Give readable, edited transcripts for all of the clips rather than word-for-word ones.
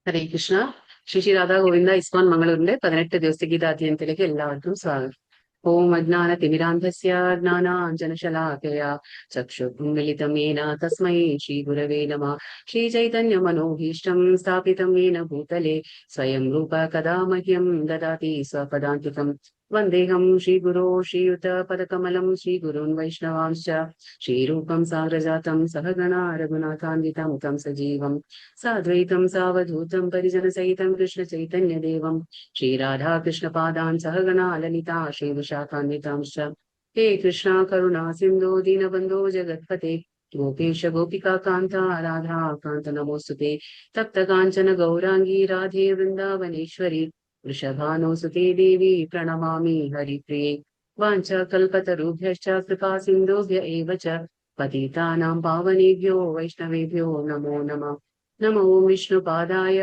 ഹരേ കൃഷ്ണ. ശ്രീ ശ്രീ രാധാ ഗോവിന്ദ ഇസ്മാൻ മംഗളൂരിന്റെ 18 ദിവസത്തെ ഗീതാധ്യയനത്തിലേക്ക് എല്ലാവർക്കും സ്വാഗതം. ഓം അജ്ഞാന തിമിരാന്ധസ്യ ജ്ഞാനാഞ്ജനശലാകയാ ചക്ഷുർമിലിതം യേന തസ്മൈ ശ്രീ ഗുരവേ നമഃ. ശ്രീ ചൈതന്യ മനോഭീഷ്ടം സ്ഥാപിതം യേന ഭൂതലേ സ്വയം രൂപ കഥാ മഹ്യം ദദാതി സ്വപദാന്തികം. വന്ദേഹം ശ്രീഗുരോ ശ്രീയുത പദകമലം ശ്രീഗുരുन् വൈഷ്ണവാംശ്ച ശ്രീരൂപം സാഗ്രജാതം സഹഗണ രഘുനാഥാന്വിതം തം സജീവം സാദ്വൈതം സാവധൂതം പരിജനസഹിതം കൃഷ്ണ ചൈതന്യദേവം ശ്രീരാധാകൃഷ്ണപാദാൻ സഹഗണ ലലിതാ ശ്രീവിശാഖാന്വിതാംശ്ച. ഹേ കൃഷ്ണ കരുണാ സിന്ധോ ദീനബന്ധോ ജഗത്പതേ ഗോപേശ ഗോപികാകാന്ത രാധാകാന്ത നമോസ്തുതേ. തപ്ത കാഞ്ചന ഗൗരാംഗീ രാധേ വൃന്ദാവനേശ്വരി വൃഷഭാനുസുതേ ദേവി പ്രണമാമി ഹരിപ്രിയേ. വാഞ്ചകൽപതരുഭ്യശ്ച കൃപാ സിന്ധുഭ്യ एव च पतितानां पावनेभ्यो वैष्णवेभ्यो नमो नमः. नमो विष्णुपादाय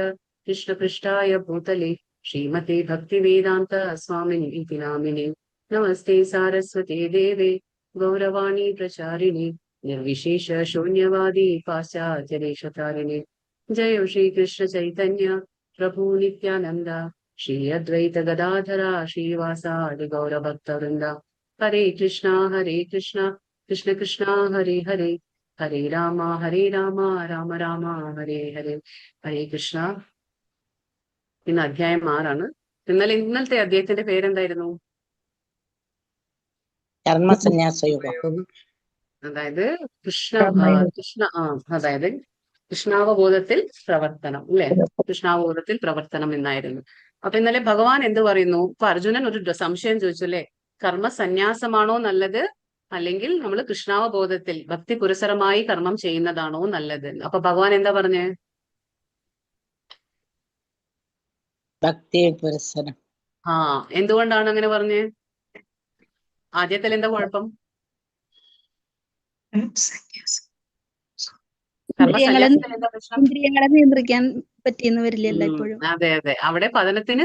कृष्णपृष्ठाय भूतले श्रीमते भक्तिवेदान्त स्वामिनि इति नामिने. नमस्ते सारस्वते देवे गौरवाणी प्रचारिणे निर्विशेष शून्यवादी पाश्चात्यदेशतारिणे. जय श्री कृष्ण चैतन्य प्रभु नित्यानंद श्री अद्वैत गदाधरा श्रीवासादि गौरभक्तवृंद. हरे कृष्णा कृष्ण कृष्ण हरे हरे ഹരേ രാമ രാമ രാമ ഹരേ ഹരേ. ഹരേ കൃഷ്ണ. ഇന്ന് അധ്യായം 6 ഇന്നലത്തെ അധ്യായത്തിന്റെ പേരെന്തായിരുന്നു? കർമ്മസന്യാസയോഗം. അതായത് അതായത് കൃഷ്ണാവബോധത്തിൽ പ്രവർത്തനം, അല്ലെ? കൃഷ്ണാവബോധത്തിൽ പ്രവർത്തനം എന്നായിരുന്നു. അപ്പൊ ഇന്നലെ ഭഗവാൻ എന്ത് പറയുന്നു? ഇപ്പൊ അർജുനൻ ഒരു സംശയം ചോദിച്ചു, അല്ലെ? കർമ്മസന്യാസമാണോ നല്ലത്, അല്ലെങ്കിൽ നമ്മൾ കൃഷ്ണാവബോധത്തിൽ ഭക്തി പുരസരമായി കർമ്മം ചെയ്യുന്നതാണോ നല്ലത്? അപ്പൊ ഭഗവാൻ എന്താ പറഞ്ഞേ? ഭക്തി പുരസരം. എന്തുകൊണ്ടാണ് അങ്ങനെ പറഞ്ഞേ? ആദ്യത്തിൽ എന്താ കുഴപ്പം? ഇന്ദ്രിയങ്ങളെ നിയന്ത്രിക്കാൻ പറ്റിയെന്ന് വരില്ലല്ലോ ഇപ്പോഴും. അതെ അതെ, അവിടെ പതനത്തിന്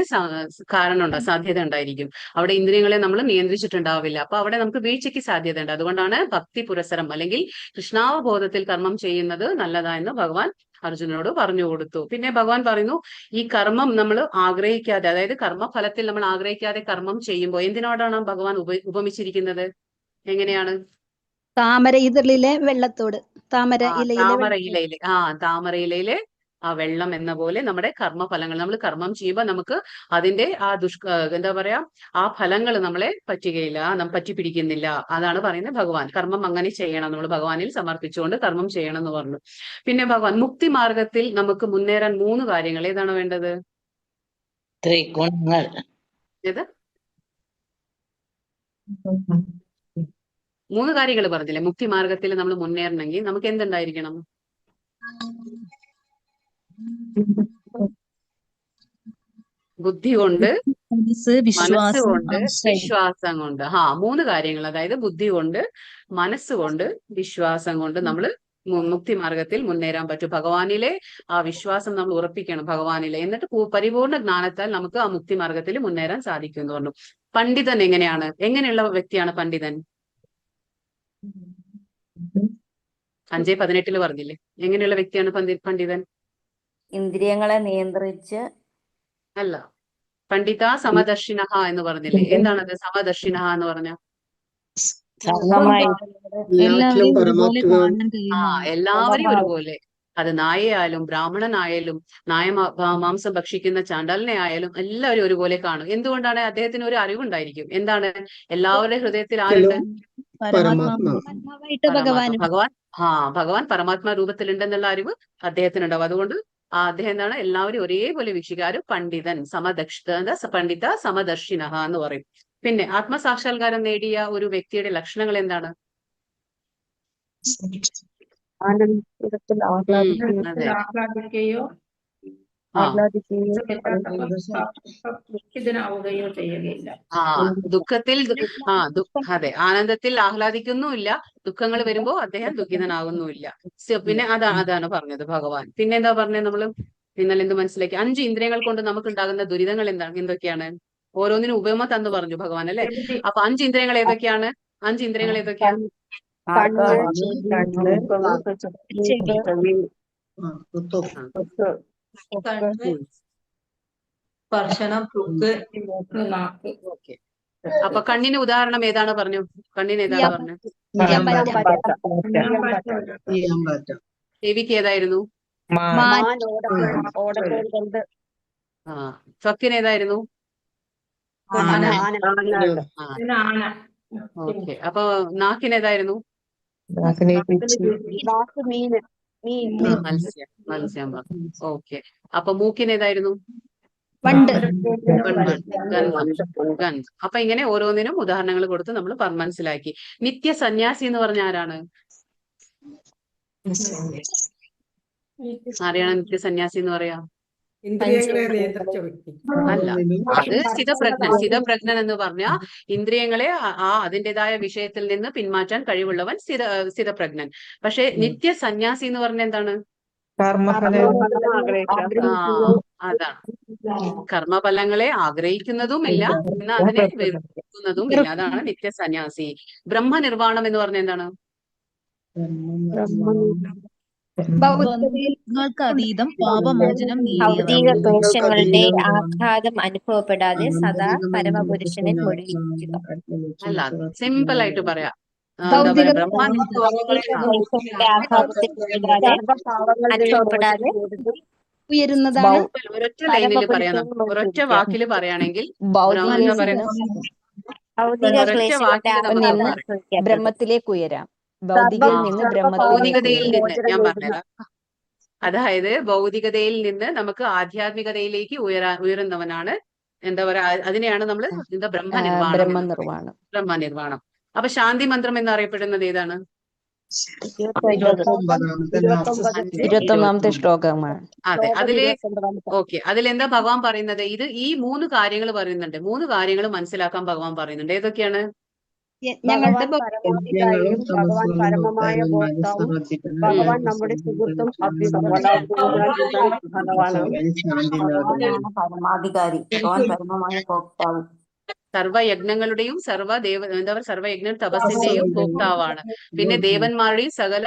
കാരണമുണ്ടോ, സാധ്യത ഉണ്ടായിരിക്കും. അവിടെ ഇന്ദ്രിയങ്ങളെ നമ്മൾ നിയന്ത്രിച്ചിട്ടുണ്ടാവില്ല. അപ്പൊ അവിടെ നമുക്ക് വീഴ്ചയ്ക്ക് സാധ്യത ഉണ്ട്. അതുകൊണ്ടാണ് ഭക്തി പുരസരം അല്ലെങ്കിൽ കൃഷ്ണാവബോധത്തിൽ കർമ്മം ചെയ്യുന്നത് നല്ലതായെന്ന് ഭഗവാൻ അർജുനനോട് പറഞ്ഞു കൊടുത്തു. പിന്നെ ഭഗവാൻ പറയുന്നു, ഈ കർമ്മം നമ്മൾ ആഗ്രഹിക്കാതെ, അതായത് കർമ്മഫലത്തിൽ നമ്മൾ ആഗ്രഹിക്കാതെ കർമ്മം ചെയ്യുമ്പോൾ എന്തിനോടാണ് ഭഗവാൻ ഉപമിച്ചിരിക്കുന്നത്? എങ്ങനെയാണ്? താമര ഇതളിലെ വെള്ളത്തോട്. താമര ഇലയിലെ ആ വെള്ളം എന്ന പോലെ നമ്മുടെ കർമ്മഫലങ്ങൾ, നമ്മൾ കർമ്മം ചെയ്യുമ്പോൾ നമുക്ക് അതിന്റെ ആ എന്താ പറയാ, ആ ഫലങ്ങൾ നമ്മളെ പറ്റുകയില്ല, പറ്റി പിടിക്കുന്നില്ല. അതാണ് പറയുന്നത് ഭഗവാൻ. കർമ്മം അങ്ങനെ ചെയ്യണം, നമ്മൾ ഭഗവാനിൽ സമർപ്പിച്ചുകൊണ്ട് കർമ്മം ചെയ്യണം എന്ന് പറഞ്ഞു. പിന്നെ ഭഗവാൻ മുക്തി മാർഗത്തിൽ നമുക്ക് മുന്നേറാൻ 3 കാര്യങ്ങൾ ഏതാണ് വേണ്ടത്? ഏത് 3 കാര്യങ്ങൾ പറഞ്ഞില്ലേ? മുക്തി മാർഗത്തിൽ നമ്മൾ മുന്നേറണമെങ്കിൽ നമുക്ക് എന്തുണ്ടായിരിക്കണം? ബുദ്ധി കൊണ്ട്, മനസ്സുകൊണ്ട്, വിശ്വാസം കൊണ്ട്. 3 കാര്യങ്ങൾ. അതായത് ബുദ്ധി കൊണ്ട്, മനസ്സുകൊണ്ട്, വിശ്വാസം കൊണ്ട് നമ്മൾ മുക്തി മാർഗത്തിൽ മുന്നേറാൻ പറ്റും. ഭഗവാനിലെ ആ വിശ്വാസം നമ്മൾ ഉറപ്പിക്കണം, ഭഗവാനിലെ. എന്നിട്ട് പരിപൂർണ്ണ ജ്ഞാനത്താൽ നമുക്ക് ആ മുക്തി മാർഗത്തിൽ മുന്നേറാൻ സാധിക്കും എന്ന് പറഞ്ഞു. പണ്ഡിതൻ എങ്ങനെയുള്ള വ്യക്തിയാണ് പണ്ഡിതൻ? 5:18 പറഞ്ഞില്ലേ? എങ്ങനെയുള്ള വ്യക്തിയാണ് പണ്ഡിതൻ? ഇന്ദ്രിയങ്ങളെ നിയന്ത്രിച്ച് അല്ല, പണ്ഡിത സമദർശിനഃ എന്ന് പറഞ്ഞില്ലേ? എന്താണത് സമദർശിനഃ എന്ന് പറഞ്ഞ? എല്ലാവരും ഒരുപോലെ. അത് നായയായാലും ബ്രാഹ്മണനായാലും മാംസം ഭക്ഷിക്കുന്ന ചാണ്ടാലിനെ ആയാലും എല്ലാവരും ഒരുപോലെ കാണും. എന്തുകൊണ്ടാണ്? അദ്ദേഹത്തിന് ഒരു അറിവുണ്ടായിരിക്കും. എന്താണ്? എല്ലാവരുടെ ഹൃദയത്തിൽ ആരുണ്ട്? ഭഗവാൻ പരമാത്മാ രൂപത്തിലുണ്ടെന്നുള്ള അറിവ് അദ്ദേഹത്തിനുണ്ടാവും. അതുകൊണ്ട് അദ്ദേഹം എന്താണ്? എല്ലാവരും ഒരേപോലെ വീക്ഷിക്കാരും പണ്ഡിതൻ പണ്ഡിത സമദർശിനഃ എന്ന് പറയും. പിന്നെ ആത്മസാക്ഷാത്കാരം നേടിയ ഒരു വ്യക്തിയുടെ ലക്ഷണങ്ങൾ എന്താണ്? ദുഃഖത്തിൽ അതെ, ആനന്ദത്തിൽ ആഹ്ലാദിക്കുന്നുമില്ല, ദുഃഖങ്ങൾ വരുമ്പോ അദ്ദേഹം ദുഃഖിതനാകുന്നുമില്ല. പിന്നെ അതാണ് പറഞ്ഞത് ഭഗവാൻ. പിന്നെ എന്താ പറഞ്ഞത്? നമ്മള് ഇന്നലെ എന്ത് മനസ്സിലാക്കി? 5 ഇന്ദ്രിയങ്ങൾ കൊണ്ട് നമുക്ക് ഉണ്ടാകുന്ന ദുരിതങ്ങൾ എന്തൊക്കെയാണ്? ഓരോന്നിനും ഉപമ തന്നു പറഞ്ഞു ഭഗവാൻ, അല്ലെ? അപ്പൊ 5 ഇന്ദ്രിയങ്ങൾ ഏതൊക്കെയാണ്? 5 ഇന്ദ്രിയങ്ങൾ ഏതൊക്കെയാണ്? കണ്ണ്, ഉം. സ്പർശനം, ത്വക്ക്, നാക്ക്. ഓക്കെ. അപ്പൊ കണ്ണിന് ഉദാഹരണം ഏതാണ് പറഞ്ഞു? കണ്ണിന് ഏതാണ് ചെയ്യാൻ പറഞ്ഞു? ചെയ്യാൻ പറ്റാം. ചെയ്യാൻ പറ്റും. ചെവിക്ക് ഏതായിരുന്നു? മാൻ ആ. ത്വക്കിന് ഏതായിരുന്നു? ആന. ആ. ആന. ഓക്കെ. അപ്പൊ നാക്കിന് ഏതായിരുന്നു? മത്സ്യം. മത്സ്യം പറഞ്ഞു. ഓക്കെ. അപ്പൊ മൂക്കിന് ഏതായിരുന്നു? വണ്ട് ഗന്ധം. അപ്പൊ ഇങ്ങനെ ഓരോന്നിനും ഉദാഹരണങ്ങൾ കൊടുത്ത് നമ്മൾ മനസ്സിലാക്കി. നിത്യ സന്യാസി എന്ന് പറഞ്ഞ ആരാണ്? ആരെയാണ് നിത്യ സന്യാസി എന്ന് പറയാ? ഇന്ദ്രിയങ്ങളെ നിയന്ത്രിച്ച വ്യക്തി. അല്ല, അത് സ്ഥിതപ്രജ്ഞൻ എന്ന് പറഞ്ഞ ഇന്ദ്രിയങ്ങളെ അതിൻ്റെതായ വിഷയത്തിൽ നിന്ന് പിന്മാറ്റാൻ കഴിവുള്ളവൻ സ്ഥിതപ്രജ്ഞൻ. പക്ഷെ നിത്യ സന്യാസി എന്ന് പറഞ്ഞ എന്താണ്? അതാണ്. കർമ്മഫലങ്ങളെ ആഗ്രഹിക്കുന്നതുമില്ല, എന്നാൽ അതിനെ വെറുക്കുന്നതുമില്ല. അതാണ് നിത്യ സന്യാസി. ബ്രഹ്മനിർവാണം എന്ന് പറഞ്ഞ എന്താണ്? ഭൗതികങ്ങൾക്ക് അതീതം പാപമോചനം ഭൗതിക നേടിയവൻ. ക്ലേശങ്ങളുടെ ആഘാതം അനുഭവപ്പെടാതെ സദാ പരമപുരുഷനിൽ മുഴുകിയിരിക്കുക. അല്ല, സിമ്പിൾ ആയിട്ട് പറയാം. ഭൗതിക ക്ലേശങ്ങളുടെ ആഘാതത്തിൽപ്പെടാതെ അനുഭവപ്പെടാതെ ഉയരുന്നതാണ്. ഒരൊറ്റ ലൈനിൽ പറയാം, ഒരൊറ്റ വാക്കിൽ പറയുകയാണെങ്കിൽ എന്താ പറയുക? ഭൗതിക ഒരൊറ്റ ക്ലേശങ്ങളുടെ വാക്കിൽ നമുക്ക് ആഘാതം പറയാം. ബ്രഹ്മത്തിലേക്ക് ഉയരാം. ഭൗതികയിൽ നിന്ന് ഭൗതികതയിൽ ബ്രഹ്മത്തിലേക്ക് നിന്ന് ഞാൻ പറഞ്ഞുതരാം. അതായത് ഭൗതികതയിൽ നിന്ന് നമുക്ക് ആധ്യാത്മികതയിലേക്ക് ഉയരുന്നവനാണ് എന്താ പറയാ, അതിനെയാണ് നമ്മൾ എന്താ ബ്രഹ്മനിർവാണം. ബ്രഹ്മനിർവാണം. ബ്രഹ്മനിർവാണം. അപ്പൊ ശാന്തി മന്ത്രം എന്നറിയപ്പെടുന്നത് ഏതാണ്? 21ാമത്തെ ശ്ലോകമാണ്. അതെ, അതില് ഓക്കെ. അതിലെന്താ ഭഗവാൻ പറയുന്നത്? ഈ 3 കാര്യങ്ങൾ പറയുന്നുണ്ട്. 3 കാര്യങ്ങൾ മനസ്സിലാക്കാൻ ഭഗവാൻ പറയുന്നുണ്ട്. ഏതൊക്കെയാണ്? ഞങ്ങളുടെ യജ്ഞങ്ങളും തപസ്സുകളും ഭഗവാൻ നമ്മുടെ സുഹൃത്തും പരമാധികാരി, ഭഗവാൻ പരമമായ ഭോക്താവ്. സർവയജ്ഞങ്ങളുടെയും സർവയജ്ഞ തപസ്സിന്റെയും ഭോക്താവാണ്. പിന്നെ ദേവന്മാരുടെയും സകല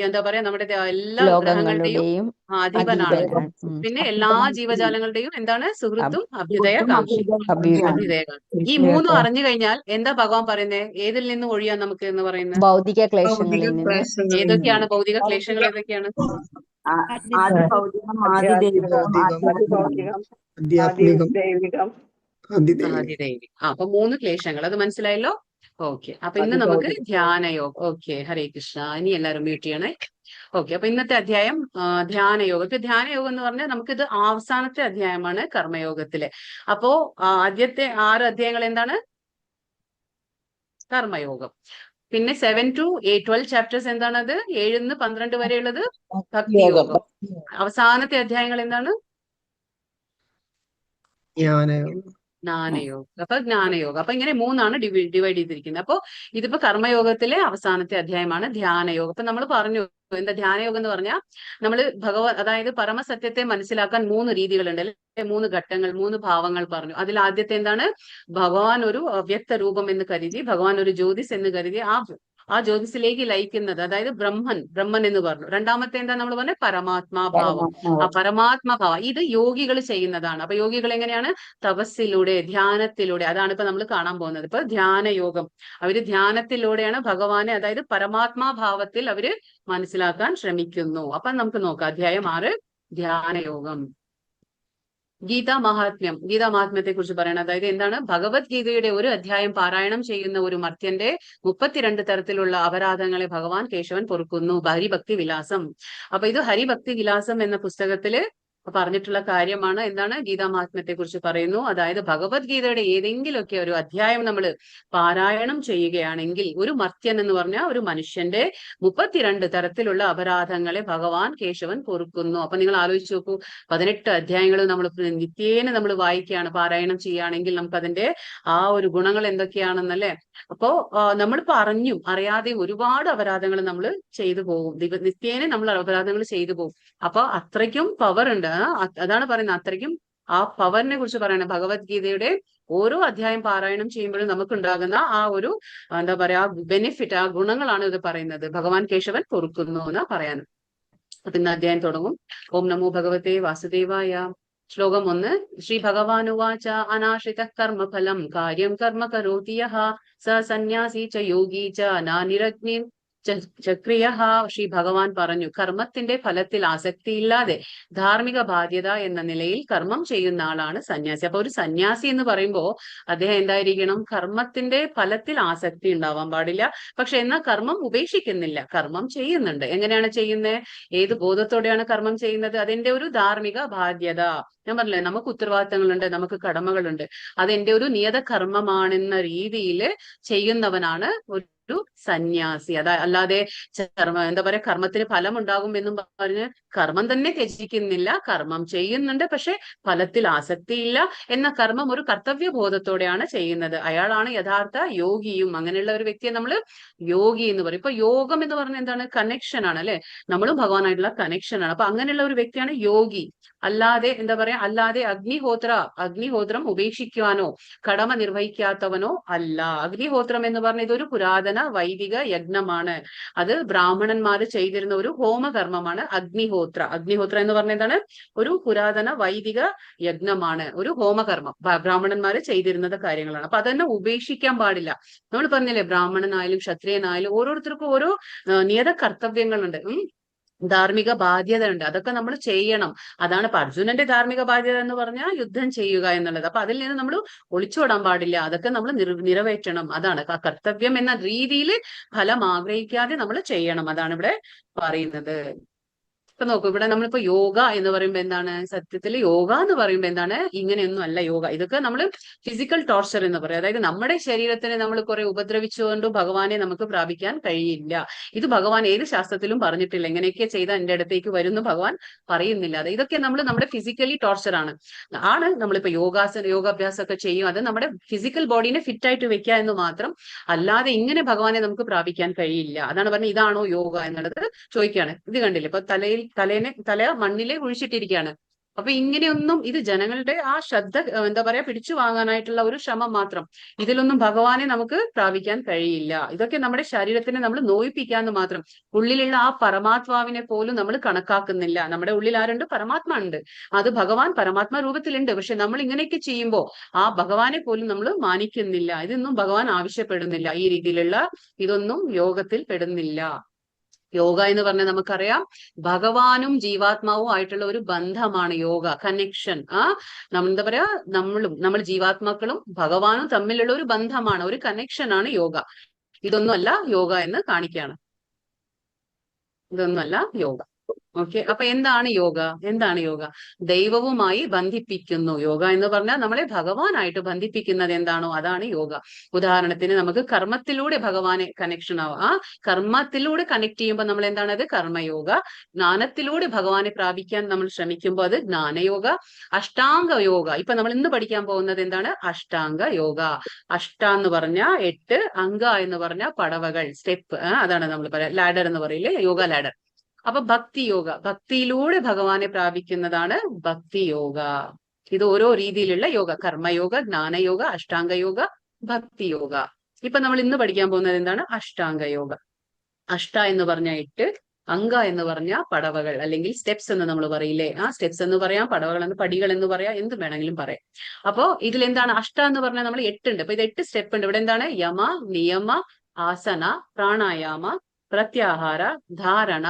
എന്താ പറയാ, നമ്മുടെ എല്ലാ ഗ്രഹങ്ങളുടെയും അധിപനാണ്. പിന്നെ എല്ലാ ജീവജാലങ്ങളുടെയും എന്താണ്? സുഹൃത്തും അഭ്യുദയകാംക്ഷി. അഭ്യുദയകാംക്ഷി. ഈ 3 അറിഞ്ഞു കഴിഞ്ഞാൽ എന്താ ഭഗവാൻ പറയുന്നത്? ഏതിൽ നിന്ന് ഒഴിയാൻ നമുക്ക് എന്ന് പറയുന്നത്? ഭൗതിക ക്ലേശങ്ങളിൽ നിന്ന്. ഏതൊക്കെയാണ് ഭൗതിക ക്ലേശങ്ങൾ? ഏതൊക്കെയാണ്? ആദിഭൗതികം, ആദിദൈവികം, ആധ്യാത്മികം, ആദിദൈവികം. അപ്പൊ 3 ക്ലേശങ്ങൾ, അത് മനസ്സിലായല്ലോ? ഓക്കെ. അപ്പൊ ഇന്ന് നമുക്ക് ധ്യാനയോഗം. ഓക്കെ, ഹരേ കൃഷ്ണ. ഇനി എല്ലാവരും മ്യൂട്ട് ചെയ്യണേ. ഓക്കെ. അപ്പൊ ഇന്നത്തെ അധ്യായം ധ്യാനയോഗം. ഇപ്പൊ ധ്യാനയോഗം എന്ന് പറഞ്ഞാൽ നമുക്കിത് അവസാനത്തെ അധ്യായമാണ് കർമ്മയോഗത്തിലെ. അപ്പോ ആദ്യത്തെ 6 അധ്യായങ്ങൾ എന്താണ്? കർമ്മയോഗം. പിന്നെ 7 to 12 ചാപ്റ്റേഴ്സ് എന്താണത്? 7 നിന്ന് 12 വരെയുള്ളത് ഭക്തിയോഗം. അവസാനത്തെ അധ്യായങ്ങൾ എന്താണ്? ജ്ഞാനയോഗം. അപ്പൊ ജ്ഞാനയോഗം. അപ്പൊ ഇങ്ങനെ 3 ഡിവൈഡ് ചെയ്തിരിക്കുന്നത്. അപ്പൊ ഇതിപ്പോ കർമ്മയോഗത്തിലെ അവസാനത്തെ അധ്യായമാണ് ധ്യാനയോഗം. അപ്പൊ നമ്മൾ പറഞ്ഞു എന്താ ധ്യാനയോഗം എന്ന് പറഞ്ഞാൽ നമ്മൾ അതായത് പരമസത്യത്തെ മനസ്സിലാക്കാൻ 3 രീതികളുണ്ട് അല്ലെ? 3 ഘട്ടങ്ങൾ, 3 ഭാവങ്ങൾ പറഞ്ഞു. അതിൽ ആദ്യത്തെ എന്താണ്? ഭഗവാൻ ഒരു അവ്യക്ത രൂപം എന്ന് കരുതി, ഭഗവാൻ ഒരു ജ്യോതിസ് എന്ന് കരുതി ആ ജ്യോതിസിലേക്ക് ലയിക്കുന്നത്, അതായത് ബ്രഹ്മൻ എന്ന് പറഞ്ഞു. രണ്ടാമത്തെ എന്താ നമ്മൾ പറഞ്ഞ? പരമാത്മാഭാവം. ആ പരമാത്മാഭാവം ഇത് യോഗികൾ ചെയ്യുന്നതാണ്. അപ്പൊ യോഗികൾ എങ്ങനെയാണ്? തപസ്സിലൂടെ, ധ്യാനത്തിലൂടെ. അതാണ് ഇപ്പൊ നമ്മൾ കാണാൻ പോകുന്നത്. ഇപ്പൊ ധ്യാനയോഗം. അവര് ധ്യാനത്തിലൂടെയാണ് ഭഗവാനെ, അതായത് പരമാത്മാഭാവത്തിൽ അവര് മനസ്സിലാക്കാൻ ശ്രമിക്കുന്നു. അപ്പൊ നമുക്ക് നോക്കാം. അധ്യായം 6 ധ്യാനയോഗം. ഗീതാമാഹാത്മ്യത്തെ കുറിച്ച് പറയണം. അതായത് എന്താണ്? ഭഗവത്ഗീതയുടെ ഒരു അധ്യായം പാരായണം ചെയ്യുന്ന ഒരു മർത്യന്റെ 32 തരത്തിലുള്ള അപരാധങ്ങളെ ഭഗവാൻ കേശവൻ പൊറുക്കുന്നു. ഹരിഭക്തി വിലാസം. അപ്പൊ ഇത് ഹരിഭക്തി വിലാസം എന്ന പുസ്തകത്തില് പറഞ്ഞിട്ടുള്ള കാര്യമാണ്. എന്താണ്? ഗീതാമാഹാത്മ്യത്തെ കുറിച്ച് പറയുന്നു. അതായത് ഭഗവത്ഗീതയുടെ ഏതെങ്കിലുമൊക്കെ ഒരു അധ്യായം നമ്മൾ പാരായണം ചെയ്യുകയാണെങ്കിൽ ഒരു മർത്യൻ എന്ന് പറഞ്ഞാൽ ഒരു മനുഷ്യന്റെ 32 തരത്തിലുള്ള അപരാധങ്ങളെ ഭഗവാൻ കേശവൻ പൊറുക്കുന്നു. അപ്പൊ നിങ്ങൾ ആലോചിച്ച് നോക്കൂ, 18 അധ്യായങ്ങൾ നമ്മൾ നിത്യേന നമ്മൾ വായിക്കുകയാണ്, പാരായണം ചെയ്യുകയാണെങ്കിൽ നമുക്ക് അതിന്റെ ആ ഒരു ഗുണങ്ങൾ എന്തൊക്കെയാണെന്നല്ലേ? അപ്പോ നമ്മളിപ്പോ അറിയാതെ ഒരുപാട് അപരാധങ്ങൾ നമ്മൾ ചെയ്തു പോകും. നിത്യേന നമ്മൾ അപരാധങ്ങൾ ചെയ്തു പോകും. അപ്പൊ അത്രയ്ക്കും പവർ ഉണ്ട്. അതാണ് പറയുന്നത്. അത്രയ്ക്കും ആ പവറിനെ കുറിച്ച് പറയണം. ഭഗവത്ഗീതയുടെ ഓരോ അധ്യായം പാരായണം ചെയ്യുമ്പോഴും നമുക്ക് ഉണ്ടാകുന്ന ആ ഒരു എന്താ പറയാ ബെനിഫിറ്റ്, ആ ഗുണങ്ങളാണ് ഇത് പറയുന്നത്. ഭഗവാൻ കേശവൻ പൊറുക്കുന്നു എന്ന് പറയാൻ. അപ്പൊ ഇന്ന് അധ്യായം തുടങ്ങും. ഓം നമോ ഭഗവതേ വാസുദേവായ. ശ്ലോകം 1. ശ്രീ ഭഗവാനുവാച അനാശ്രിത കർമ്മഫലം കാര്യം കർമ്മ കരോതി യഃ സ സന്യാസി ച യോഗി ച നാനിരഗ്നി ചക്രിയ. ശ്രീ ഭഗവാൻ പറഞ്ഞു, കർമ്മത്തിന്റെ ഫലത്തിൽ ആസക്തിയില്ലാതെ ധാർമ്മിക ബാധ്യത എന്ന നിലയിൽ കർമ്മം ചെയ്യുന്ന ആളാണ് സന്യാസി. അപ്പൊ ഒരു സന്യാസി എന്ന് പറയുമ്പോ അദ്ദേഹം എന്തായിരിക്കണം? കർമ്മത്തിന്റെ ഫലത്തിൽ ആസക്തി ഉണ്ടാവാൻ പാടില്ല. പക്ഷെ എന്നാൽ കർമ്മം ഉപേക്ഷിക്കുന്നില്ല, കർമ്മം ചെയ്യുന്നുണ്ട്. എങ്ങനെയാണ് ചെയ്യുന്നത്? ഏത് ബോധത്തോടെയാണ് കർമ്മം ചെയ്യുന്നത്? അതിന്റെ ഒരു ധാർമ്മിക ബാധ്യത. ഞാൻ പറഞ്ഞില്ലേ, നമുക്ക് ഉത്തരവാദിത്തങ്ങളുണ്ട്, നമുക്ക് കടമകളുണ്ട്. അതെന്റെ ഒരു നിയത കർമ്മമാണെന്ന രീതിയിൽ ചെയ്യുന്നവനാണ് ഒരു സന്യാസി. അല്ലാതെ എന്താ പറയാ, കർമ്മത്തിന് ഫലം ഉണ്ടാകും എന്നും പറഞ്ഞ് കർമ്മം തന്നെ ത്യജിക്കുന്നില്ല, കർമ്മം ചെയ്യുന്നുണ്ട് പക്ഷെ ഫലത്തിൽ ആസക്തിയില്ല. എന്ന കർമ്മം ഒരു കർത്തവ്യ ബോധത്തോടെയാണ് ചെയ്യുന്നത്. അയാളാണ് യഥാർത്ഥ യോഗിയും. അങ്ങനെയുള്ള ഒരു വ്യക്തിയെ നമ്മൾ യോഗി എന്ന് പറയും. ഇപ്പൊ യോഗം എന്ന് പറഞ്ഞാൽ എന്താണ്? കണക്ഷൻ ആണ് അല്ലെ, നമ്മളും ഭഗവാനായിട്ടുള്ള കണക്ഷൻ ആണ്. അപ്പൊ അങ്ങനെയുള്ള ഒരു വ്യക്തിയാണ് യോഗി. അല്ലാതെ എന്താ പറയാ, അല്ലാതെ അഗ്നിഹോത്രം ഉപേക്ഷിക്കുവാനോ കടമ നിർവഹിക്കാത്തവനോ അല്ല. അഗ്നിഹോത്രം എന്ന് പറഞ്ഞ ഇതൊരു പുരാതന വൈദിക യജ്ഞമാണ്. അത് ബ്രാഹ്മണന്മാര് ചെയ്തിരുന്ന ഒരു ഹോമകർമ്മമാണ് അഗ്നിഹോത്ര. അഗ്നിഹോത്ര എന്ന് പറഞ്ഞ എന്താണ്? ഒരു പുരാതന വൈദിക യജ്ഞമാണ്, ഒരു ഹോമകർമ്മം. ബ്രാഹ്മണന്മാര് ചെയ്തിരുന്നത് കാര്യങ്ങളാണ്. അപ്പൊ അതന്നെ ഉപേക്ഷിക്കാൻ പാടില്ല. നമ്മൾ പറഞ്ഞില്ലേ, ബ്രാഹ്മണനായാലും ക്ഷത്രിയനായാലും ഓരോരുത്തർക്കും ഓരോ നിയത കർത്തവ്യങ്ങളുണ്ട്, ധാർമ്മിക ബാധ്യത ഉണ്ട്. അതൊക്കെ നമ്മൾ ചെയ്യണം. അതാണ് ഇപ്പൊ അർജുനന്റെ ധാർമ്മിക ബാധ്യത എന്ന് പറഞ്ഞാൽ യുദ്ധം ചെയ്യുക എന്നുള്ളത്. അപ്പൊ അതിൽ നിന്ന് നമ്മൾ ഒളിച്ചോടാൻ പാടില്ല, അതൊക്കെ നമ്മൾ നിറവേറ്റണം. അതാണ് കർത്തവ്യം എന്ന രീതിയിൽ ഫലം ആഗ്രഹിക്കാതെ നമ്മൾ ചെയ്യണം. അതാണ് ഇവിടെ പറയുന്നത്. ഇപ്പൊ നോക്കൂ, ഇവിടെ നമ്മളിപ്പോ യോഗ എന്ന് പറയുമ്പോ എന്താണ്? സത്യത്തിൽ യോഗ എന്ന് പറയുമ്പോ എന്താണ്? ഇങ്ങനെയൊന്നും അല്ല യോഗ. ഇതൊക്കെ നമ്മൾ ഫിസിക്കൽ ടോർച്ചർ എന്ന് പറയും. അതായത് നമ്മുടെ ശരീരത്തിനെ നമ്മൾ കുറെ ഉപദ്രവിച്ചുകൊണ്ട് ഭഗവാനെ നമുക്ക് പ്രാപിക്കാൻ കഴിയില്ല. ഇത് ഭഗവാൻ ഏത് ശാസ്ത്രത്തിലും പറഞ്ഞിട്ടില്ല. എങ്ങനെയൊക്കെ ചെയ്താൽ എന്റെ അടുത്തേക്ക് വരുന്നു ഭഗവാൻ പറയുന്നില്ല. അത് ഇതൊക്കെ നമ്മുടെ ഫിസിക്കലി ടോർച്ചർ ആണ്. നമ്മളിപ്പോ യോഗാഭ്യാസം ഒക്കെ ചെയ്യും, അത് നമ്മുടെ ഫിസിക്കൽ ബോഡീനെ ഫിറ്റ് ആയിട്ട് വെക്കുക എന്ന് മാത്രം. അല്ലാതെ ഇങ്ങനെ ഭഗവാനെ നമുക്ക് പ്രാപിക്കാൻ കഴിയില്ല. അതാണ് പറഞ്ഞത്. ഇതാണോ യോഗ എന്നുള്ളത് ചോദിക്കുകയാണ്. ഇത് കണ്ടില്ലേ, ഇപ്പൊ തല മണ്ണിലെ കുഴിച്ചിട്ടിരിക്കുകയാണ്. അപ്പൊ ഇങ്ങനെയൊന്നും, ഇത് ജനങ്ങളുടെ ആ ശ്രദ്ധ എന്താ പറയാ പിടിച്ചു വാങ്ങാനായിട്ടുള്ള ഒരു ശ്രമം മാത്രം. ഇതിലൊന്നും ഭഗവാനെ നമുക്ക് പ്രാപിക്കാൻ കഴിയില്ല. ഇതൊക്കെ നമ്മുടെ ശരീരത്തിനെ നമ്മൾ നോയിപ്പിക്കാന്ന് മാത്രം. ഉള്ളിലുള്ള ആ പരമാത്മാവിനെ പോലും നമ്മൾ കണക്കാക്കുന്നില്ല. നമ്മുടെ ഉള്ളിൽ ആരുണ്ട്? പരമാത്മാ ഉണ്ട്. അത് ഭഗവാൻ പരമാത്മാ രൂപത്തിലുണ്ട്. പക്ഷെ നമ്മൾ ഇങ്ങനെയൊക്കെ ചെയ്യുമ്പോൾ ആ ഭഗവാനെ പോലും നമ്മൾ മാനിക്കുന്നില്ല. ഇതൊന്നും ഭഗവാൻ ആവശ്യപ്പെടുന്നില്ല. ഈ രീതിയിലുള്ള ഇതൊന്നും യോഗത്തിൽ പെടുന്നില്ല. യോഗ എന്ന് പറഞ്ഞാൽ നമുക്കറിയാം, ഭഗവാനും ആയിട്ടുള്ള ഒരു ബന്ധമാണ് യോഗ, കണക്ഷൻ. എന്താ പറയാ, നമ്മൾ ജീവാത്മാക്കളും ഭഗവാനും തമ്മിലുള്ള ഒരു ബന്ധമാണ്, ഒരു കണക്ഷൻ ആണ് യോഗ. ഇതൊന്നും അല്ല യോഗ എന്ന് കാണിക്കുകയാണ്. ഇതൊന്നും അല്ല യോഗ. ഓക്കെ, അപ്പൊ എന്താണ് യോഗ? എന്താണ് യോഗ? ദൈവവുമായി ബന്ധിപ്പിക്കുന്നു. യോഗ എന്ന് പറഞ്ഞാൽ നമ്മളെ ഭഗവാനായിട്ട് ബന്ധിപ്പിക്കുന്നത് എന്താണോ അതാണ് യോഗ. ഉദാഹരണത്തിന് നമുക്ക് കർമ്മത്തിലൂടെ ഭഗവാനെ കണക്ഷൻ ആവാം. ആ കർമ്മത്തിലൂടെ കണക്ട് ചെയ്യുമ്പോൾ നമ്മൾ എന്താണ്? അത് കർമ്മയോഗ. ജ്ഞാനത്തിലൂടെ ഭഗവാനെ പ്രാപിക്കാൻ നമ്മൾ ശ്രമിക്കുമ്പോൾ അത് ജ്ഞാനയോഗ. അഷ്ടാംഗ യോഗ, ഇപ്പൊ നമ്മൾ ഇന്ന് പഠിക്കാൻ പോകുന്നത് എന്താണ്? അഷ്ടാംഗ യോഗ. അഷ്ട എന്ന് പറഞ്ഞാൽ 8, അംഗ എന്ന് പറഞ്ഞാൽ പടവകൾ, സ്റ്റെപ്പ്. അതാണ് നമ്മൾ പറയാം, ലാഡർ എന്ന് പറയില്ലേ, യോഗ ലാഡർ. അപ്പൊ ഭക്തി യോഗ, ഭക്തിയിലൂടെ ഭഗവാനെ പ്രാപിക്കുന്നതാണ് ഭക്തി യോഗ. ഇത് ഓരോ രീതിയിലുള്ള യോഗ: കർമ്മയോഗ, ജ്ഞാനയോഗ, അഷ്ടാംഗ യോഗ, ഭക്തി യോഗ. ഇപ്പൊ നമ്മൾ ഇന്ന് പഠിക്കാൻ പോകുന്നത് എന്താണ്? അഷ്ടാംഗ യോഗ. അഷ്ട എന്ന് പറഞ്ഞ 8, അംഗ എന്ന് പറഞ്ഞ പടവകൾ അല്ലെങ്കിൽ സ്റ്റെപ്സ് എന്ന് നമ്മൾ പറയില്ലേ, ആ സ്റ്റെപ്സ് എന്ന് പറയാം, പടവകൾ എന്ന്, പടികൾ എന്ന് പറയാം, എന്ത് വേണമെങ്കിലും പറയാം. അപ്പോ ഇതിൽ എന്താണ്? അഷ്ട എന്ന് പറഞ്ഞാൽ നമ്മൾ 8 ഉണ്ട്. അപ്പൊ ഇത് 8 സ്റ്റെപ്പ് ഉണ്ട്. ഇവിടെ എന്താണ്? യമ, നിയമ, ആസന, പ്രാണായാമ, പ്രത്യാഹാര, ധാരണ,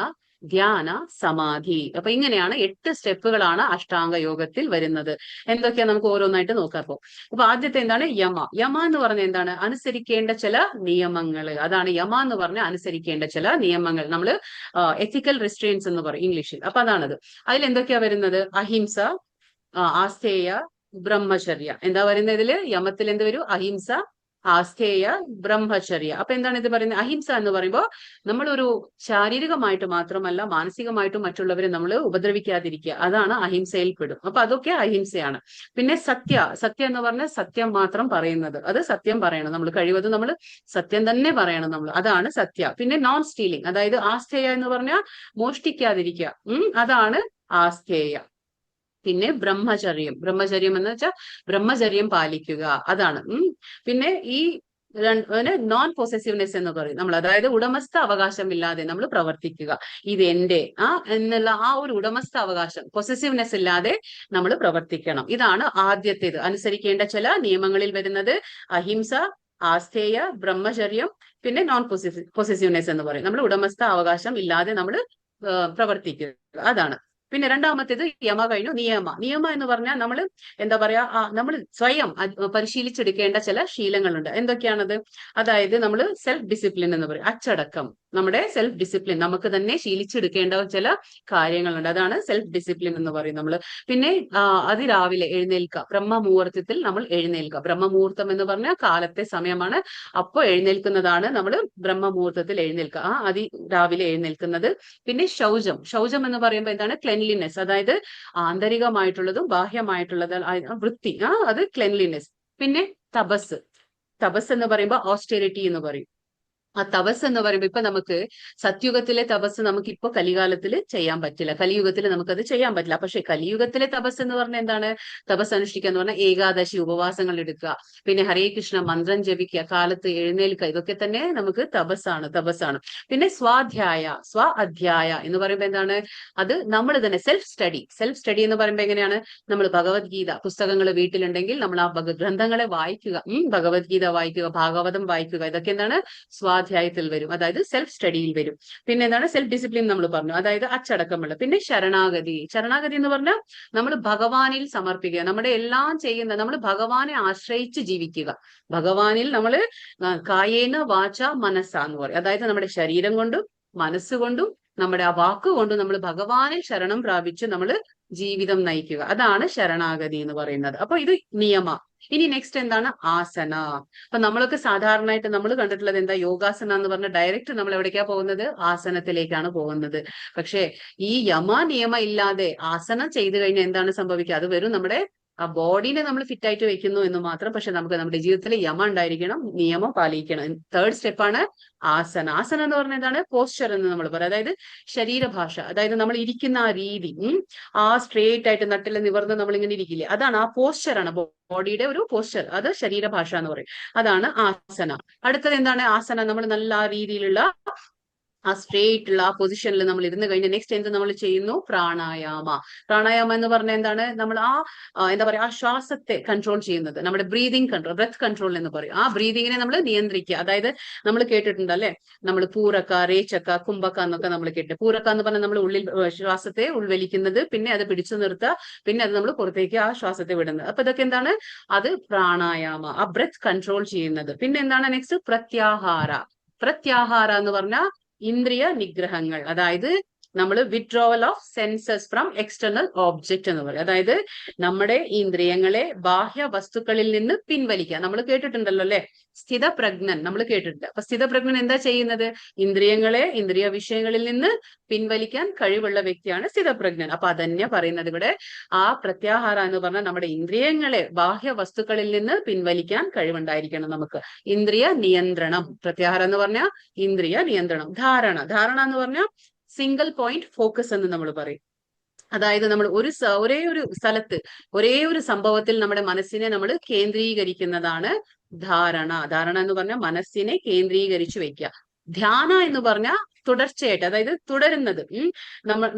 ധ്യാന, സമാധി. അപ്പൊ ഇങ്ങനെയാണ് 8 സ്റ്റെപ്പുകളാണ് അഷ്ടാംഗ യോഗത്തിൽ വരുന്നത്. എന്തൊക്കെയാ നമുക്ക് ഓരോന്നായിട്ട് നോക്കാം. അപ്പൊ ആദ്യത്തെ എന്താണ്? യമ. യമ എന്ന് പറഞ്ഞ എന്താണ്? അനുസരിക്കേണ്ട ചില നിയമങ്ങൾ. അതാണ് യമ എന്ന് പറഞ്ഞ അനുസരിക്കേണ്ട ചില നിയമങ്ങൾ. നമ്മൾ എത്തിക്കൽ റെസ്ട്രെയിൻസ് എന്ന് പറയും ഇംഗ്ലീഷിൽ. അപ്പൊ അതാണത്. അതിൽ എന്തൊക്കെയാ വരുന്നത്? അഹിംസ, ആസ്തേയ, ബ്രഹ്മചര്യ. എന്താ പറയുന്നത് ഇതില്? യമത്തിൽ എന്ത് വരും? അഹിംസ, ആസ്തേയ, ബ്രഹ്മചര്യ. അപ്പൊ എന്താണ് ഇത് പറയുന്നത്? അഹിംസ എന്ന് പറയുമ്പോൾ നമ്മളൊരു ശാരീരികമായിട്ട് മാത്രമല്ല മാനസികമായിട്ടും മറ്റുള്ളവരെ നമ്മൾ ഉപദ്രവിക്കാതിരിക്കുക, അതാണ് അഹിംസയിൽ പെടും. അപ്പൊ അതൊക്കെ അഹിംസയാണ്. പിന്നെ സത്യം എന്ന് പറഞ്ഞാൽ സത്യം മാത്രം പറയുന്നത്, അത് സത്യം പറയണം. നമ്മൾ കഴിവതും നമ്മൾ സത്യം തന്നെ പറയണം നമ്മൾ, അതാണ് സത്യ. പിന്നെ നോൺ സ്റ്റീലിംഗ്, അതായത് ആസ്തേയ എന്ന് പറഞ്ഞാൽ മോഷ്ടിക്കാതിരിക്കുക, അതാണ് ആസ്തേയ. പിന്നെ ബ്രഹ്മചര്യം എന്ന് വെച്ചാൽ ബ്രഹ്മചര്യം പാലിക്കുക, അതാണ്. പിന്നെ ഈ നോൺ പൊസസീവ്നെസ് എന്ന് പറയും നമ്മൾ. അതായത് ഉടമസ്ഥ അവകാശമില്ലാതെ നമ്മൾ പ്രവർത്തിക്കുക. ഇത് എന്റെ എന്നുള്ള ആ ഒരു ഉടമസ്ഥ അവകാശം, പൊസസീവ്നെസ് ഇല്ലാതെ നമ്മൾ പ്രവർത്തിക്കണം. ഇതാണ് ആദ്യത്തേത്. അനുസരിക്കേണ്ട ചില നിയമങ്ങളിൽ വരുന്നത് അഹിംസ, ആസ്ഥേയ, ബ്രഹ്മചര്യം, പിന്നെ നോൺ പൊസസീവ്നെസ് എന്ന് പറയും. നമ്മൾ ഉടമസ്ഥ അവകാശം ഇല്ലാതെ നമ്മൾ പ്രവർത്തിക്കുക, അതാണ്. പിന്നെ രണ്ടാമത്തേത് യമ കഴിഞ്ഞു നിയമ എന്ന് പറഞ്ഞാൽ നമ്മൾ എന്താ പറയാ, നമ്മൾ സ്വയം പരിശീലിച്ചെടുക്കേണ്ട ചില ശീലങ്ങളുണ്ട്. എന്തൊക്കെയാണത്? അതായത് നമ്മൾ സെൽഫ് ഡിസിപ്ലിൻ എന്ന് പറയും, അച്ചടക്കം. നമ്മുടെ സെൽഫ് ഡിസിപ്ലിൻ നമുക്ക് തന്നെ ശീലിച്ചെടുക്കേണ്ട ചില കാര്യങ്ങളുണ്ട്, അതാണ് സെൽഫ് ഡിസിപ്ലിൻ എന്ന് പറയും നമ്മൾ. പിന്നെ അതിരാവിലെ എഴുന്നേൽക്കുക, ബ്രഹ്മമുഹൂർത്തത്തിൽ നമ്മൾ എഴുന്നേൽക്കുക. ബ്രഹ്മമുഹൂർത്തം എന്ന് പറഞ്ഞാൽ കാലത്തെ സമയമാണ്, അപ്പോൾ എഴുന്നേൽക്കുന്നതാണ് നമ്മൾ ബ്രഹ്മമുഹൂർത്തത്തിൽ എഴുന്നേൽക്കുക, അതിരാവിലെ എഴുന്നേൽക്കുന്നത്. പിന്നെ ശൗചം എന്ന് പറയുമ്പോൾ എന്താണ്? ക്ലെൻലിനെസ്, അതായത് ആന്തരികമായിട്ടുള്ളതും ബാഹ്യമായിട്ടുള്ളതും വൃത്തി, അത് ക്ലെൻലിനെസ്. പിന്നെ തപസ് എന്ന് പറയുമ്പോൾ ഓസ്റ്റെറിറ്റി എന്ന് പറയും. ആ തപസ് എന്ന് പറയുമ്പോൾ ഇപ്പൊ നമുക്ക് സത്യുഗത്തിലെ തപസ് നമുക്ക് ഇപ്പൊ കലികാലത്തിൽ ചെയ്യാൻ പറ്റില്ല, കലിയുഗത്തിൽ നമുക്കത് ചെയ്യാൻ പറ്റില്ല. പക്ഷെ കലിയുഗത്തിലെ തപസ് എന്ന് പറഞ്ഞാൽ എന്താണ്? തപസ് അനുഷ്ഠിക്കുക എന്ന് പറഞ്ഞാൽ ഏകാദശി ഉപവാസങ്ങൾ എടുക്കുക, പിന്നെ ഹരേ കൃഷ്ണ മന്ത്രം ജപിക്കുക, കാലത്ത് എഴുന്നേൽക്കുക, ഇതൊക്കെ തന്നെ നമുക്ക് തപസ്സാണ്. പിന്നെ അധ്യായ എന്ന് പറയുമ്പോൾ എന്താണ്? അത് നമ്മൾ തന്നെ സെൽഫ് സ്റ്റഡി എന്ന് പറയുമ്പോൾ എങ്ങനെയാണ്? നമ്മൾ ഭഗവത്ഗീത പുസ്തകങ്ങൾ വീട്ടിലുണ്ടെങ്കിൽ നമ്മൾ ആ ഗ്രന്ഥങ്ങളെ വായിക്കുക, ഭഗവത്ഗീത വായിക്കുക, ഭാഗവതം വായിക്കുക, ഇതൊക്കെ എന്താണ്? സ്വാധ്യായത്തിൽ വരും, അതായത് സെൽഫ് സ്റ്റഡിയിൽ വരും. പിന്നെ എന്താണ്? സെൽഫ് ഡിസിപ്ലിൻ നമ്മൾ പറഞ്ഞു, അതായത് അച്ചടക്കമുള്ള. പിന്നെ ശരണാഗതി എന്ന് പറഞ്ഞാൽ നമ്മൾ ഭഗവാനിൽ സമർപ്പിക്കുക, നമ്മുടെ എല്ലാം ചെയ്യുന്ന നമ്മൾ ഭഗവാനെ ആശ്രയിച്ച് ജീവിക്കുക. ഭഗവാനിൽ നമ്മൾ കായേന വാച മനസ്സ എന്ന് പറയും, അതായത് നമ്മുടെ ശരീരം കൊണ്ടും മനസ്സുകൊണ്ടും നമ്മുടെ ആ വാക്കുകൊണ്ടും നമ്മൾ ഭഗവാനിൽ ശരണം പ്രാപിച്ച് നമ്മൾ ജീവിതം നയിക്കുക, അതാണ് ശരണാഗതി എന്ന് പറയുന്നത്. അപ്പൊ ഇത് നിയമ. ഇനി നെക്സ്റ്റ് എന്താണ്? ആസന. അപ്പൊ നമ്മളൊക്കെ സാധാരണയായിട്ട് നമ്മൾ കണ്ടിട്ടുള്ളത് എന്താ? യോഗാസന എന്ന് പറഞ്ഞ ഡയറക്റ്റ് നമ്മൾ എവിടേക്കാ പോകുന്നത്? ആസനത്തിലേക്കാണ് പോകുന്നത്. പക്ഷെ ഈ നിയമ ഇല്ലാതെ ആസനം ചെയ്തു കഴിഞ്ഞാൽ എന്താണ് സംഭവിക്കുക? അത് വരും നമ്മുടെ ആ ബോഡീനെ നമ്മൾ ഫിറ്റ് ആയിട്ട് വെക്കുന്നു എന്ന് മാത്രം. പക്ഷെ നമുക്ക് നമ്മുടെ ജീവിതത്തിൽ യമ ഉണ്ടായിരിക്കണം, നിയമം പാലിക്കണം. തേർഡ് സ്റ്റെപ്പാണ് ആസന. ആസന എന്ന് പറഞ്ഞാൽ എന്താണ്? പോസ്ചർ എന്ന് നമ്മൾ പറയും, അതായത് ശരീരഭാഷ, അതായത് നമ്മൾ ഇരിക്കുന്ന ആ രീതി, ആ സ്ട്രേറ്റ് ആയിട്ട് നട്ടിൽ നിവർന്ന് നമ്മൾ ഇങ്ങനെ ഇരിക്കില്ലേ, അതാണ് ആ പോസ്ചറാണ്, ബോഡിയുടെ ഒരു പോസ്ചർ, അത് ശരീരഭാഷ എന്ന് പറയും, അതാണ് ആസന. അടുത്തത് എന്താണ്? ആസന നമ്മൾ നല്ല ആ രീതിയിലുള്ള ആ സ്ട്രേറ്റ് ഉള്ള ആ പൊസിഷനിൽ നമ്മൾ ഇരുന്ന് കഴിഞ്ഞാൽ നെക്സ്റ്റ് എന്ത് നമ്മൾ ചെയ്യുന്നു? പ്രാണായാമ എന്ന് പറഞ്ഞാൽ എന്താണ്? നമ്മൾ എന്താ പറയാ, ആ ശ്വാസത്തെ കൺട്രോൾ ചെയ്യുന്നത്, നമ്മുടെ ബ്രീതിങ് കൺട്രോൾ, ബ്രെത്ത് കൺട്രോൾ എന്ന് പറയും. ആ ബ്രീതിങ്ങിനെ നമ്മൾ നിയന്ത്രിക്കുക. അതായത് നമ്മൾ കേട്ടിട്ടുണ്ട് അല്ലെ, നമ്മൾ പൂരക്ക, രേച്ചക്ക, കുംഭക്ക എന്നൊക്കെ നമ്മൾ കേട്ടിട്ട്. പൂരക്ക എന്ന് പറഞ്ഞാൽ നമ്മൾ ഉള്ളിൽ ശ്വാസത്തെ ഉൾവലിക്കുന്നത്, പിന്നെ അത് പിടിച്ചു നിർത്തുക, പിന്നെ അത് നമ്മൾ പുറത്തേക്ക് ആ ശ്വാസത്തെ വിടുന്നത്. അപ്പൊ ഇതൊക്കെ എന്താണ്? അത് പ്രാണായാമ, ആ ബ്രെത്ത് കൺട്രോൾ ചെയ്യുന്നത്. പിന്നെ എന്താണ് നെക്സ്റ്റ്? പ്രത്യാഹാര എന്ന് പറഞ്ഞാൽ ഇന്ദ്രിയ നിഗ്രഹങ്ങൾ, അതായത് നമ്മൾ withdrawal of census from external object എന്ന് പറയും. അതായത് നമ്മുടെ ഇന്ദ്രിയങ്ങളെ ബാഹ്യ വസ്തുക്കളിൽ നിന്ന് പിൻവലിക്കുക. നമ്മൾ കേട്ടിട്ടുണ്ടല്ലോ അല്ലെ, സ്ഥിതപ്രജ്ഞൻ നമ്മൾ കേട്ടിട്ടുണ്ട്. അപ്പൊ സ്ഥിതപ്രജ്ഞൻ എന്താ ചെയ്യുന്നത്? ഇന്ദ്രിയങ്ങളെ ഇന്ദ്രിയ വിഷയങ്ങളിൽ നിന്ന് പിൻവലിക്കാൻ കഴിവുള്ള വ്യക്തിയാണ് സ്ഥിതപ്രജ്ഞൻ. അപ്പൊ അതന്നെ പറയുന്നത് ഇവിടെ. ആ പ്രത്യാഹാര എന്ന് പറഞ്ഞാൽ നമ്മുടെ ഇന്ദ്രിയങ്ങളെ ബാഹ്യ വസ്തുക്കളിൽ നിന്ന് പിൻവലിക്കാൻ കഴിവുണ്ടായിരിക്കണം നമുക്ക്. ഇന്ദ്രിയ നിയന്ത്രണം. പ്രത്യാഹാരം എന്ന് പറഞ്ഞാൽ ഇന്ദ്രിയ നിയന്ത്രണം. ധാരണ എന്ന് പറഞ്ഞാൽ സിംഗിൾ പോയിന്റ് ഫോക്കസ് എന്ന് നമ്മൾ പറയും. അതായത് നമ്മൾ ഒരേ ഒരു സ്ഥലത്ത് ഒരേ ഒരു സംഭവത്തിൽ നമ്മുടെ മനസ്സിനെ നമ്മൾ കേന്ദ്രീകരിക്കുന്നതാണ് ധാരണ എന്ന് പറഞ്ഞാൽ മനസ്സിനെ കേന്ദ്രീകരിച്ചു വെക്കുക. ധ്യാന എന്ന് പറഞ്ഞാൽ തുടർച്ചയായിട്ട്, അതായത് തുടരുന്നത്.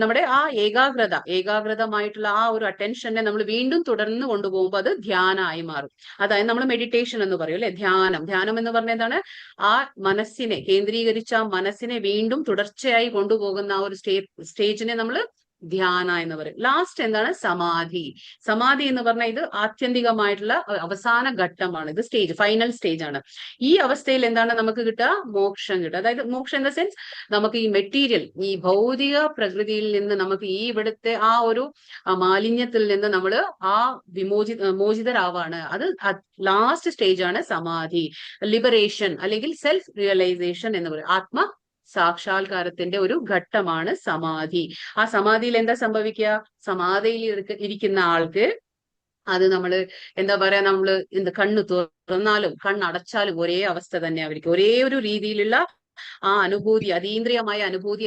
നമ്മുടെ ആ ഏകാഗ്രതമായിട്ടുള്ള ആ ഒരു അറ്റൻഷനെ നമ്മൾ വീണ്ടും തുടർന്ന് കൊണ്ടുപോകുമ്പോൾ അത് ധ്യാനമായി മാറും. അതായത് നമ്മൾ മെഡിറ്റേഷൻ എന്ന് പറയും അല്ലെ, ധ്യാനം എന്ന് പറഞ്ഞ എന്താണ്? ആ മനസ്സിനെ കേന്ദ്രീകരിച്ച ആ മനസ്സിനെ വീണ്ടും തുടർച്ചയായി കൊണ്ടുപോകുന്ന ആ ഒരു സ്റ്റേജിനെ നമ്മൾ ധ്യാന എന്ന് പറയും. ലാസ്റ്റ് എന്താണ്? സമാധി എന്ന് പറഞ്ഞാൽ ഇത് ആത്യന്തികമായിട്ടുള്ള അവസാന ഘട്ടമാണ്, ഇത് ഫൈനൽ സ്റ്റേജ് ആണ്. ഈ അവസ്ഥയിൽ എന്താണ് നമുക്ക് കിട്ടുക? മോക്ഷം കിട്ടുക. അതായത് മോക്ഷം ഇൻ ദ സെൻസ് നമുക്ക് ഈ മെറ്റീരിയൽ, ഈ ഭൗതിക പ്രകൃതിയിൽ നിന്ന് നമുക്ക് ഈ ഇവിടുത്തെ ആ ഒരു മാലിന്യത്തിൽ നിന്ന് നമ്മൾ ആ മോചിതരാവാണ്. അത് ലാസ്റ്റ് സ്റ്റേജ് ആണ് സമാധി, ലിബറേഷൻ അല്ലെങ്കിൽ സെൽഫ് റിയലൈസേഷൻ എന്ന് പറയും. സാക്ഷാത്കാരത്തിന്റെ ഒരു ഘട്ടമാണ് സമാധി. ആ സമാധിയിൽ എന്താ സംഭവിക്കുക? സമാധിയിൽ ഇരിക്കുന്ന ആൾക്ക് അത് നമ്മള് എന്താ പറയാ, നമ്മള് കണ്ണ് തുറന്നാലും കണ്ണടച്ചാലും ഒരേ അവസ്ഥ തന്നെ ആയിരിക്കും. ഒരേ ഒരു രീതിയിലുള്ള ആ അനുഭൂതി, അതീന്ദ്രിയമായ അനുഭൂതി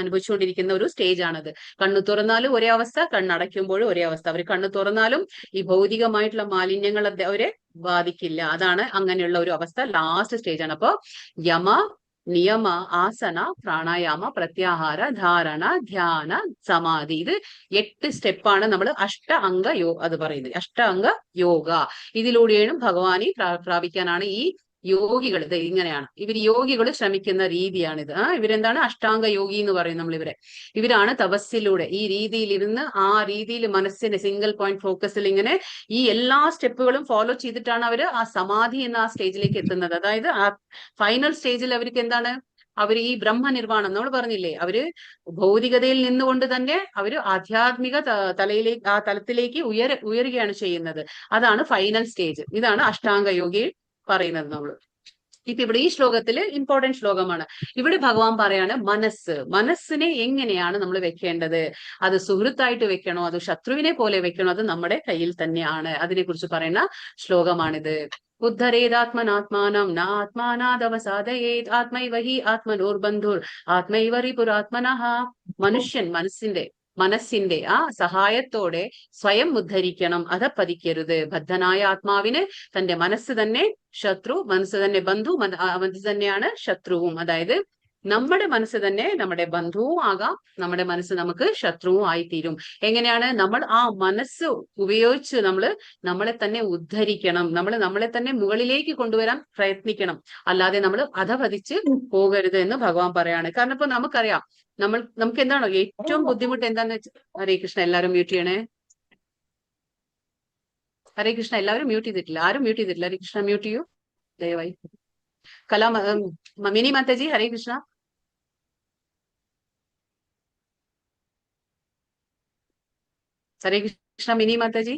അനുഭവിച്ചുകൊണ്ടിരിക്കുന്ന ഒരു സ്റ്റേജ് ആണത്. കണ്ണു തുറന്നാലും ഒരേ അവസ്ഥ, കണ്ണടയ്ക്കുമ്പോഴും ഒരേ അവസ്ഥ. അവർ കണ്ണു തുറന്നാലും ഈ ഭൗതികമായിട്ടുള്ള മാലിന്യങ്ങൾ അവരെ ബാധിക്കില്ല. അതാണ് അങ്ങനെയുള്ള ഒരു അവസ്ഥ. ലാസ്റ്റ് സ്റ്റേജ് ആണ്. അപ്പോ യമ, നിയമ, ആസന, പ്രാണായാമ, പ്രത്യാഹാര, ധാരണ, ധ്യാന, സമാധി, ഇത് 8 സ്റ്റെപ്പാണ് നമ്മൾ അഷ്ടഅംഗ അത് പറയുന്നത്. അഷ്ടഅംഗ യോഗ. ഇതിലൂടെയാണ് ഭഗവാനെ പ്രാപിക്കാനാണ് ഈ യോഗികൾ. ഇത് ഇങ്ങനെയാണ് യോഗികൾ ശ്രമിക്കുന്ന രീതിയാണിത്. ഇവരെന്താണ് അഷ്ടാംഗ യോഗി എന്ന് പറയും നമ്മൾ ഇവരാണ് തപസ്സിലൂടെ ഈ രീതിയിൽ ഇരുന്ന് ആ രീതിയിൽ മനസ്സിന്റെ സിംഗിൾ പോയിന്റ് ഫോക്കസിൽ ഇങ്ങനെ ഈ എല്ലാ സ്റ്റെപ്പുകളും ഫോളോ ചെയ്തിട്ടാണ് അവർ ആ സമാധി എന്ന ആ സ്റ്റേജിലേക്ക് എത്തുന്നത്. അതായത് ആ ഫൈനൽ സ്റ്റേജിൽ അവർക്ക് എന്താണ്, അവര് ഈ ബ്രഹ്മനിർവാണം നമ്മൾ പറഞ്ഞില്ലേ, അവര് ഭൗതികതയിൽ നിന്നുകൊണ്ട് തന്നെ അവര് ആധ്യാത്മിക തലത്തിലേക്ക് ഉയരുകയാണ് ചെയ്യുന്നത്. അതാണ് ഫൈനൽ സ്റ്റേജ്. ഇതാണ് അഷ്ടാംഗ യോഗയിൽ പറയുന്നത് നമ്മൾ. ഇപ്പൊ ഇവിടെ ഈ ശ്ലോകത്തില് ഇമ്പോർട്ടന്റ് ശ്ലോകമാണ്. ഇവിടെ ഭഗവാൻ പറയാണ് മനസ്സിനെ എങ്ങനെയാണ് നമ്മൾ വെക്കേണ്ടത്. അത് സുഹൃത്തായിട്ട് വെക്കണോ, അത് ശത്രുവിനെ പോലെ വെക്കണോ, അത് നമ്മുടെ കയ്യിൽ തന്നെയാണ്. അതിനെക്കുറിച്ച് പറയുന്ന ശ്ലോകമാണിത്. ഉദ്ധരേതാത്മനാത്മാനം നാത്മാനാദവസാദയേത് ആത്മൈവ ഹി ആത്മനോർബന്ധുർ ആത്മൈവ റിപുരാത്മനഃ. മനുഷ്യൻ മനസ്സിന്റെ ആ സഹായത്തോടെ സ്വയം ഉദ്ധരിക്കണം, അധപ്പതിക്കരുത്. ബദ്ധനായ ആത്മാവിന് തന്റെ മനസ്സ് തന്നെ ശത്രു, മനസ്സ് തന്നെ ബന്ധു, മനസ്സ് തന്നെയാണ് ശത്രുവും. അതായത് നമ്മുടെ മനസ്സ് തന്നെ നമ്മുടെ ബന്ധുവും ആകാം, നമ്മുടെ മനസ്സ് നമുക്ക് ശത്രുവും ആയിത്തീരും. എങ്ങനെയാണ്? നമ്മൾ ആ മനസ്സ് ഉപയോഗിച്ച് നമ്മളെ തന്നെ ഉദ്ധരിക്കണം. നമ്മളെ തന്നെ മുകളിലേക്ക് കൊണ്ടുവരാൻ പ്രയത്നിക്കണം. അല്ലാതെ നമ്മൾ അധപതിച്ച് പോകരുത് എന്ന് ഭഗവാൻ പറയാണ്. കാരണം ഇപ്പൊ നമുക്കറിയാം, നമുക്ക് എന്താണോ ഏറ്റവും ബുദ്ധിമുട്ട് എന്താന്ന് വെച്ചാൽ, ഹരേ കൃഷ്ണ, എല്ലാവരും മ്യൂട്ട് ചെയ്യണേ. ഹരേ കൃഷ്ണ, എല്ലാവരും മ്യൂട്ട് ചെയ്തിട്ടില്ല. ആരും മ്യൂട്ട് ചെയ്തിട്ടില്ല. ഹരേ കൃഷ്ണ, മ്യൂട്ട് ചെയ്യൂ ദയവായി. മിനി മാതാജി, ഹരേ കൃഷ്ണ. ഹരേ കൃഷ്ണ, മിനി മാതാജി.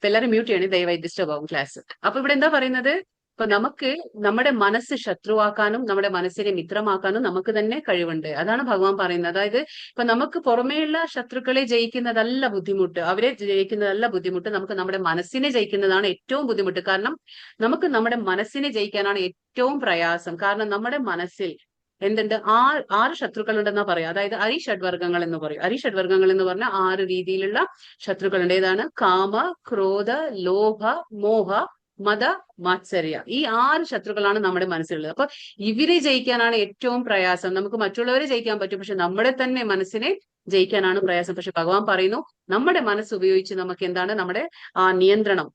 എല്ലാവരും മ്യൂട്ട് ചെയ്യണേ ദയവായി, ഡിസ്റ്റർബ് ആവും ക്ലാസ്. അപ്പൊ ഇവിടെ എന്താ പറയുന്നത്, ഇപ്പൊ നമുക്ക് നമ്മുടെ മനസ്സ് ശത്രുവാക്കാനും നമ്മുടെ മനസ്സിനെ മിത്രമാക്കാനും നമുക്ക് തന്നെ കഴിവുണ്ട്. അതാണ് ഭഗവാൻ പറയുന്നത്. അതായത് ഇപ്പൊ നമുക്ക് പുറമേയുള്ള ശത്രുക്കളെ ജയിക്കുന്നതല്ല ബുദ്ധിമുട്ട്, അവരെ ജയിക്കുന്നതല്ല ബുദ്ധിമുട്ട്, നമുക്ക് നമ്മുടെ മനസ്സിനെ ജയിക്കുന്നതാണ് ഏറ്റവും ബുദ്ധിമുട്ട്. കാരണം നമുക്ക് നമ്മുടെ മനസ്സിനെ ജയിക്കാനാണ് ഏറ്റവും പ്രയാസം. കാരണം നമ്മുടെ മനസ്സിൽ എന്തുണ്ട്, 6 ശത്രുക്കളുണ്ടെന്നാ പറയാം. അതായത് അരിഷഡ്വർഗങ്ങൾ എന്ന് പറയും. അരിഷഡ്വർഗങ്ങൾ എന്ന് പറഞ്ഞാൽ 6 രീതിയിലുള്ള ശത്രുക്കളുണ്ട്. ഏതാണ്? കാമ, ക്രോധ, ലോഭ, മോഹ, മത, മാത്സര്യ. ഈ 6 ശത്രുക്കളാണ് നമ്മുടെ മനസ്സിലുള്ളത്. അപ്പൊ ഇവരെ ജയിക്കാനാണ് ഏറ്റവും പ്രയാസം. നമുക്ക് മറ്റുള്ളവരെ ജയിക്കാൻ പറ്റും, പക്ഷെ നമ്മുടെ തന്നെ മനസ്സിനെ ജയിക്കാനാണ് പ്രയാസം. പക്ഷെ ഭഗവാൻ പറയുന്നു, നമ്മുടെ മനസ്സ് ഉപയോഗിച്ച് നമുക്ക് എന്താണ്, നമ്മുടെ ആ നിയന്ത്രണം,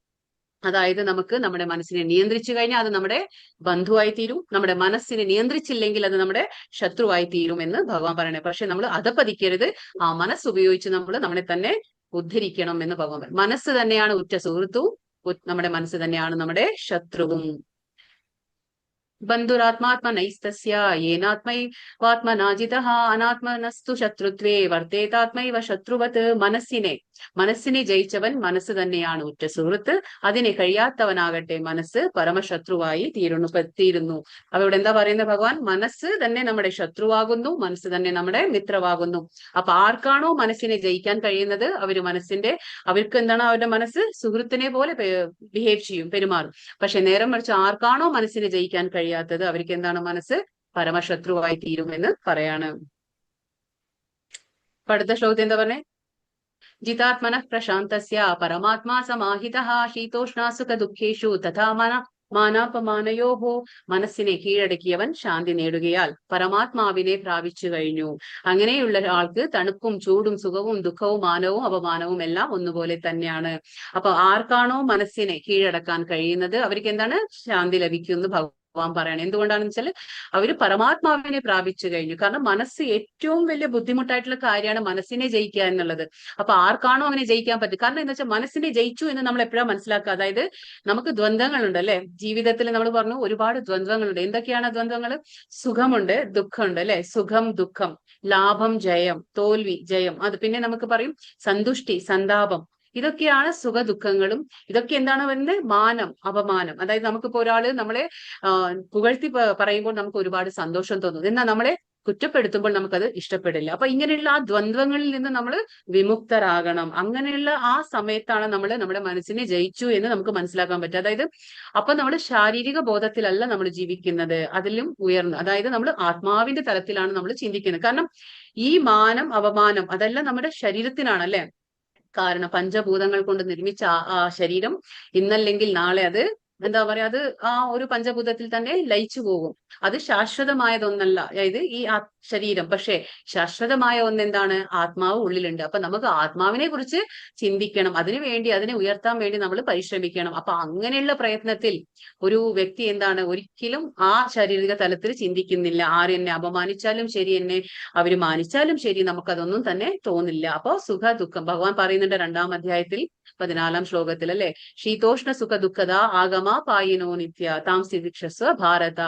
അതായത് നമുക്ക് നമ്മുടെ മനസ്സിനെ നിയന്ത്രിച്ചു കഴിഞ്ഞാൽ അത് നമ്മുടെ ബന്ധുവായി തീരും. നമ്മുടെ മനസ്സിനെ നിയന്ത്രിച്ചില്ലെങ്കിൽ അത് നമ്മുടെ ശത്രുവായി തീരും എന്ന് ഭഗവാൻ പറയണേ. പക്ഷെ നമ്മൾ അധപ്പതിക്കരുത്. ആ മനസ്സ് ഉപയോഗിച്ച് നമ്മളെ തന്നെ ഉദ്ധരിക്കണം എന്ന് ഭഗവാൻ പറയും. മനസ്സ് തന്നെയാണ് ഉറ്റ സുഹൃത്തും, നമ്മുടെ മനസ്സ് തന്നെയാണ് നമ്മുടെ ശത്രുവും. ബന്ധുരാത്മാത്മനൈസ്തസ്യ യേനാത്മൈവാത്മനാജിതഃ അനാത്മനസ്തു ശത്രുത്വേ വർത്തേതാത്മൈവ ശത്രുവത്. മനസ്സിനെ ജയിച്ചവൻ മനസ്സ് തന്നെയാണ് ഉറ്റ സുഹൃത്ത്. അതിനെ കഴിയാത്തവനാകട്ടെ മനസ്സ് പരമശത്രുവായി തീരുന്നു. അപ്പൊ ഇവിടെ എന്താ പറയുന്നത് ഭഗവാൻ? മനസ്സ് തന്നെ നമ്മുടെ ശത്രുവാകുന്നു, മനസ്സ് തന്നെ നമ്മുടെ മിത്രമാകുന്നു. അപ്പൊ ആർക്കാണോ മനസ്സിനെ ജയിക്കാൻ കഴിയുന്നത്, അവർക്ക് എന്താണ്, അവരുടെ മനസ്സ് സുഹൃത്തിനെ പോലെ ബിഹേവ് ചെയ്യും, പെരുമാറും. പക്ഷെ നേരം മറിച്ച് ആർക്കാണോ മനസ്സിനെ ജയിക്കാൻ കഴിയാത്തത്, അവർക്ക് എന്താണ്, മനസ്സ് പരമശത്രുവായി തീരുമെന്ന് പറയാണ്. അടുത്ത ശ്ലോകത്തിൽ എന്താ പറഞ്ഞേ? ജിതാത്മന പ്രശാന്തസ്യ പരമാത്മാ സമാഹിതഃ ശീതോഷ്ണാസുഖ ദുഃഖേഷു തഥാ മാനാപമാനയോഹോ. മനസ്സിനെ കീഴടക്കിയവൻ ശാന്തി നേടുകയാൽ പരമാത്മാവിനെ പ്രാപിച്ചു കഴിഞ്ഞു. അങ്ങനെയുള്ള ആൾക്ക് തണുപ്പും ചൂടും സുഖവും ദുഃഖവും മാനവും അപമാനവും എല്ലാം ഒന്നുപോലെ തന്നെയാണ്. അപ്പൊ ആർക്കാണോ മനസ്സിനെ കീഴടക്കാൻ കഴിയുന്നത്, അവർക്ക് എന്താണ്, ശാന്തി ലഭിക്കുന്നു ഭഗവാൻ പറയണം. എന്തുകൊണ്ടാണെന്ന് വെച്ചാൽ അവര് പരമാത്മാവിനെ പ്രാപിച്ചു കഴിഞ്ഞു. കാരണം മനസ്സ് ഏറ്റവും വലിയ ബുദ്ധിമുട്ടായിട്ടുള്ള കാര്യമാണ് മനസ്സിനെ ജയിക്കുക എന്നുള്ളത്. അപ്പൊ ആർക്കാണോ അങ്ങനെ ജയിക്കാൻ പറ്റും. കാരണം എന്താ വെച്ചാൽ മനസ്സിനെ ജയിച്ചു എന്ന് നമ്മൾ എപ്പോഴാണ് മനസ്സിലാക്കുക? അതായത് നമുക്ക് ദ്വന്ദ്ങ്ങളുണ്ട് അല്ലെ ജീവിതത്തിൽ. നമ്മൾ പറഞ്ഞു ഒരുപാട് ദ്വന്ദ്ങ്ങളുണ്ട്. എന്തൊക്കെയാണ് ദ്വന്ദ്ങ്ങൾ? സുഖമുണ്ട്, ദുഃഖമുണ്ട് അല്ലെ. സുഖം, ദുഃഖം, ലാഭം, ജയം, തോൽവി, ജയം. അത് പിന്നെ നമുക്ക് പറയും സന്തുഷ്ടി, സന്താപം. ഇതൊക്കെയാണ് സുഖ ദുഃഖങ്ങളും. ഇതൊക്കെ എന്താണ് വരുന്നത്? മാനം, അപമാനം. അതായത് നമുക്കിപ്പോ ഒരാള് നമ്മളെ പുകഴ്ത്തി പറയുമ്പോൾ നമുക്ക് ഒരുപാട് സന്തോഷം തോന്നും. എന്നാൽ നമ്മളെ കുറ്റപ്പെടുത്തുമ്പോൾ നമുക്കത് ഇഷ്ടപ്പെടില്ല. അപ്പൊ ഇങ്ങനെയുള്ള ആ ദ്വന്ദ്വങ്ങളിൽ നിന്ന് നമ്മൾ വിമുക്തരാകണം. അങ്ങനെയുള്ള ആ സമയത്താണ് നമ്മൾ നമ്മുടെ മനസ്സിനെ ജയിച്ചു എന്ന് നമുക്ക് മനസ്സിലാക്കാൻ പറ്റും. അതായത് അപ്പൊ നമ്മൾ ശാരീരിക ബോധത്തിലല്ല നമ്മൾ ജീവിക്കുന്നത്, അതിലും ഉയർന്ന്, അതായത് നമ്മൾ ആത്മാവിന്റെ തലത്തിലാണ് നമ്മൾ ചിന്തിക്കുന്നത്. കാരണം ഈ മാനം അപമാനം അതെല്ലാം നമ്മുടെ ശരീരത്തിനാണ്, അല്ലെ? കാരണം പഞ്ചഭൂതങ്ങൾ കൊണ്ട് നിർമ്മിച്ച ആ ശരീരം ഇന്നല്ലെങ്കിൽ നാളെ അത് എന്താ പറയാ, അത് ആ ഒരു പഞ്ചഭൂതത്തിൽ തന്നെ ലയിച്ചു പോകും. അത് ശാശ്വതമായതൊന്നല്ല, അതായത് ഈ ശരീരം. പക്ഷെ ശാശ്വതമായ ഒന്നെന്താണ്? ആത്മാവ് ഉള്ളിലുണ്ട്. അപ്പൊ നമുക്ക് ആത്മാവിനെ കുറിച്ച് ചിന്തിക്കണം, അതിനുവേണ്ടി അതിനെ ഉയർത്താൻ വേണ്ടി നമ്മൾ പരിശ്രമിക്കണം. അപ്പൊ അങ്ങനെയുള്ള പ്രയത്നത്തിൽ ഒരു വ്യക്തി എന്താണ്, ഒരിക്കലും ആ ശാരീരിക തലത്തിൽ ചിന്തിക്കുന്നില്ല. ആരെന്നെ അപമാനിച്ചാലും ശരി, എന്നെ അവര് മാനിച്ചാലും ശരി, നമുക്കതൊന്നും തന്നെ തോന്നില്ല. അപ്പൊ സുഖ ദുഃഖം ഭഗവാൻ പറയുന്നുണ്ട് 2-ാം അധ്യായത്തിൽ 14-ാം ശ്ലോകത്തിൽ, അല്ലെ? ശീതോഷ്ണ സുഖ ദുഃഖത ആഗമ പായിനോ നിത്യ താം സ്ഥിതിക്ഷസ്വ ഭാരത.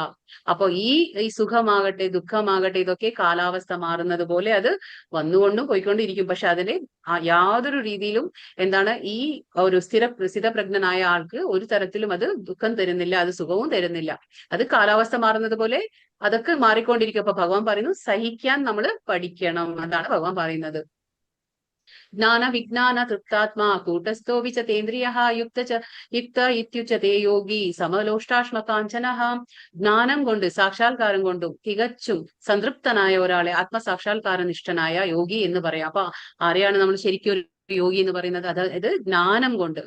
അപ്പൊ ഈ സുഖമാകട്ടെ ദുഃഖമാകട്ടെ ഇതൊക്കെ കാലാവസ്ഥ മാറുന്നത് പോലെ അത് വന്നുകൊണ്ടും പോയിക്കൊണ്ടിരിക്കും. പക്ഷെ അതിന് യാതൊരു രീതിയിലും എന്താണ്, ഈ ഒരു സ്ഥിതപ്രജ്ഞനായ ആൾക്ക് ഒരു തരത്തിലും അത് ദുഃഖം തരുന്നില്ല, അത് സുഖവും തരുന്നില്ല. അത് കാലാവസ്ഥ മാറുന്നത് പോലെ അതൊക്കെ മാറിക്കൊണ്ടിരിക്കും. അപ്പൊ ഭഗവാൻ പറയുന്നു സഹിക്കാൻ നമ്മൾ പഠിക്കണം. അതാണ് ഭഗവാൻ പറയുന്നത്. ജ്ഞാന വിജ്ഞാന തൃപ്താത്മാ കൂട്ടസ്ഥോ വിചതേന്ദ്രിയ യുക്ത ഇത്യുച്ചതേ യോഗി സമലോഷ്ടാശ്മകാഞ്ചന. ജ്ഞാനം കൊണ്ട് സാക്ഷാത്കാരം കൊണ്ടും തികച്ചും സംതൃപ്തനായ ഒരാളെ ആത്മസാക്ഷാത്കാരനിഷ്ഠനായ യോഗി എന്ന് പറയാം. അപ്പൊ ആരെയാണ് നമ്മൾ ശരിക്കും ഒരു യോഗി എന്ന് പറയുന്നത്? അതായത് ജ്ഞാനം കൊണ്ട്.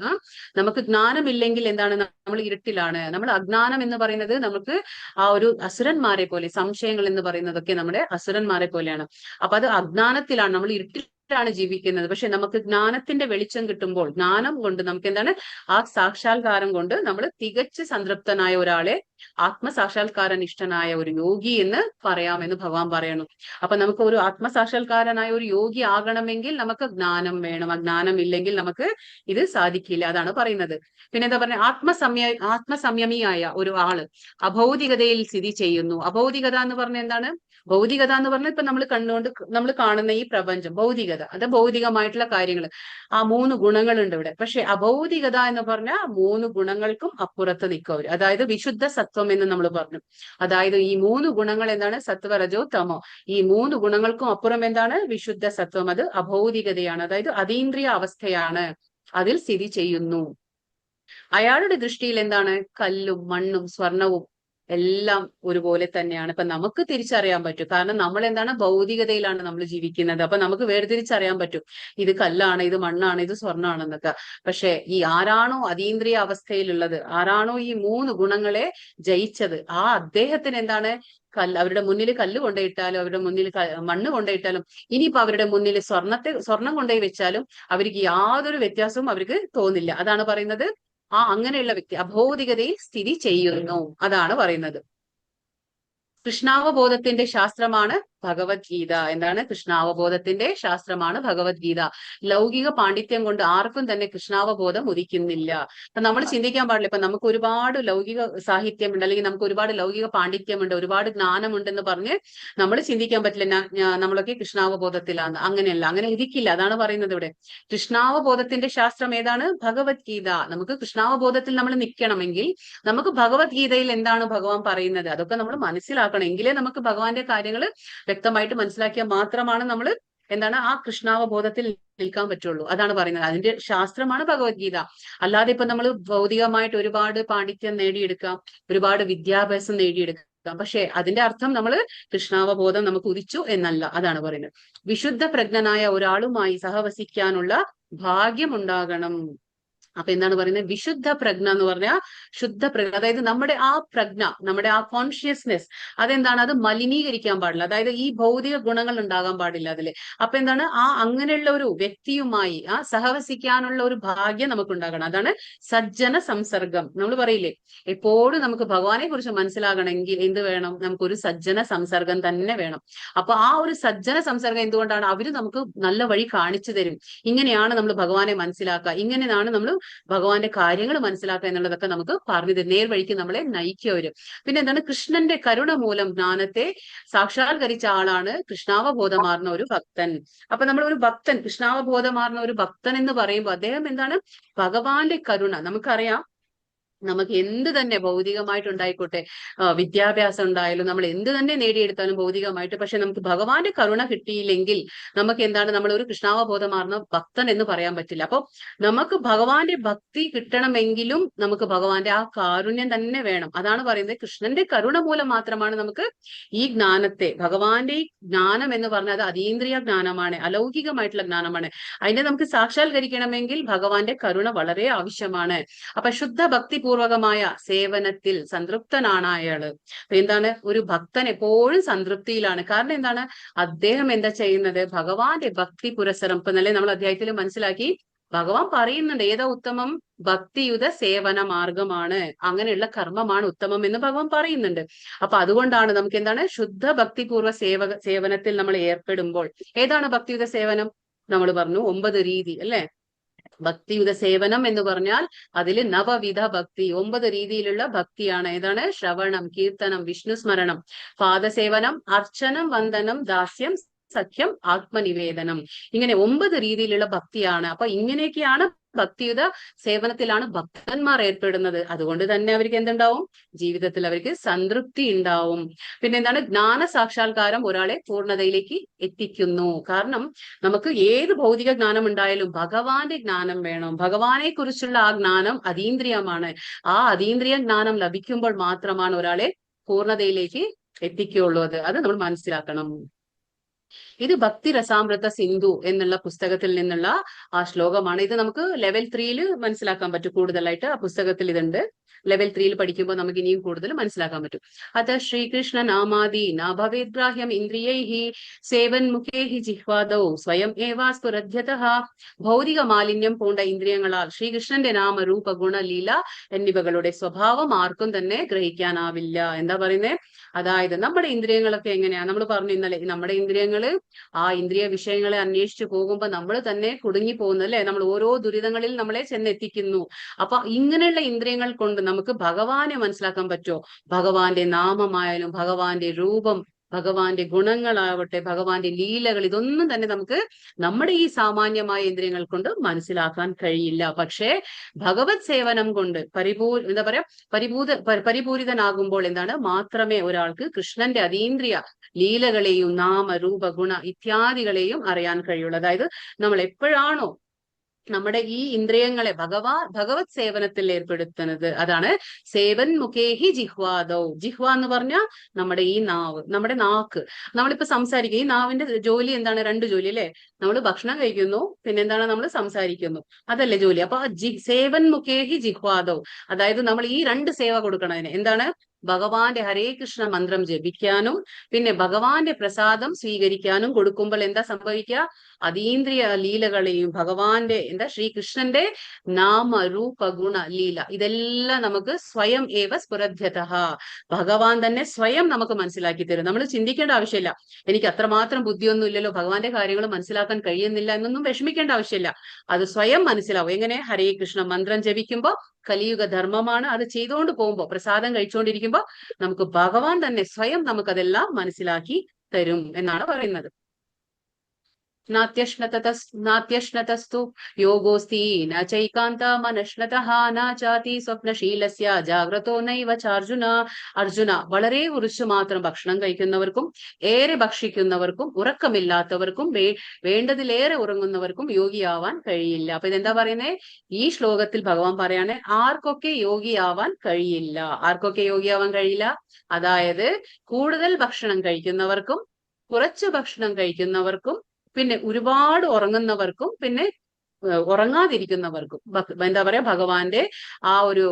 നമുക്ക് ജ്ഞാനമില്ലെങ്കിൽ എന്താണ്, നമ്മൾ ഇരുട്ടിലാണ്. നമ്മൾ അജ്ഞാനം എന്ന് പറയുന്നത് നമുക്ക് ആ ഒരു അസുരന്മാരെ പോലെ, സംശയങ്ങൾ എന്ന് പറയുന്നതൊക്കെ നമ്മുടെ അസുരന്മാരെ പോലെയാണ്. അപ്പൊ അത് അജ്ഞാനത്തിലാണ്, നമ്മൾ ഇരുട്ടിൽ ാണ് ജീവിക്കുന്നത്. പക്ഷെ നമുക്ക് ജ്ഞാനത്തിന്റെ വെളിച്ചം കിട്ടുമ്പോൾ, ജ്ഞാനം കൊണ്ട് നമുക്ക് എന്താണ്, ആ സാക്ഷാത്കാരം കൊണ്ട് നമ്മൾ തികച്ച് സംതൃപ്തനായ ഒരാളെ ആത്മസാക്ഷാത്കാരനിഷ്ഠനായ ഒരു യോഗി എന്ന് പറയാമെന്ന് ഭഗവാൻ പറയണു. അപ്പൊ നമുക്ക് ഒരു ആത്മസാക്ഷാത്കാരനായ ഒരു യോഗി ആകണമെങ്കിൽ നമുക്ക് ജ്ഞാനം വേണം. അജ്ഞാനം ഇല്ലെങ്കിൽ നമുക്ക് ഇത് സാധിക്കില്ല. അതാണ് പറയുന്നത്. പിന്നെ എന്താ പറയുക, ആത്മസംയമിയായ ഒരു ആള് അഭൗതികതയിൽ സ്ഥിതി ചെയ്യുന്നു. അഭൗതികത എന്ന് പറഞ്ഞാൽ എന്താണ്? ഭൗതികത എന്ന് പറഞ്ഞാൽ ഇപ്പൊ നമ്മൾ കണ്ടുകൊണ്ട് നമ്മൾ കാണുന്ന ഈ പ്രപഞ്ചം ഭൗതികത, അത് ഭൗതികമായിട്ടുള്ള കാര്യങ്ങൾ, ആ 3 ഗുണങ്ങളുണ്ട് ഇവിടെ. പക്ഷെ അഭൗതികത എന്ന് പറഞ്ഞാൽ 3 ഗുണങ്ങൾക്കും അപ്പുറത്ത് നിൽക്കും. അതായത് വിശുദ്ധ സത്വം എന്ന് നമ്മൾ പറഞ്ഞു. അതായത് ഈ 3 ഗുണങ്ങൾ എന്താണ്? സത്വ രജോ തമോ. ഈ 3 ഗുണങ്ങൾക്കും അപ്പുറം എന്താണ്? വിശുദ്ധ സത്വം. അത് അഭൗതികതയാണ്, അതായത് അതീന്ദ്രിയ അവസ്ഥയാണ്, അതിൽ സ്ഥിതി ചെയ്യുന്നു. അയാളുടെ ദൃഷ്ടിയിൽ എന്താണ്? കല്ലും മണ്ണും സ്വർണവും എല്ലാം ഒരുപോലെ തന്നെയാണ്. ഇപ്പൊ നമുക്ക് തിരിച്ചറിയാൻ പറ്റും. കാരണം നമ്മൾ എന്താണ്, ഭൗതികതയിലാണ് നമ്മൾ ജീവിക്കുന്നത്. അപ്പൊ നമുക്ക് വേർതിരിച്ചറിയാൻ പറ്റും, ഇത് കല്ലാണ്, ഇത് മണ്ണാണ്, ഇത് സ്വർണ്ണാണെന്നൊക്കെ. പക്ഷെ ഈ ആരാണോ അതീന്ദ്രിയ അവസ്ഥയിലുള്ളത്, ആരാണോ ഈ 3 ഗുണങ്ങളെ ജയിച്ചത്, ആ അദ്ദേഹത്തിന് എന്താണ്, അവരുടെ മുന്നിൽ കല്ല് കൊണ്ടുപോയിട്ടാലും അവരുടെ മുന്നിൽ മണ്ണ് കൊണ്ടുപോയിട്ടാലും ഇനിയിപ്പോ അവരുടെ മുന്നിൽ സ്വർണം കൊണ്ടുപോയി വെച്ചാലും അവർക്ക് യാതൊരു വ്യത്യാസവും അവർക്ക് തോന്നില്ല. അതാണ് പറയുന്നത്, അങ്ങനെയുള്ള വ്യക്തി അഭൗതികതയിൽ സ്ഥിതി ചെയ്യുന്നു. അതാണ് പറയുന്നത്. കൃഷ്ണാവബോധത്തിന്റെ ശാസ്ത്രമാണ് ഭഗവത്ഗീത. എന്താണ്? കൃഷ്ണാവബോധത്തിന്റെ ശാസ്ത്രമാണ് ഭഗവത്ഗീത. ലൗകിക പാണ്ഡിത്യം കൊണ്ട് ആർക്കും തന്നെ കൃഷ്ണാവബോധം ഉദിക്കുന്നില്ല. അപ്പൊ നമ്മൾ ചിന്തിക്കാൻ പാടില്ല, ഇപ്പൊ നമുക്ക് ഒരുപാട് ലൗകിക സാഹിത്യമുണ്ട്, അല്ലെങ്കിൽ നമുക്ക് ഒരുപാട് ലൗകിക പാണ്ഡിത്യമുണ്ട്, ഒരുപാട് ജ്ഞാനമുണ്ടെന്ന് പറഞ്ഞ് നമ്മൾ ചിന്തിക്കാൻ പറ്റില്ല നമ്മളൊക്കെ കൃഷ്ണാവബോധത്തിലാണ്. അങ്ങനെയല്ല, അങ്ങനെ ഉദിക്കില്ല. അതാണ് പറയുന്നത് ഇവിടെ. കൃഷ്ണാവബോധത്തിന്റെ ശാസ്ത്രം ഏതാണ്? ഭഗവത്ഗീത. നമുക്ക് കൃഷ്ണാവബോധത്തിൽ നമ്മൾ നിൽക്കണമെങ്കിൽ നമുക്ക് ഭഗവത്ഗീതയിൽ എന്താണ് ഭഗവാൻ പറയുന്നത് അതൊക്കെ നമ്മൾ മനസ്സിലാക്കണം. എങ്കിലേ നമുക്ക് ഭഗവാന്റെ കാര്യങ്ങൾ വ്യക്തമായിട്ട് മനസ്സിലാക്കിയാൽ മാത്രമാണ് നമ്മൾ എന്താണ്, ആ കൃഷ്ണാവബോധത്തിൽ നിൽക്കാൻ പറ്റുള്ളൂ. അതാണ് പറയുന്നത്. അതിന്റെ ശാസ്ത്രമാണ് ഭഗവത്ഗീത. അല്ലാതെ ഇപ്പൊ നമ്മൾ ഭൗതികമായിട്ട് ഒരുപാട് പാണ്ഡിത്യം നേടിയെടുക്കാം, ഒരുപാട് വിദ്യാഭ്യാസം നേടിയെടുക്കാം, പക്ഷെ അതിന്റെ അർത്ഥം നമ്മൾ കൃഷ്ണാവബോധം നമുക്ക് ഉദിച്ചു എന്നല്ല. അതാണ് പറയുന്നത്. വിശുദ്ധ പ്രജ്ഞനായ ഒരാളുമായി സഹവസിക്കാനുള്ള ഭാഗ്യം ഉണ്ടാകണം. അപ്പൊ എന്താണ് പറയുന്നത്? വിശുദ്ധ പ്രജ്ഞ എന്ന് പറഞ്ഞാൽ ശുദ്ധ പ്രജ്ഞ, അതായത് നമ്മുടെ ആ പ്രജ്ഞ, നമ്മുടെ ആ കോൺഷ്യസ്നെസ് അതെന്താണ്, അത് മലിനീകരിക്കാൻ പാടില്ല. അതായത് ഈ ഭൗതിക ഗുണങ്ങൾ ഉണ്ടാകാൻ പാടില്ല അതില്. അപ്പൊ എന്താണ്, അങ്ങനെയുള്ള ഒരു വ്യക്തിയുമായി സഹവസിക്കാനുള്ള ഒരു ഭാഗ്യം നമുക്ക് ഉണ്ടാകണം. അതാണ് സജ്ജന സംസർഗം. നമ്മൾ പറയില്ലേ, എപ്പോഴും നമുക്ക് ഭഗവാനെ കുറിച്ച് മനസ്സിലാകണമെങ്കിൽ എന്ത് വേണം? നമുക്കൊരു സജ്ജന സംസർഗം തന്നെ വേണം. അപ്പൊ ആ ഒരു സജ്ജന സംസർഗം എന്തുകൊണ്ടാണ്? അവര് നമുക്ക് നല്ല വഴി കാണിച്ചു തരും. ഇങ്ങനെയാണ് നമ്മൾ ഭഗവാനെ മനസ്സിലാക്കുക, ഇങ്ങനെയാണ് നമ്മൾ ഭഗവാന്റെ കാര്യങ്ങൾ മനസ്സിലാക്കുക എന്നുള്ളതൊക്കെ നമുക്ക് പറഞ്ഞു തരും. നേർവഴിക്ക് നമ്മളെ നയിക്കുക വരും. പിന്നെ എന്താണ്? കൃഷ്ണന്റെ കരുണ മൂലം ജ്ഞാനത്തെ സാക്ഷാത്കരിച്ച ആളാണ് കൃഷ്ണാവബോധമാർന്ന ഒരു ഭക്തൻ. അപ്പൊ നമ്മൾ ഒരു ഭക്തൻ, കൃഷ്ണാവബോധമാർന്ന ഒരു ഭക്തൻ എന്ന് പറയുമ്പോൾ അദ്ദേഹം എന്താണ്? ഭഗവാന്റെ കരുണ. നമുക്കറിയാം നമുക്ക് എന്ത് തന്നെ ഭൗതികമായിട്ടുണ്ടായിക്കോട്ടെ, വിദ്യാഭ്യാസം ഉണ്ടായാലും നമ്മൾ എന്ത് തന്നെ നേടിയെടുത്താലും ഭൗതികമായിട്ട്, പക്ഷെ നമുക്ക് ഭഗവാന്റെ കരുണ കിട്ടിയില്ലെങ്കിൽ നമുക്ക് എന്താണ്, നമ്മൾ ഒരു കൃഷ്ണാവബോധമാർന്ന ഭക്തൻ എന്ന് പറയാൻ പറ്റില്ല. അപ്പൊ നമുക്ക് ഭഗവാന്റെ ഭക്തി കിട്ടണമെങ്കിലും നമുക്ക് ഭഗവാന്റെ ആ കാരുണ്യം തന്നെ വേണം. അതാണ് പറയുന്നത്, കൃഷ്ണന്റെ കരുണ മൂലം മാത്രമാണ് നമുക്ക് ഈ ജ്ഞാനത്തെ, ഭഗവാന്റെ ഈ ജ്ഞാനം എന്ന് പറഞ്ഞാൽ അത് അതീന്ദ്രിയ ജ്ഞാനമാണ്, അലൗകികമായിട്ടുള്ള ജ്ഞാനമാണ്. അതിനെ നമുക്ക് സാക്ഷാത്കരിക്കണമെങ്കിൽ ഭഗവാന്റെ കരുണ വളരെ ആവശ്യമാണ്. അപ്പൊ ശുദ്ധ ഭക്തിപൂർവകമായ സേവനത്തിൽ സംതൃപ്തനാണ് അയാള്. എന്താണ്, ഒരു ഭക്തൻ എപ്പോഴും സംതൃപ്തിയിലാണ്. കാരണം എന്താണ്, അദ്ദേഹം എന്താ ചെയ്യുന്നത്, ഭഗവാന്റെ ഭക്തി പുരസരം. ഇപ്പൊ നല്ല നമ്മൾ അധ്യായത്തിൽ മനസ്സിലാക്കി, ഭഗവാൻ പറയുന്നുണ്ട് ഏതാ ഉത്തമം, ഭക്തിയുത സേവന മാർഗമാണ്, അങ്ങനെയുള്ള കർമ്മമാണ് ഉത്തമം എന്ന് ഭഗവാൻ പറയുന്നുണ്ട്. അപ്പൊ അതുകൊണ്ടാണ് നമുക്ക് എന്താണ്, ശുദ്ധ ഭക്തിപൂർവ്വ സേവനത്തിൽ നമ്മൾ ഏർപ്പെടുമ്പോൾ, ഏതാണ് ഭക്തിയുത സേവനം, നമ്മൾ പറഞ്ഞു 9 രീതി അല്ലെ. ഭക്തിയുത സേവനം എന്ന് പറഞ്ഞാൽ അതിൽ നവവിധ ഭക്തി, 9 രീതിയിലുള്ള ഭക്തിയാണ്. ഏതാണ്, ശ്രവണം, കീർത്തനം, വിഷ്ണു സ്മരണം, പാദസേവനം, അർച്ചനം, വന്ദനം, ദാസ്യം, സഖ്യം, ആത്മനിവേദനം, ഇങ്ങനെ 9 രീതിയിലുള്ള ഭക്തിയാണ്. അപ്പൊ ഇങ്ങനെയൊക്കെയാണ് ഭക്തിയുത സേവനത്തിലാണ് ഭക്തന്മാർ ഏർപ്പെടുന്നത്. അതുകൊണ്ട് തന്നെ അവർക്ക് എന്തുണ്ടാവും, ജീവിതത്തിൽ അവർക്ക് സംതൃപ്തി ഉണ്ടാവും. പിന്നെ എന്താണ്, ജ്ഞാന സാക്ഷാത്കാരം ഒരാളെ പൂർണ്ണതയിലേക്ക് എത്തിക്കുന്നു. കാരണം നമുക്ക് ഏത് ഭൗതിക ജ്ഞാനം ഉണ്ടായാലും ഭഗവാന്റെ ജ്ഞാനം വേണം. ഭഗവാനെ കുറിച്ചുള്ള ആ ജ്ഞാനം അതീന്ദ്രിയമാണ്. ആ അതീന്ദ്രിയ ജ്ഞാനം ലഭിക്കുമ്പോൾ മാത്രമാണ് ഒരാളെ പൂർണ്ണതയിലേക്ക് എത്തിക്കുകയുള്ളൂ. അത് നമ്മൾ മനസ്സിലാക്കണം. ഇത് ഭക്തി രസാമൃത സിന്ധു എന്നുള്ള പുസ്തകത്തിൽ നിന്നുള്ള ആ ശ്ലോകമാണ്. ഇത് നമുക്ക് ലെവൽ 3 മനസ്സിലാക്കാൻ പറ്റും കൂടുതലായിട്ട്. ആ പുസ്തകത്തിൽ ഇതുണ്ട്. ലെവൽ 3 പഠിക്കുമ്പോൾ നമുക്ക് ഇനിയും കൂടുതൽ മനസ്സിലാക്കാൻ പറ്റും. അത് ശ്രീകൃഷ്ണ നാമാദി നഭവേദ്ഗ്രാഹ്യം ഇന്ദ്രിയൈഹി സേവൻ മുഖേഹി ജിഹ്വാദൗ സ്വയം ഏവാ സ്ഫുരദ്ധ്യതഃ. ഭൗതിക മാലിന്യം പൂണ്ട ഇന്ദ്രിയങ്ങളാൽ ശ്രീകൃഷ്ണന്റെ നാമ രൂപ ഗുണ ലീല എന്നിവകളുടെ സ്വഭാവം ആർക്കും തന്നെ ഗ്രഹിക്കാനാവില്ല. എന്താ പറയുന്നേ, അതായത് നമ്മുടെ ഇന്ദ്രിയങ്ങളൊക്കെ എങ്ങനെയാ, നമ്മൾ പറഞ്ഞു ഇന്നലെ, നമ്മുടെ ഇന്ദ്രിയങ്ങള് ആ ഇന്ദ്രിയ വിഷയങ്ങളെ അന്വേഷിച്ചു പോകുമ്പോൾ നമ്മൾ തന്നെ കുടുങ്ങി പോകുന്നു അല്ലെ. നമ്മൾ ഓരോ ദുരിതങ്ങളിൽ നമ്മളെ ചെന്നെത്തിക്കുന്നു. അപ്പൊ ഇങ്ങനെയുള്ള ഇന്ദ്രിയങ്ങൾ കൊണ്ട് നമുക്ക് ഭഗവാനെ മനസ്സിലാക്കാൻ പറ്റുമോ? ഭഗവാന്റെ നാമമായാലും ഭഗവാന്റെ രൂപം, ഭഗവാന്റെ ഗുണങ്ങളാവട്ടെ, ഭഗവാന്റെ ലീലകൾ, ഇതൊന്നും തന്നെ നമുക്ക് നമ്മുടെ ഈ സാമാന്യമായ ഇന്ദ്രിയങ്ങൾ കൊണ്ട് മനസ്സിലാക്കാൻ കഴിയില്ല. പക്ഷേ ഭഗവത് സേവനം കൊണ്ട് പരിപൂരിതനാകുമ്പോൾ എന്താണ്, മാത്രമേ ഒരാൾക്ക് കൃഷ്ണന്റെ അതീന്ദ്രിയ ലീലകളെയും നാമ രൂപ ഗുണ ഇത്യാദികളെയും അറിയാൻ കഴിയുള്ളൂ. അതായത് നമ്മൾ എപ്പോഴാണോ നമ്മുടെ ഈ ഇന്ദ്രിയങ്ങളെ ഭഗവത് സേവനത്തിൽ ഏർപ്പെടുത്തുന്നത്, അതാണ് സേവൻ മുഖേഹി ജിഹ്വാദൗ. ജിഹ്വ എന്ന് പറഞ്ഞാൽ നമ്മുടെ ഈ നാവ്, നമ്മുടെ നാക്ക്. നമ്മളിപ്പോ സംസാരിക്കുക, ഈ നാവിന്റെ ജോലി എന്താണ്, 2 ജോലി അല്ലെ. നമ്മൾ ഭക്ഷണം കഴിക്കുന്നു, പിന്നെന്താണ്, നമ്മൾ സംസാരിക്കുന്നു, അതല്ലേ ജോലി. അപ്പൊ സേവൻ മുഖേഹി ജിഹ്വാദൗ, അതായത് നമ്മൾ ഈ 2 സേവ കൊടുക്കണം. അതിന് എന്താണ്, ഭഗവാന്റെ ഹരേ കൃഷ്ണ മന്ത്രം ജപിക്കാനും പിന്നെ ഭഗവാന്റെ പ്രസാദം സ്വീകരിക്കാനും കൊടുക്കുമ്പോൾ എന്താ സംഭവിക്കുക, അതീന്ദ്രിയ ലീലകളെയും ഭഗവാന്റെ ശ്രീകൃഷ്ണന്റെ നാമ രൂപ ഗുണ ലീല ഇതെല്ലാം നമുക്ക് സ്വയം ഏവ സ്ഫുരദ്ധ്യതഃ, ഭഗവാൻ തന്നെ സ്വയം നമുക്ക് മനസ്സിലാക്കി തരും. നമ്മൾ ചിന്തിക്കേണ്ട ആവശ്യമില്ല, എനിക്ക് അത്രമാത്രം ബുദ്ധിയൊന്നും ഇല്ലല്ലോ, ഭഗവാന്റെ കാര്യങ്ങൾ മനസ്സിലാക്കാൻ കഴിയുന്നില്ല എന്നൊന്നും വിഷമിക്കേണ്ട ആവശ്യമില്ല. അത് സ്വയം മനസ്സിലാവും. എങ്ങനെ, ഹരേ കൃഷ്ണ മന്ത്രം ജപിക്കുമ്പോൾ കലിയുഗ ധർമ്മമാണ്, അത് ചെയ്തുകൊണ്ട് പോകുമ്പോൾ, പ്രസാദം കഴിച്ചുകൊണ്ടിരിക്കുമ്പോൾ നമുക്ക് ഭഗവാൻ തന്നെ സ്വയം നമുക്കതെല്ലാം മനസ്സിലാക്കി തരും എന്നാണ് പറയുന്നത്. നാത്യശ്നതസ്തു യോഗോസ്തി ന ചൈകാന്ത മനശ്നതഃ ന ചാതി സ്വപ്നശീലസ്യ ജാഗ്രതോ നൈവ ചാർജുന. അർജുന, വളരെ കുറിച്ച് മാത്രം ഭക്ഷണം കഴിക്കുന്നവർക്കും ഏറെ ഭക്ഷിക്കുന്നവർക്കും ഉറക്കമില്ലാത്തവർക്കും വേണ്ടതിലേറെ ഉറങ്ങുന്നവർക്കും യോഗിയാവാൻ കഴിയില്ല. അപ്പൊ ഇതെന്താ പറയുന്നത്, ഈ ശ്ലോകത്തിൽ ഭഗവാൻ പറയാണ് ആർക്കൊക്കെ യോഗിയാവാൻ കഴിയില്ല. ആർക്കൊക്കെ യോഗിയാവാൻ കഴിയില്ല, അതായത് കൂടുതൽ ഭക്ഷണം കഴിക്കുന്നവർക്കും കുറച്ച് ഭക്ഷണം കഴിക്കുന്നവർക്കും പിന്നെ ഒരുപാട് ഉറങ്ങുന്നവർക്കും പിന്നെ ഉറങ്ങാതിരിക്കുന്നവർക്കും എന്താ പറയാ, ഭഗവാന്റെ ആ ഒരു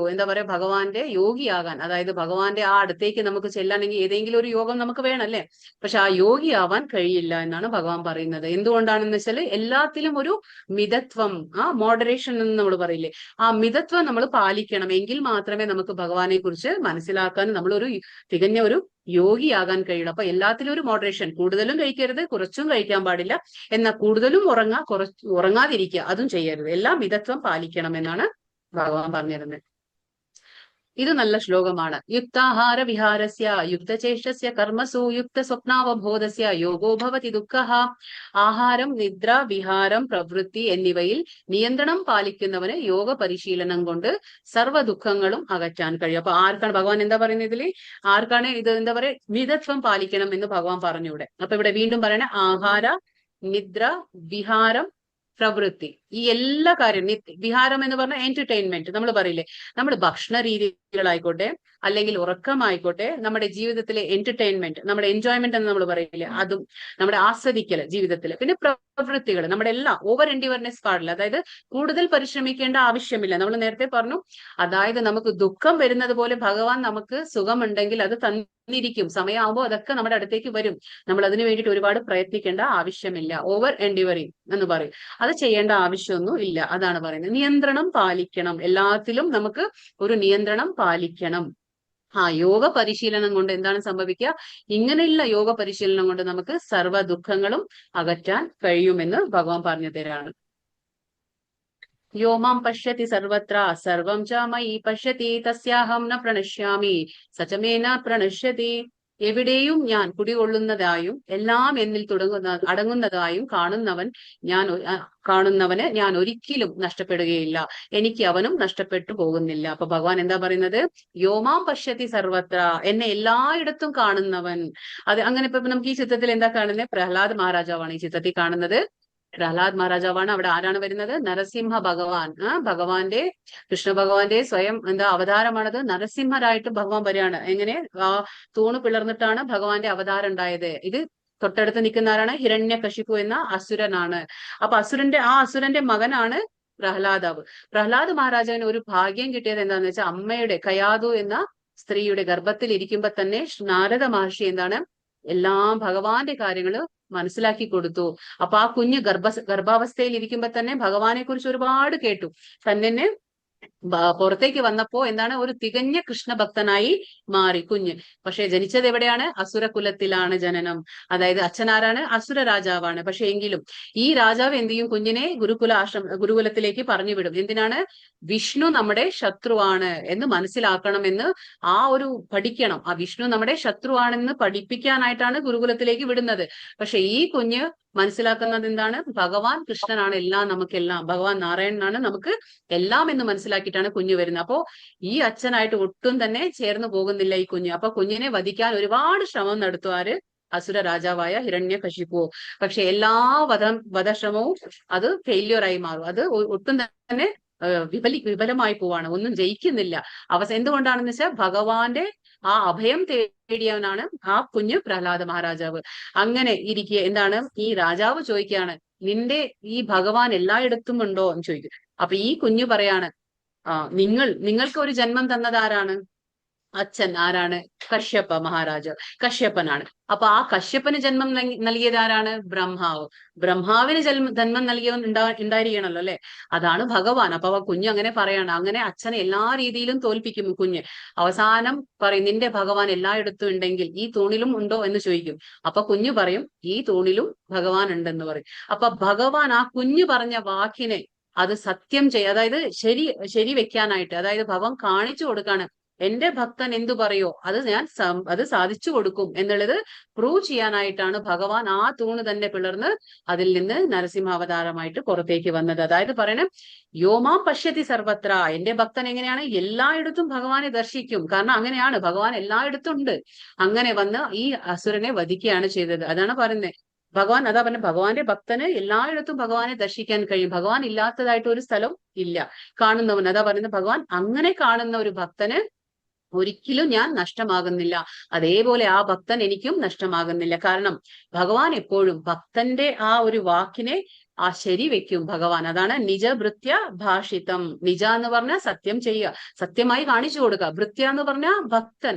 ഭഗവാന്റെ യോഗിയാകാൻ, അതായത് ഭഗവാന്റെ ആ അടുത്തേക്ക് നമുക്ക് ചെല്ലാണെങ്കിൽ ഏതെങ്കിലും ഒരു യോഗം നമുക്ക് വേണമല്ലേ. പക്ഷെ ആ യോഗിയാവാൻ കഴിയില്ല എന്നാണ് ഭഗവാൻ പറയുന്നത്. എന്തുകൊണ്ടാണെന്ന് വെച്ചാൽ എല്ലാത്തിലും ഒരു മിതത്വം, മോഡറേഷൻ എന്ന് നമ്മൾ പറയില്ലേ, ആ മിതത്വം നമ്മൾ പാലിക്കണം. എങ്കിൽ മാത്രമേ നമുക്ക് ഭഗവാനെ കുറിച്ച് മനസ്സിലാക്കാൻ നമ്മളൊരു തികഞ്ഞ ഒരു യോഗിയാകാൻ കഴിയുള്ളൂ. അപ്പൊ എല്ലാത്തിലും ഒരു മോഡറേഷൻ, കൂടുതലും കഴിക്കരുത്, കുറച്ചും കഴിക്കാൻ പാടില്ല, എന്നാൽ കൂടുതലും ഉറങ്ങാതിരിക്കുക അതും ചെയ്യരുത്. എല്ലാം മിതത്വം പാലിക്കണം എന്നാണ് ഭഗവാൻ പറഞ്ഞിരുന്നത്. ഇത് നല്ല ശ്ലോകമാണ്. യുക്താഹാര വിഹാരസ്യ യുക്തചേഷ്ടസ്യ കർമ്മസു യുക്ത സ്വപ്നാവബോധസ്യ യോഗോ ഭവതി ദുഃഖഃ. ആഹാരം, നിദ്ര, വിഹാരം, പ്രവൃത്തി എന്നിവയിൽ നിയന്ത്രണം പാലിക്കുന്നവന് യോഗ പരിശീലനം കൊണ്ട് സർവ്വ ദുഃഖങ്ങളും അകറ്റാൻ കഴിയും. അപ്പൊ ആർക്കാണ് ഭഗവാൻ എന്താ പറയുന്നത് ഇതില്? ആർക്കാണ് ഇത് എന്താ പറയുക, മിതത്വം പാലിക്കണം എന്ന് ഭഗവാൻ പറഞ്ഞു ഇവിടെ. അപ്പൊ ഇവിടെ വീണ്ടും പറയണ ആഹാര, നിദ്ര, വിഹാരം, പ്രവൃത്തി, ഈ എല്ലാ കാര്യം. വിഹാരം എന്ന് പറഞ്ഞാൽ എന്റർടൈൻമെന്റ്. നമ്മൾ പറയില്ലേ, നമ്മൾ ഭക്ഷണ രീതികളായിക്കോട്ടെ, അല്ലെങ്കിൽ ഉറക്കമായിക്കോട്ടെ, നമ്മുടെ ജീവിതത്തിലെ എന്റർടൈൻമെന്റ്, നമ്മുടെ എൻജോയ്മെന്റ് എന്ന് നമ്മൾ പറയില്ലേ, അതും നമ്മുടെ ആസ്വദിക്കല് ജീവിതത്തിൽ. പിന്നെ പ്രവൃത്തികൾ, നമ്മുടെ എല്ലാം ഓവർ എൻഡിവർനെസ് പാടില്ല. അതായത് കൂടുതൽ പരിശ്രമിക്കേണ്ട ആവശ്യമില്ല. നമ്മൾ നേരത്തെ പറഞ്ഞു, അതായത് നമുക്ക് ദുഃഖം വരുന്നത് പോലെ ഭഗവാൻ നമുക്ക് സുഖമുണ്ടെങ്കിൽ അത് തന്നിരിക്കും. സമയമാകുമ്പോൾ അതൊക്കെ നമ്മുടെ അടുത്തേക്ക് വരും. നമ്മൾ അതിനു വേണ്ടിയിട്ട് ഒരുപാട് പ്രയത്നിക്കേണ്ട ആവശ്യമില്ല. ഓവർ എൻഡിവറിങ് എന്ന് പറയും, അത് ചെയ്യേണ്ട ആവശ്യമൊന്നും ഇല്ല. അതാണ് പറയുന്നത്. നിയന്ത്രണം പാലിക്കണം, എല്ലാത്തിലും നമുക്ക് ഒരു നിയന്ത്രണം പാലിക്കണം. യോഗ പരിശീലനം കൊണ്ട് എന്താണ് സംഭവിക്കുക? ഇങ്ങനെയുള്ള യോഗ പരിശീലനം കൊണ്ട് നമുക്ക് സർവ്വ ദുഃഖങ്ങളും അകറ്റാൻ കഴിയുമെന്ന് ഭഗവാൻ പറഞ്ഞു തരാണ്. യോമാം പശ്യതി സർവത്ര സർവം ച മയി പശ്യതി തസ്യാഹം ന പ്രണശ്യാമി സചമേന പ്രണശ്യതി. എവിടെയും ഞാൻ കുടികൊള്ളുന്നതായും എല്ലാം എന്നിൽ അടങ്ങുന്നതായും കാണുന്നവന് ഞാൻ ഒരിക്കലും നഷ്ടപ്പെടുകയില്ല, എനിക്ക് അവനും നഷ്ടപ്പെട്ടു പോകുന്നില്ല. അപ്പൊ ഭഗവാൻ എന്താ പറയുന്നത്? യോമാം പശ്യതി സർവത്ര, എന്നെ എല്ലായിടത്തും കാണുന്നവൻ. അത് അങ്ങനെ ഇപ്പൊ നമുക്ക് ഈ ചിത്രത്തിൽ എന്താ കാണുന്നത്? പ്രഹ്ലാദ് മഹാരാജാവാണ് ഈ ചിത്രത്തിൽ കാണുന്നത്. പ്രഹ്ലാദ് മഹാരാജാവാണ്. അവിടെ ആരാണ് വരുന്നത്? നരസിംഹ ഭഗവാൻ. ഭഗവാന്റെ, കൃഷ്ണ ഭഗവാന്റെ സ്വയം എന്താ അവതാരമാണത്. നരസിംഹരായിട്ട് ഭഗവാൻ വരികയാണ്. എങ്ങനെ? തൂണ് പിളർന്നിട്ടാണ് ഭഗവാന്റെ അവതാരം ഉണ്ടായത്. ഇത് തൊട്ടടുത്ത് നിൽക്കുന്ന ആരാണ്? ഹിരണ്യകശിപു എന്ന അസുരനാണ്. അപ്പൊ അസുരന്റെ മകനാണ് പ്രഹ്ലാദാവ്. പ്രഹ്ലാദ് മഹാരാജാവിന് ഒരു ഭാഗ്യം കിട്ടിയത് എന്താന്ന് വെച്ചാൽ, അമ്മയുടെ കയാതു എന്ന സ്ത്രീയുടെ ഗർഭത്തിൽ ഇരിക്കുമ്പോ തന്നെ നാരദ മഹർഷി എന്താണ് എല്ലാം ഭഗവാന്റെ കാര്യങ്ങള് മനസ്സിലാക്കി കൊടുത്തു. അപ്പൊ ആ കുഞ്ഞ് ഗർഭാവസ്ഥയിൽ ഇരിക്കുമ്പോ തന്നെ ഭഗവാനെ കുറിച്ച് ഒരുപാട് കേട്ടു. തന്നെ പുറത്തേക്ക് വന്നപ്പോ എന്താണ്, ഒരു തികഞ്ഞ കൃഷ്ണഭക്തനായി മാറി കുഞ്ഞ്. പക്ഷെ ജനിച്ചത് എവിടെയാണ്? അസുരകുലത്തിലാണ് ജനനം. അതായത് അച്ഛനാരാണ്? അസുര രാജാവാണ്. പക്ഷെ എങ്കിലും ഈ രാജാവ് എന്ത് ചെയ്യും? കുഞ്ഞിനെ ഗുരുകുലത്തിലേക്ക് പറഞ്ഞു വിടും. എന്തിനാണ്? വിഷ്ണു നമ്മുടെ ശത്രുവാണ് എന്ന് മനസ്സിലാക്കണമെന്ന്, പഠിക്കണം. ആ വിഷ്ണു നമ്മുടെ ശത്രുവാണെന്ന് പഠിപ്പിക്കാനായിട്ടാണ് ഗുരുകുലത്തിലേക്ക് വിടുന്നത്. പക്ഷെ ഈ കുഞ്ഞ് മനസ്സിലാക്കുന്നത് എന്താണ്? ഭഗവാൻ കൃഷ്ണനാണ് എല്ലാം, നമുക്കെല്ലാം. ഭഗവാൻ നാരായണനാണ് നമുക്ക് എല്ലാം എന്ന് മനസ്സിലാക്കിയിട്ടാണ് കുഞ്ഞു വരുന്നത്. അപ്പോ ഈ അച്ഛനായിട്ട് ഒട്ടും തന്നെ ചേർന്ന് പോകുന്നില്ല ഈ കുഞ്ഞ്. അപ്പൊ കുഞ്ഞിനെ വധിക്കാൻ ഒരുപാട് ശ്രമം നടത്തും ആര്? അസുര രാജാവായ ഹിരണ്യകശിപു. പക്ഷെ എല്ലാ വധശ്രമവും അത് ഫെയില്യൂറായി മാറും. അത് ഒട്ടും തന്നെ വിഫലമായി പോവാണ്, ഒന്നും ജയിക്കുന്നില്ല. എന്തുകൊണ്ടാണെന്ന് വെച്ചാൽ ഭഗവാന്റെ ആ അഭയം തേടിയവനാണ് ആ കുഞ്ഞു പ്രഹ്ലാദ മഹാരാജാവ്. അങ്ങനെ ഇരിക്കെ എന്താണ്, ഈ രാജാവ് ചോദിക്കുകയാണ്, നിന്റെ ഈ ഭഗവാൻ എല്ലായിടത്തും ഉണ്ടോ എന്ന് ചോദിക്കും. അപ്പൊ ഈ കുഞ്ഞു പറയാണ്, നിങ്ങൾക്ക് ഒരു ജന്മം തന്നത് ആരാണ്? അച്ഛൻ ആരാണ്? കശ്യപ മഹാരാജ, കശ്യപ്പനാണ്. അപ്പൊ ആ കശ്യപ്പന് ജന്മം നൽകിയത് ആരാണ്? ബ്രഹ്മാവ്. ബ്രഹ്മാവിന് ജന്മം നൽകിയവൻ ഉണ്ടായിരിക്കണല്ലോ അല്ലെ, അതാണ് ഭഗവാൻ. അപ്പൊ കുഞ്ഞു അങ്ങനെ പറയാണ്. അങ്ങനെ അച്ഛനെ എല്ലാ രീതിയിലും തോൽപ്പിക്കും കുഞ്ഞ്. അവസാനം പറയും, നിന്റെ ഭഗവാൻ എല്ലായിടത്തും ഉണ്ടെങ്കിൽ ഈ തൂണിലും ഉണ്ടോ എന്ന് ചോദിക്കും. അപ്പൊ കുഞ്ഞു പറയും, ഈ തൂണിലും ഭഗവാൻ ഉണ്ടെന്ന് പറയും. അപ്പൊ ഭഗവാൻ ആ കുഞ്ഞു പറഞ്ഞ വാക്കിനെ അത് സത്യം അതായത് ശരി വെക്കാനായിട്ട്, അതായത് ഭഗവാൻ കാണിച്ചു കൊടുക്കാണ്, എന്റെ ഭക്തൻ എന്തു പറയോ അത് സാധിച്ചു കൊടുക്കും എന്നുള്ളത് പ്രൂവ് ചെയ്യാനായിട്ടാണ് ഭഗവാൻ ആ തൂണ് തന്നെ പിളർന്ന് അതിൽ നിന്ന് നരസിംഹാവതാരമായിട്ട് പുറത്തേക്ക് വന്നത്. അതായത് പറയണം, യോമാം പശ്യതി സർവത്ര, എന്റെ ഭക്തൻ എങ്ങനെയാണ്? എല്ലായിടത്തും ഭഗവാനെ ദർശിക്കും. കാരണം അങ്ങനെയാണ്, ഭഗവാൻ എല്ലായിടത്തും ഉണ്ട്. അങ്ങനെ വന്ന് ഈ അസുരനെ വധിക്കുകയാണ് ചെയ്തത്. അതാണ് പറയുന്നത്. ഭഗവാൻ അതാ പറഞ്ഞ, ഭഗവാന്റെ ഭക്തന് എല്ലായിടത്തും ഭഗവാനെ ദർശിക്കാൻ കഴിയും. ഭഗവാൻ ഇല്ലാത്തതായിട്ട് ഒരു സ്ഥലം ഇല്ല. കാണുന്നവൻ അതാ പറയുന്നത്, ഭഗവാൻ അങ്ങനെ കാണുന്ന ഒരു ഭക്തന് ഒരിക്കലും ഞാൻ നഷ്ടമാകുന്നില്ല. അതേപോലെ ആ ഭക്തൻ എനിക്കും നഷ്ടമാകുന്നില്ല. കാരണം ഭഗവാൻ എപ്പോഴും ഭക്തന്റെ ആ ഒരു വാക്കിനെ ശരി വെക്കും ഭഗവാൻ. അതാണ് നിജഭൃത്യ ഭാഷിതം. നിജ എന്ന് പറഞ്ഞാൽ സത്യം ചെയ്യുക, സത്യമായി കാണിച്ചു കൊടുക്കുക. ഭൃത്യ എന്ന് പറഞ്ഞാൽ ഭക്തൻ.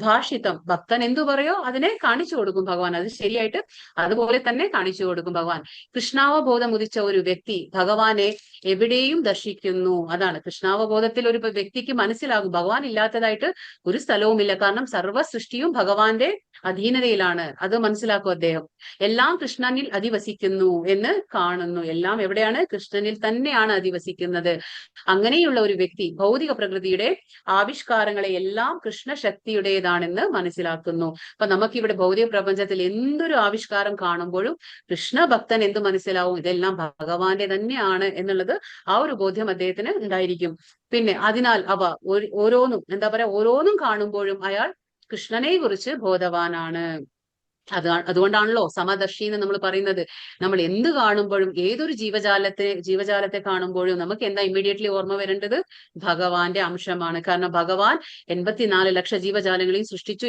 ഭാഷിതം, ഭക്തൻ എന്തു പറയോ അതിനെ കാണിച്ചു കൊടുക്കും ഭഗവാൻ. അത് ശരിയായിട്ട് അതുപോലെ തന്നെ കാണിച്ചു കൊടുക്കും ഭഗവാൻ. കൃഷ്ണാവബോധം ഉദിച്ച ഒരു വ്യക്തി ഭഗവാനെ എവിടെയും ദർശിക്കുന്നു. അതാണ് കൃഷ്ണാവബോധത്തിൽ ഒരു വ്യക്തിക്ക് മനസ്സിലാകും ഭഗവാൻ ഇല്ലാത്തതായിട്ട് ഒരു സ്ഥലവുമില്ല. കാരണം സർവ്വ സൃഷ്ടിയും ഭഗവാന്റെ അധീനതയിലാണ്. അത് മനസ്സിലാക്കും അദ്ദേഹം. എല്ലാം കൃഷ്ണനിൽ അധിവസിക്കുന്നു എന്ന് കാണുന്നു. എല്ലാം എവിടെയാണ്? കൃഷ്ണനിൽ തന്നെയാണ് അധിവസിക്കുന്നത്. അങ്ങനെയുള്ള ഒരു വ്യക്തി ഭൗതിക പ്രകൃതിയുടെ ആവിഷ്കാരങ്ങളെ എല്ലാം കൃഷ്ണശക്തിയുടേതാണെന്ന് മനസ്സിലാക്കുന്നു. അപ്പൊ നമുക്കിവിടെ ഭൗതിക പ്രപഞ്ചത്തിൽ എന്തൊരു ആവിഷ്കാരം കാണുമ്പോഴും കൃഷ്ണഭക്തൻ എന്ത് മനസ്സിലാവും? ഇതെല്ലാം ഭഗവാന്റെ തന്നെയാണ് എന്നുള്ളത് ആ ഒരു ബോധ്യം അദ്ദേഹത്തിന് ഉണ്ടായിരിക്കും. പിന്നെ അതിനാൽ അവ ഓരോന്നും എന്താ പറയാ, ഓരോന്നും കാണുമ്പോഴും അയാൾ കൃഷ്ണനെ കുറിച്ച് ബോധവാനാണ്. അതുകൊണ്ടാണല്ലോ സമദർശി എന്ന് നമ്മൾ പറയുന്നത്. നമ്മൾ എന്ത് കാണുമ്പോഴും, ഏതൊരു ജീവജാലത്തെ കാണുമ്പോഴും നമുക്ക് എന്താ ഇമ്മീഡിയറ്റ്ലി ഓർമ്മ വരേണ്ടത്? ഭഗവാന്റെ അംശമാണ്. കാരണം ഭഗവാൻ 84 ലക്ഷം ജീവജാലങ്ങളെയും സൃഷ്ടിച്ചു.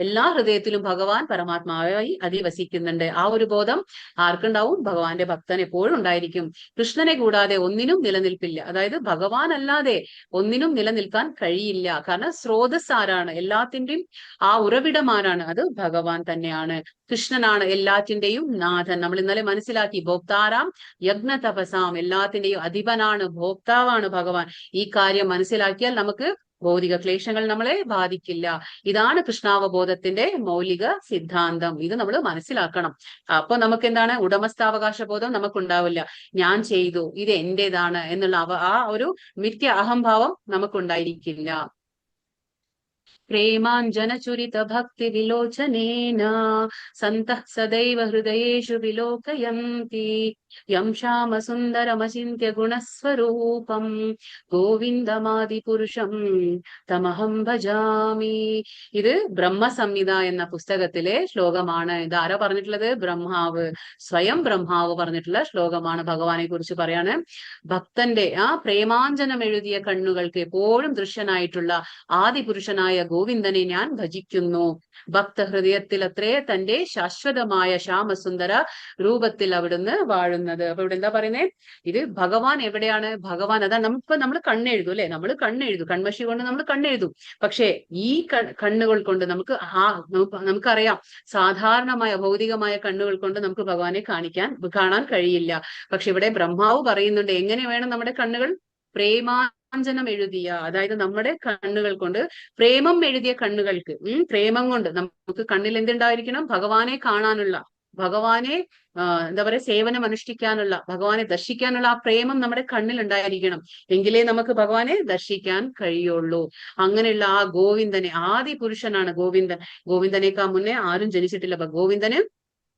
എല്ലാ ഹൃദയത്തിലും ഭഗവാൻ പരമാത്മാവായി അധിവസിക്കുന്നുണ്ട്. ആ ഒരു ബോധം ആർക്കുണ്ടാവും? ഭഗവാന്റെ ഭക്തൻ എപ്പോഴും ഉണ്ടായിരിക്കും. കൃഷ്ണനെ കൂടാതെ ഒന്നിനും നിലനിൽപ്പില്ല. അതായത് ഭഗവാൻ അല്ലാതെ ഒന്നിനും നിലനിൽക്കാൻ കഴിയില്ല. കാരണം സ്രോതസ് ആരാണ്? എല്ലാത്തിന്റെയും ആ ഉറവിടമാരാണ്? അത് ഭഗവാൻ തന്നെയാണ്. കൃഷ്ണനാണ് എല്ലാറ്റിന്റെയും നാഥൻ. നമ്മൾ ഇന്നലെ മനസ്സിലാക്കി. ഭോക്താരാം യജ്ഞ തപസാം, എല്ലാത്തിന്റെയും അധിപനാണ്, ഭോക്താവാണ് ഭഗവാൻ. ഈ കാര്യം മനസ്സിലാക്കിയാൽ നമുക്ക് ഭൗതിക ക്ലേശങ്ങൾ നമ്മളെ ബാധിക്കില്ല. ഇതാണ് കൃഷ്ണാവബോധത്തിന്റെ മൗലിക സിദ്ധാന്തം. ഇത് നമ്മൾ മനസ്സിലാക്കണം. അപ്പൊ നമുക്ക് എന്താണ്? ഉടമസ്ഥാവകാശ ബോധം നമുക്കുണ്ടാവില്ല. ഞാൻ ചെയ്തു, ഇത് എന്റേതാണ് എന്നുള്ള ആ ഒരു മിഥ്യ അഹംഭാവം നമുക്കുണ്ടായിരിക്കില്ല. प्रेमाञ्जनचुरित भक्ति विलोचनेन सन्तः सदैव हृदयेषु विलोकयन्ति यं श्यामसुन्दरमचिन्त्य गुणस्वरूपं ഗോവിന്ദമാദിപുരുഷം തമഹം ഭജാമി. ഇത് ബ്രഹ്മസംഹിത എന്ന പുസ്തകത്തിലെ ശ്ലോകമാണ്. ഇത് ആരാ പറഞ്ഞിട്ടുള്ളത്? ബ്രഹ്മാവ്, സ്വയം ബ്രഹ്മാവ് പറഞ്ഞിട്ടുള്ള ശ്ലോകമാണ്. ഭഗവാനെ കുറിച്ച് പറയാണ്. ഭക്തന്റെ ആ പ്രേമാഞ്ജനം എഴുതിയ കണ്ണുകൾക്ക് എപ്പോഴും ദൃശ്യനായിട്ടുള്ള ആദിപുരുഷനായ ഗോവിന്ദനെ ഞാൻ ഭജിക്കുന്നു. ഭക്തഹൃദയത്തിൽ അത്രേ തന്റെ ശാശ്വതമായ ശ്യാമസുന്ദര രൂപത്തിൽ അവിടുന്ന് വാഴുന്നത്. അപ്പൊ ഇവിടെ എന്താ പറയുന്നത്? ഇത് ഭഗവാൻ എവിടെയാണ്? ഭഗവാൻ അതാ നമ്മൾ കണ്ണെഴുതും അല്ലെ? നമ്മൾ കണ്ണെഴുതും, കൺമഷി കൊണ്ട് നമ്മൾ കണ്ണെഴുതും. പക്ഷെ ഈ കണ്ണുകൾ കൊണ്ട് നമുക്കറിയാം, സാധാരണമായ ഭൗതികമായ കണ്ണുകൾ കൊണ്ട് നമുക്ക് ഭഗവാനെ കാണാൻ കഴിയില്ല. പക്ഷെ ഇവിടെ ബ്രഹ്മാവ് പറയുന്നുണ്ട് എങ്ങനെ വേണം നമ്മുടെ കണ്ണുകൾ? പ്രേമാഞ്ജനം എഴുതിയ, അതായത് നമ്മുടെ കണ്ണുകൾ കൊണ്ട്, പ്രേമം എഴുതിയ കണ്ണുകൾക്ക്, പ്രേമം കൊണ്ട് നമുക്ക് കണ്ണിൽ എന്തുണ്ടായിരിക്കണം? ഭഗവാനെ കാണാനുള്ള, ഭഗവാനെ എന്താ പറയാ, സേവനം അനുഷ്ഠിക്കാനുള്ള, ഭഗവാനെ ദർശിക്കാനുള്ള ആ പ്രേമം നമ്മുടെ കണ്ണിൽ ഉണ്ടായിരിക്കണം. എങ്കിലേ നമുക്ക് ഭഗവാനെ ദർശിക്കാൻ കഴിയുള്ളൂ. അങ്ങനെയുള്ള ആ ഗോവിന്ദനെ, ആദി പുരുഷനാണ് ഗോവിന്ദൻ. ഗോവിന്ദനേക്കാൾ മുന്നേ ആരും ജനിച്ചിട്ടില്ല. ഗോവിന്ദന്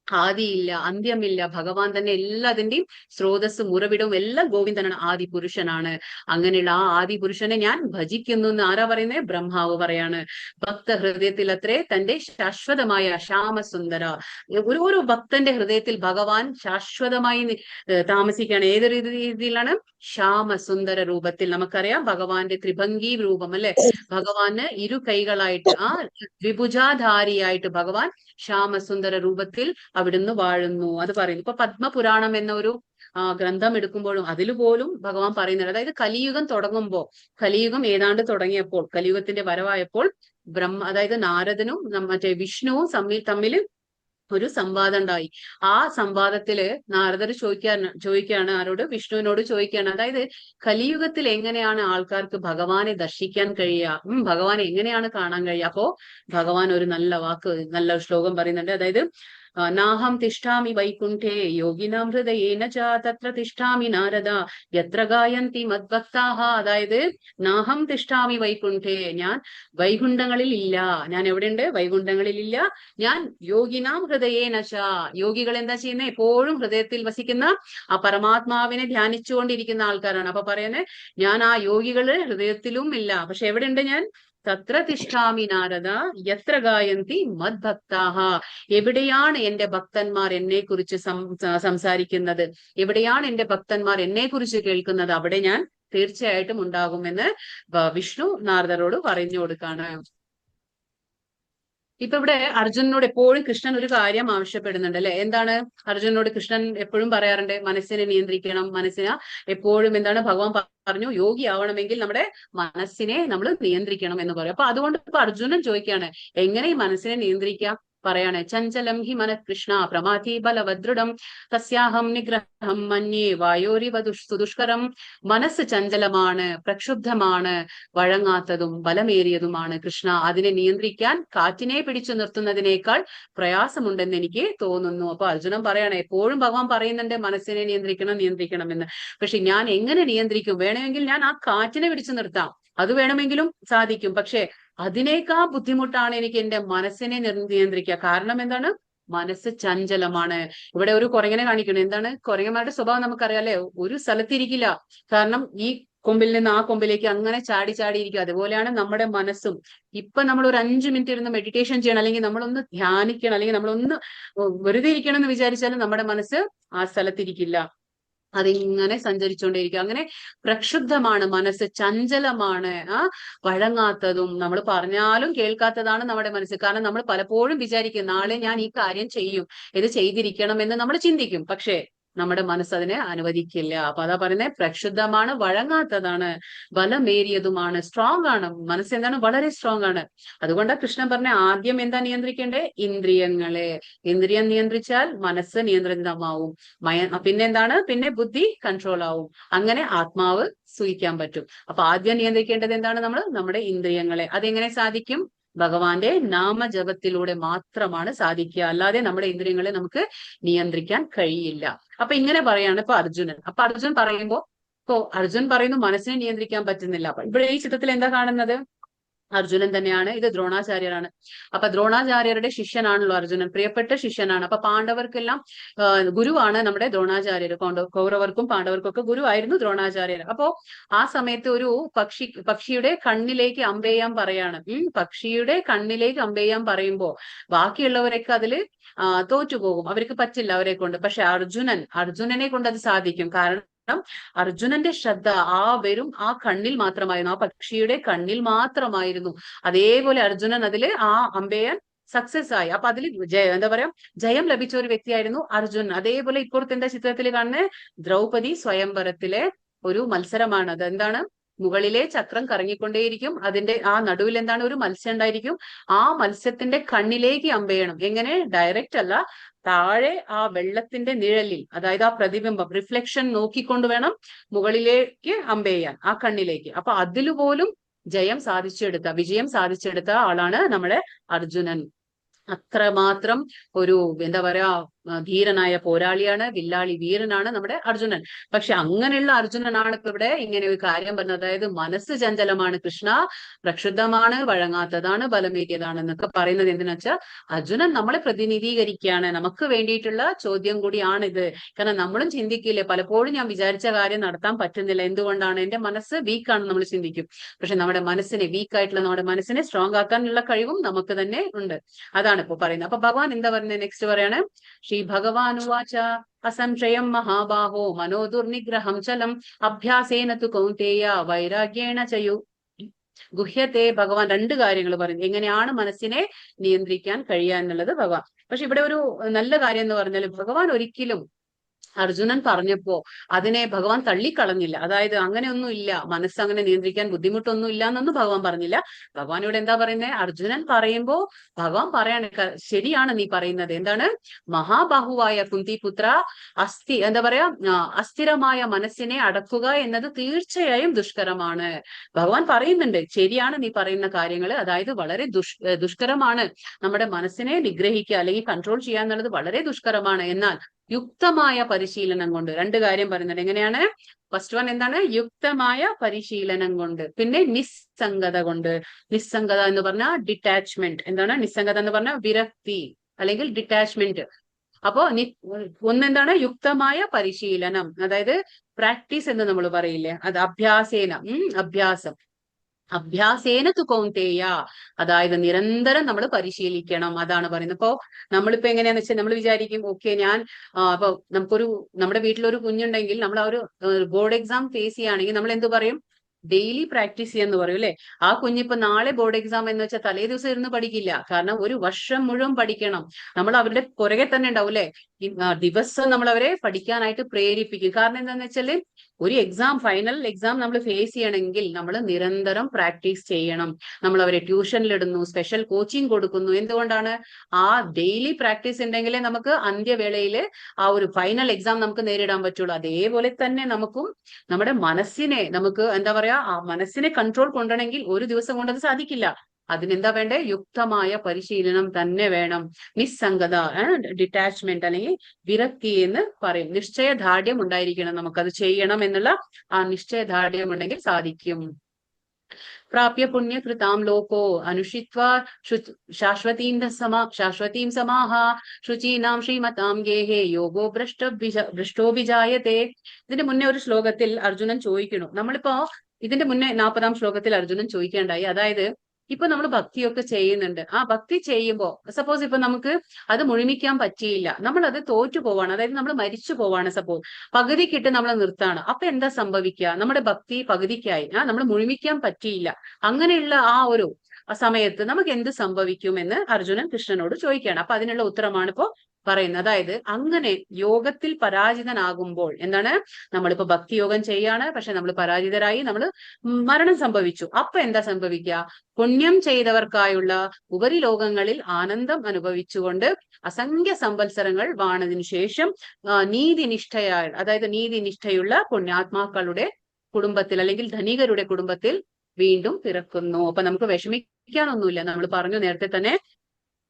ആദിയില്ല, അന്ത്യമില്ല. ഭഗവാൻ തന്നെ എല്ലാതിന്റെയും സ്രോതസ്സും ഉറവിടവും എല്ലാം ഗോവിന്ദനാണ്, ആദി പുരുഷനാണ്. അങ്ങനെയുള്ള ആ ആദി പുരുഷനെ ഞാൻ ഭജിക്കുന്നു എന്ന് ആരാ പറയുന്നത്? ബ്രഹ്മാവ് പറയാണ്. ഭക്ത ഹൃദയത്തിൽ അത്രേ തന്റെ ശാശ്വതമായ ശ്യാമസുന്ദര, ഓരോ ഭക്തന്റെ ഹൃദയത്തിൽ ഭഗവാൻ ശാശ്വതമായി താമസിക്കുകയാണ്. ഏത് രീതിയിലാണ്? ശ്യാമസുന്ദര രൂപത്തിൽ. നമുക്കറിയാം ഭഗവാന്റെ ത്രിഭംഗി രൂപം അല്ലെ? ഭഗവാന് ഇരു കൈകളായിട്ട്, ആ ദ്വിഭുജാധാരിയായിട്ട് ഭഗവാൻ ശ്യാമസുന്ദര രൂപത്തിൽ അവിടുന്ന് വാഴുന്നു. അത് പറയുന്നു. ഇപ്പൊ പത്മപുരാണം എന്ന ഒരു ഗ്രന്ഥം എടുക്കുമ്പോഴും അതിൽ പോലും ഭഗവാൻ പറയുന്നുണ്ട്. അതായത് കലിയുഗം തുടങ്ങുമ്പോ, കലിയുഗം ഏതാണ്ട് തുടങ്ങിയപ്പോൾ, കലിയുഗത്തിന്റെ വരവായപ്പോൾ അതായത് നാരദനും മറ്റേ വിഷ്ണുവും തമ്മിൽ ഒരു സംവാദം ഉണ്ടായി. ആ സംവാദത്തില് നാരദർ ചോദിക്കുകയാണ് ആരോട്? വിഷ്ണുവിനോട് ചോദിക്കുകയാണ്. അതായത് കലിയുഗത്തിൽ എങ്ങനെയാണ് ആൾക്കാർക്ക് ഭഗവാനെ ദർശിക്കാൻ കഴിയുക, ഭഗവാനെ എങ്ങനെയാണ് കാണാൻ കഴിയുക? അപ്പോ ഭഗവാൻ ഒരു നല്ല ശ്ലോകം പറയുന്നുണ്ട്. അതായത് നാഹം തിഷ്ഠാമി വൈകുണ്ഠേ യോഗിനാം ഹൃദയേന ച തത്ര തിഷ്ഠാമി നാരദ യത്ര ഗായന്തി മദ്ഭക്താഹ. അതായത് നാഹം തിഷ്ഠാമി വൈകുണ്ഠേ, ഞാൻ വൈകുണ്ഠങ്ങളിൽ ഇല്ല. ഞാൻ എവിടെയുണ്ട്? വൈകുണ്ഠങ്ങളിൽ ഇല്ല. ഞാൻ യോഗിനാം ഹൃദയേന ച, യോഗികൾ എന്താ ചെയ്യുന്നത്? എപ്പോഴും ഹൃദയത്തിൽ വസിക്കുന്ന ആ പരമാത്മാവിനെ ധ്യാനിച്ചുകൊണ്ടിരിക്കുന്ന ആൾക്കാരാണ്. അപ്പൊ പറയുന്നത് ഞാൻ ആ യോഗികളുടെ ഹൃദയത്തിലും ഇല്ല. പക്ഷെ എവിടെയുണ്ട് ഞാൻ? തത്ര തിഷ്ഠാമി നാരദ യത്ര ഗായന്തി മദ്ഭക്താഹ. എവിടെയാണ് എന്റെ ഭക്തന്മാർ എന്നെ കുറിച്ച് സംസാരിക്കുന്നത്, എവിടെയാണ് എന്റെ ഭക്തന്മാർ എന്നെ കുറിച്ച് കേൾക്കുന്നത്, അവിടെ ഞാൻ തീർച്ചയായിട്ടും ഉണ്ടാകുമെന്ന് വിഷ്ണു നാരദരോട് പറഞ്ഞു കൊടുക്കാണ്. ഇപ്പൊ ഇവിടെ അർജുനനോട് എപ്പോഴും കൃഷ്ണൻ ഒരു കാര്യം ആവശ്യപ്പെടുന്നുണ്ട് അല്ലെ? എന്താണ് അർജുനനോട് കൃഷ്ണൻ എപ്പോഴും പറയാറുണ്ട്? മനസ്സിനെ നിയന്ത്രിക്കണം. മനസ്സിനെ എപ്പോഴും എന്താണ് ഭഗവാൻ പറഞ്ഞു? യോഗി ആവണമെങ്കിൽ നമ്മുടെ മനസ്സിനെ നമ്മൾ നിയന്ത്രിക്കണം എന്ന് പറയും. അപ്പൊ അതുകൊണ്ട് ഇപ്പൊ അർജുനൻ ചോദിക്കുകയാണ്, എങ്ങനെ ഈ മനസ്സിനെ നിയന്ത്രിക്കാം? പറയാണ് ചഞ്ചലം ഹി മന കൃഷ്ണ പ്രമാഥി ബലവദൃഢം തസ്യാഹം നിഗ്രഹം മന്യേ വായോരിവ സുദുഷ്കരം. മനസ്സ് ചഞ്ചലമാണ്, പ്രക്ഷുബ്ധമാണ്, വഴങ്ങാത്തതും ബലമേറിയതുമാണ് കൃഷ്ണ. അതിനെ നിയന്ത്രിക്കാൻ കാറ്റിനെ പിടിച്ചു നിർത്തുന്നതിനേക്കാൾ പ്രയാസമുണ്ടെന്ന് എനിക്ക് തോന്നുന്നു. അപ്പൊ അർജുനൻ പറയാണ്, എപ്പോഴും ഭഗവാൻ പറയുന്നുണ്ട് മനസ്സിനെ നിയന്ത്രിക്കണം എന്ന്. പക്ഷെ ഞാൻ എങ്ങനെ നിയന്ത്രിക്കും? വേണമെങ്കിൽ ഞാൻ ആ കാറ്റിനെ പിടിച്ചു നിർത്താം, അത് വേണമെങ്കിലും സാധിക്കും. പക്ഷെ അതിനേക്കാൾ ബുദ്ധിമുട്ടാണ് എനിക്ക് എന്റെ മനസ്സിനെ നിയന്ത്രിക്കുക. കാരണം എന്താണ്? മനസ്സ് ചഞ്ചലമാണ്. ഇവിടെ ഒരു കുരങ്ങനെ കാണിക്കണം. എന്താണ്? കുരങ്ങന്മാരുടെ സ്വഭാവം നമുക്കറിയാലേ, ഒരു സ്ഥലത്തിരിക്കില്ല. കാരണം ഈ കൊമ്പിൽ നിന്ന് ആ കൊമ്പിലേക്ക് അങ്ങനെ ചാടി ഇരിക്കും. അതുപോലെയാണ് നമ്മുടെ മനസ്സും. ഇപ്പൊ നമ്മൾ ഒരു 5 മിനിറ്റ് ഇരുന്ന് മെഡിറ്റേഷൻ ചെയ്യണം, അല്ലെങ്കിൽ നമ്മളൊന്ന് ധ്യാനിക്കണം, അല്ലെങ്കിൽ നമ്മളൊന്ന് വെറുതെ ഇരിക്കണം എന്ന് വിചാരിച്ചാലും നമ്മുടെ മനസ്സ് ആ സ്ഥലത്തിരിക്കില്ല. അതിങ്ങനെ സഞ്ചരിച്ചുകൊണ്ടേയിരിക്കും. അങ്ങനെ പ്രക്ഷുബ്ധമാണ് മനസ്സ്, ചഞ്ചലമാണ്, വഴങ്ങാത്തതും, നമ്മൾ പറഞ്ഞാലും കേൾക്കാത്തതാണ് നമ്മുടെ മനസ്സ്. കാരണം നമ്മൾ പലപ്പോഴും വിചാരിക്കും നാളെ ഞാൻ ഈ കാര്യം ചെയ്യും, ഇത് ചെയ്തിരിക്കണം എന്ന് നമ്മൾ ചിന്തിക്കും. പക്ഷേ നമ്മുടെ മനസ്സ് അതിനെ അനുവദിക്കില്ല. അപ്പൊ അതാ പറയുന്നത്, പ്രക്ഷുബ്ധമാണ്, വഴങ്ങാത്തതാണ്, ബലമേറിയതുമാണ്, സ്ട്രോങ് ആണ് മനസ്സ്. എന്താണ്? വളരെ സ്ട്രോങ് ആണ്. അതുകൊണ്ട് കൃഷ്ണൻ പറഞ്ഞ ആദ്യം എന്താ നിയന്ത്രിക്കേണ്ടേ? ഇന്ദ്രിയങ്ങളെ. ഇന്ദ്രിയം നിയന്ത്രിച്ചാൽ മനസ്സ് നിയന്ത്രിതമാവും. പിന്നെന്താണ്? പിന്നെ ബുദ്ധി കൺട്രോൾ ആവും. അങ്ങനെ ആത്മാവ് സൂഹിക്കാൻ പറ്റും. അപ്പൊ ആദ്യം നിയന്ത്രിക്കേണ്ടത് എന്താണ്? നമ്മുടെ ഇന്ദ്രിയങ്ങളെ. അതെങ്ങനെ സാധിക്കും? ഭഗവാന്റെ നാമജപത്തിലൂടെ മാത്രമാണ് സാധിക്കുക. അല്ലാതെ നമ്മുടെ ഇന്ദ്രിയങ്ങളെ നമുക്ക് നിയന്ത്രിക്കാൻ കഴിയില്ല. അപ്പൊ ഇങ്ങനെ പറയാണ് ഇപ്പൊ അർജുനൻ. അപ്പൊ അർജുൻ പറയുന്നു മനസ്സിനെ നിയന്ത്രിക്കാൻ പറ്റുന്നില്ല. അപ്പൊ ഇവിടെ ഈ ചിത്രത്തിൽ എന്താ കാണുന്നത്? അർജുനൻ തന്നെയാണ്. ഇത് ദ്രോണാചാര്യരാണ്. അപ്പൊ ദ്രോണാചാര്യരുടെ ശിഷ്യനാണല്ലോ അർജുനൻ, പ്രിയപ്പെട്ട ശിഷ്യനാണ്. അപ്പൊ പാണ്ഡവർക്കെല്ലാം ഗുരുവാണ് നമ്മുടെ ദ്രോണാചാര്യർ. കൗരവർക്കും പാണ്ഡവർക്കും ഒക്കെ ഗുരുവായിരുന്നു ദ്രോണാചാര്യർ. അപ്പോ ആ സമയത്ത് ഒരു പക്ഷിയുടെ കണ്ണിലേക്ക് അമ്പെയ്യാൻ പറയാണ്. പക്ഷിയുടെ കണ്ണിലേക്ക് അമ്പെയ്യാൻ പറയുമ്പോ ബാക്കിയുള്ളവരൊക്കെ അതില് തോറ്റുപോകും, അവർക്ക് പറ്റില്ല അവരെ കൊണ്ട്. പക്ഷെ അർജുനനെ കൊണ്ട് അത് സാധിക്കും. കാരണം അർജുനന്റെ ശ്രദ്ധ ആ കണ്ണിൽ മാത്രമായിരുന്നു, ആ പക്ഷിയുടെ കണ്ണിൽ മാത്രമായിരുന്നു. അതേപോലെ അർജുനൻ അതില് ആ അമ്പെയ്യാൻ സക്സസ് ആയി. അപ്പൊ അതിൽ ജയം ലഭിച്ച ഒരു വ്യക്തിയായിരുന്നു അർജുനൻ. അതേപോലെ ഇപ്പുറത്തെ എന്താ ചിത്രത്തിൽ കാണുന്നത്? ദ്രൗപദി സ്വയംവരത്തിലെ ഒരു മത്സരമാണ്. അതെന്താണ്? മുകളിലെ ചക്രം കറങ്ങിക്കൊണ്ടേയിരിക്കും, അതിന്റെ ആ നടുവിൽ എന്താണ്? ഒരു മത്സ്യം ഉണ്ടായിരിക്കും. ആ മത്സ്യത്തിന്റെ കണ്ണിലേക്ക് അമ്പെയ്യണം. എങ്ങനെ? ഡയറക്റ്റ് അല്ല, താഴെ ആ വെള്ളത്തിന്റെ നിഴലിൽ, അതായത് ആ പ്രതിബിംബം, റിഫ്ലക്ഷൻ നോക്കിക്കൊണ്ട് വേണം മുകളിലേക്ക് അമ്പെയ്യാൻ, ആ കണ്ണിലേക്ക്. അപ്പൊ അതിലുപോലും വിജയം സാധിച്ചെടുത്ത ആളാണ് നമ്മുടെ അർജുനൻ. അത്രമാത്രം ഒരു ധീരനായ പോരാളിയാണ്, വില്ലാളി വീരനാണ് നമ്മുടെ അർജുനൻ. പക്ഷെ അങ്ങനെയുള്ള അർജുനനാണ് ഇപ്പൊ ഇവിടെ ഇങ്ങനെ ഒരു കാര്യം പറഞ്ഞത്. അതായത് മനസ്സ് ചഞ്ചലമാണ് കൃഷ്ണ, പ്രക്ഷുബ്ധമാണ്, വഴങ്ങാത്തതാണ്, ബലമേറിയതാണ് എന്നൊക്കെ പറയുന്നത് എന്തിനാ വെച്ചാൽ അർജുനൻ നമ്മളെ പ്രതിനിധീകരിക്കുകയാണ്. നമുക്ക് വേണ്ടിയിട്ടുള്ള ചോദ്യം കൂടിയാണിത്. കാരണം നമ്മളും ചിന്തിക്കില്ലേ, പലപ്പോഴും ഞാൻ വിചാരിച്ച കാര്യം നടത്താൻ പറ്റുന്നില്ല, എന്തുകൊണ്ടാണ്? എന്റെ മനസ്സ് വീക്കാണ് നമ്മൾ ചിന്തിക്കും. പക്ഷെ നമ്മുടെ മനസ്സിനെ സ്ട്രോങ് ആക്കാനുള്ള കഴിവും നമുക്ക് തന്നെ ഉണ്ട്. അതാണ് ഇപ്പൊ പറയുന്നത്. അപ്പൊ ഭഗവാൻ എന്താ പറയുന്നത്? നെക്സ്റ്റ് പറയാണ്, ശ്രീ ഭഗവാൻ ഉവാച അസംശയം മഹാബാഹോ മനോ ദുർനിഗ്രഹം ചലം അഭ്യാസേന തു കൗന്തേയ വൈരാഗ്യേണ ചയു ഗുഹ്യത്തെ. ഭഗവാൻ 2 കാര്യങ്ങൾ പറയുന്നു, എങ്ങനെയാണ് മനസ്സിനെ നിയന്ത്രിക്കാൻ കഴിയുക എന്നുള്ളത് ഭഗവാൻ. പക്ഷെ ഇവിടെ ഒരു നല്ല കാര്യം എന്ന് പറഞ്ഞാൽ ഭഗവാൻ ഒരിക്കലും അർജുനൻ പറഞ്ഞപ്പോ അതിനെ ഭഗവാൻ തള്ളിക്കളഞ്ഞില്ല. അതായത് അങ്ങനെയൊന്നും ഇല്ല, മനസ്സങ്ങനെ നിയന്ത്രിക്കാൻ ബുദ്ധിമുട്ടൊന്നും ഇല്ല എന്നൊന്നും ഭഗവാൻ പറഞ്ഞില്ല. ഭഗവാൻ ഇവിടെ എന്താ പറയുന്നത്? അർജുനൻ പറയുമ്പോ ഭഗവാൻ പറയാണ്, ശരിയാണ് നീ പറയുന്നത്. എന്താണ്? മഹാബാഹുവായ കുന്തിപുത്ര, അസ്ഥിരമായ മനസ്സിനെ അടക്കുക എന്നത് തീർച്ചയായും ദുഷ്കരമാണ്. ഭഗവാൻ പറയുന്നുണ്ട്, ശരിയാണ് നീ പറയുന്ന കാര്യങ്ങൾ. അതായത് വളരെ ദുഷ്കരമാണ്. നമ്മുടെ മനസ്സിനെ നിഗ്രഹിക്കുക അല്ലെങ്കിൽ കൺട്രോൾ ചെയ്യുക എന്നുള്ളത് വളരെ ദുഷ്കരമാണ്. എന്നാൽ യുക്തമായ പരിശീലനം കൊണ്ട് 2 കാര്യം പറയുന്നുണ്ട്. എങ്ങനെയാണ്? ഫസ്റ്റ് വൺ എന്താണ്? യുക്തമായ പരിശീലനം കൊണ്ട്. പിന്നെ നിസ്സംഗത കൊണ്ട്. നിസ്സംഗത എന്ന് പറഞ്ഞാൽ ഡിറ്റാച്ച്മെന്റ്. എന്താണ് നിസ്സംഗത എന്ന് പറഞ്ഞാൽ? വിരക്തി അല്ലെങ്കിൽ ഡിറ്റാച്ച്മെന്റ്. അപ്പോ ഒന്നെന്താണ്? യുക്തമായ പരിശീലനം, അതായത് പ്രാക്ടീസ് എന്ന് നമ്മൾ പറയില്ലേ, അത് അഭ്യാസേന തു കൗന്തേയ, അതായത് നിരന്തരം നമ്മൾ പരിശീലിക്കണം. അതാണ് പറയുന്നത്. ഇപ്പോ നമ്മളിപ്പോ എങ്ങനെയാന്ന് വെച്ചാൽ നമ്മൾ വിചാരിക്കും, ഓക്കെ അപ്പൊ നമ്മുടെ വീട്ടിലൊരു കുഞ്ഞുണ്ടെങ്കിൽ നമ്മൾ ആ ഒരു ബോർഡ് എക്സാം ഫേസ് ചെയ്യുകയാണെങ്കിൽ നമ്മൾ എന്ത് പറയും? ഡെയിലി പ്രാക്ടീസ് ചെയ്യാന്ന് പറയും അല്ലെ. ആ കുഞ്ഞിപ്പോ നാളെ ബോർഡ് എക്സാം എന്ന് വെച്ചാൽ തലേ ദിവസം ഇരുന്ന് പഠിക്കില്ല. കാരണം ഒരു വർഷം മുഴുവൻ പഠിക്കണം. നമ്മൾ അവരുടെ പുറകെ തന്നെ ഉണ്ടാവും അല്ലെ. ദിവസം നമ്മൾ അവരെ പഠിക്കാനായിട്ട് പ്രേരിപ്പിക്കും. കാരണം എന്താന്ന് വെച്ചാല് ഒരു ഫൈനൽ എക്സാം നമ്മൾ ഫേസ് ചെയ്യണമെങ്കിൽ നമ്മൾ നിരന്തരം പ്രാക്ടീസ് ചെയ്യണം. നമ്മൾ അവരെ ട്യൂഷനിലിടുന്നു, സ്പെഷ്യൽ കോച്ചിങ് കൊടുക്കുന്നു. എന്തുകൊണ്ടാണ്? ആ ഡെയിലി പ്രാക്ടീസ് ഉണ്ടെങ്കിലേ നമുക്ക് അന്ത്യവേളയില് ആ ഒരു ഫൈനൽ എക്സാം നമുക്ക് നേരിടാൻ പറ്റുള്ളൂ. അതേപോലെ തന്നെ നമുക്കും നമ്മുടെ മനസ്സിനെ നമുക്ക് എന്താ പറയാ, ആ മനസ്സിനെ കൺട്രോൾ കൊണ്ടുവരണമെങ്കിൽ ഒരു ദിവസം കൊണ്ട് അത് സാധിക്കില്ല. അതിനെന്താ വേണ്ടേ? യുക്തമായ പരിശീലനം തന്നെ വേണം. നിസ്സംഗത, ഡിറ്റാച്ച്മെന്റ് അല്ലെങ്കിൽ വിരക്തി എന്ന് പറയും. നിശ്ചയദാർഢ്യം ഉണ്ടായിരിക്കണം. നമുക്കത് ചെയ്യണം എന്നുള്ള ആ നിശ്ചയദാർഢ്യം ഉണ്ടെങ്കിൽ സാധിക്കും. പ്രാപ്യ പുണ്യകൃതാം ലോകോ അനുഷിത്വാ ശാശ്വതീം സമാഹ ശുചീനാം ശ്രീമതാം ഗേഹേ യോഗോ ഭ്രഷ്ടോ വിജായത്തെ. ഇതിന്റെ മുന്നേ ഒരു ശ്ലോകത്തിൽ അർജുനൻ ചോദിക്കണു. നമ്മളിപ്പോ ഇതിന്റെ മുന്നേ 40-ാം ശ്ലോകത്തിൽ അർജുനൻ ചോദിക്കേണ്ടായി. അതായത് ഇപ്പൊ നമ്മൾ ഭക്തിയൊക്കെ ചെയ്യുന്നുണ്ട്. ആ ഭക്തി ചെയ്യുമ്പോ സപ്പോസ് ഇപ്പൊ നമുക്ക് അത് മുഴുമിക്കാൻ പറ്റിയില്ല, നമ്മൾ അത് തോറ്റു പോവാണ്, അതായത് നമ്മൾ മരിച്ചു പോവാണ്, സപ്പോസ് പകുതിക്കിട്ട് നമ്മൾ നിർത്താണ്. അപ്പൊ എന്താ സംഭവിക്കുക? നമ്മുടെ ഭക്തി പകുതിക്കായി, നമ്മൾ മുഴുമിക്കാൻ പറ്റിയില്ല. അങ്ങനെയുള്ള ആ ഒരു സമയത്ത് നമുക്ക് എന്ത് സംഭവിക്കുമെന്ന് അർജുനൻ കൃഷ്ണനോട് ചോദിക്കുകയാണ്. അപ്പൊ അതിനുള്ള ഉത്തരമാണ് ഇപ്പോ പറയുന്നത്. അതായത് അങ്ങനെ യോഗത്തിൽ പരാജിതനാകുമ്പോൾ എന്താണ്, നമ്മളിപ്പോ ഭക്തി യോഗം ചെയ്യാണ്, പക്ഷെ നമ്മൾ പരാജിതരായി, നമ്മൾ മരണം സംഭവിച്ചു. അപ്പൊ എന്താ സംഭവിക്കുക? പുണ്യം ചെയ്തവർക്കായുള്ള ഉപരിലോകങ്ങളിൽ ആനന്ദം അനുഭവിച്ചുകൊണ്ട് അസംഖ്യ സംവത്സരങ്ങൾ വാണതിനു ശേഷം നീതിനിഷ്ഠയായ, അതായത് നീതിനിഷ്ഠയുള്ള പുണ്യാത്മാക്കളുടെ കുടുംബത്തിൽ അല്ലെങ്കിൽ ധനികരുടെ കുടുംബത്തിൽ വീണ്ടും പിറക്കുന്നു. അപ്പൊ നമുക്ക് വിഷമിക്കാനൊന്നുമില്ല. നമ്മൾ പറഞ്ഞു നേരത്തെ തന്നെ,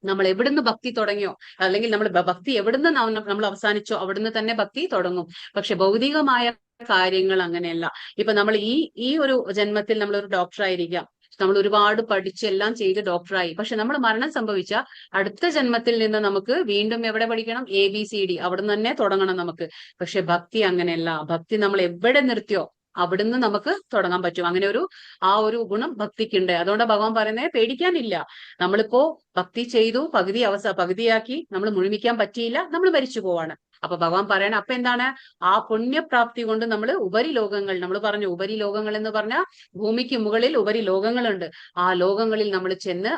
നമ്മൾ എവിടുന്ന് ഭക്തി തുടങ്ങിയോ അല്ലെങ്കിൽ നമ്മൾ ഭക്തി എവിടുന്ന് നമ്മൾ അവസാനിച്ചോ അവിടുന്ന് തന്നെ ഭക്തി തുടങ്ങും. പക്ഷെ ഭൗതികമായ കാര്യങ്ങൾ അങ്ങനെയല്ല. ഇപ്പൊ നമ്മൾ ഈ ഒരു ജന്മത്തിൽ നമ്മൾ ഒരു ഡോക്ടറായിരിക്കാം, നമ്മൾ ഒരുപാട് പഠിച്ച് എല്ലാം ചെയ്ത് ഡോക്ടറായി. പക്ഷെ നമ്മൾ മരണം സംഭവിച്ച അടുത്ത ജന്മത്തിൽ നിന്ന് നമുക്ക് വീണ്ടും എവിടെ പഠിക്കണം? ABCD അവിടെ നിന്ന് തന്നെ തുടങ്ങണം നമുക്ക്. പക്ഷെ ഭക്തി അങ്ങനെയല്ല. ഭക്തി നമ്മൾ എവിടെ നിർത്തിയോ അവിടുന്ന് നമുക്ക് തുടങ്ങാൻ പറ്റും. അങ്ങനെ ആ ഒരു ഗുണം ഭക്തിക്കുണ്ട്. അതുകൊണ്ട് ഭഗവാൻ പറയുന്നത് പേടിക്കാനില്ല. നമ്മളിപ്പോ ഭക്തി ചെയ്തു, പകുതിയാക്കി, നമ്മൾ മുഴുമിക്കാൻ പറ്റിയില്ല, നമ്മൾ മരിച്ചു പോവാണ്. അപ്പൊ ഭഗവാൻ പറയണ അപ്പൊ എന്താണ്? ആ പുണ്യപ്രാപ്തി കൊണ്ട് നമ്മൾ ഉപരിലോകങ്ങൾ, നമ്മൾ പറഞ്ഞു ഉപരിലോകങ്ങൾ എന്ന് പറഞ്ഞാൽ ഭൂമിക്ക് മുകളിൽ ഉപരിലോകങ്ങളുണ്ട്. ആ ലോകങ്ങളിൽ നമ്മൾ ചെന്ന്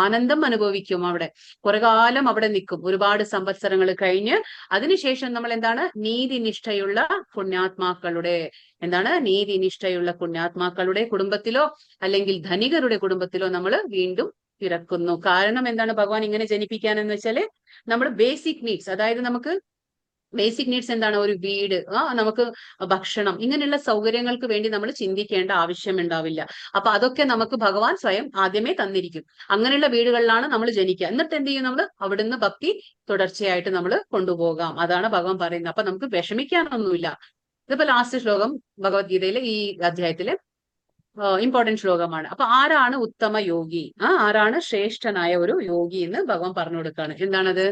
ആനന്ദം അനുഭവിക്കും. അവിടെ കുറെ കാലം അവിടെ നിൽക്കും, ഒരുപാട് സംവത്സരങ്ങൾ കഴിഞ്ഞ്. അതിനുശേഷം നമ്മൾ എന്താണ്? നീതിനിഷ്ഠയുള്ള പുണ്യാത്മാക്കളുടെ കുടുംബത്തിലോ അല്ലെങ്കിൽ ധനികരുടെ കുടുംബത്തിലോ നമ്മൾ വീണ്ടും പിറക്കുന്നു. കാരണം എന്താണ് ഭഗവാൻ ഇങ്ങനെ ജനിപ്പിക്കാനെന്ന് വെച്ചാല് നമ്മൾ ബേസിക് നീഡ്സ്, അതായത് നമുക്ക് ബേസിക് നീഡ്സ് എന്താണ്? ഒരു വീട്, നമുക്ക് ഭക്ഷണം, ഇങ്ങനെയുള്ള സൗകര്യങ്ങൾക്ക് വേണ്ടി നമ്മൾ ചിന്തിക്കേണ്ട ആവശ്യം ഉണ്ടാവില്ല. അപ്പൊ അതൊക്കെ നമുക്ക് ഭഗവാൻ സ്വയം ആദ്യമേ തന്നിരിക്കും. അങ്ങനെയുള്ള വീടുകളിലാണ് നമ്മൾ ജനിക്കുക. എന്നിട്ട് എന്ത് ചെയ്യും? നമ്മൾ അവിടുന്ന് ഭക്തി തുടർച്ചയായിട്ട് നമ്മൾ കൊണ്ടുപോകാം. അതാണ് ഭഗവാൻ പറയുന്നത്. അപ്പൊ നമുക്ക് വിഷമിക്കാനൊന്നുമില്ല. ഇതിപ്പോ ലാസ്റ്റ് ശ്ലോകം ഭഗവത്ഗീതയിലെ ഈ അധ്യായത്തില് ഇമ്പോർട്ടന്റ് ശ്ലോകമാണ്. അപ്പൊ ആരാണ് ഉത്തമ യോഗി, ആരാണ് ശ്രേഷ്ഠനായ ഒരു യോഗി എന്ന് ഭഗവാൻ പറഞ്ഞു കൊടുക്കാണ്. എന്താണത്?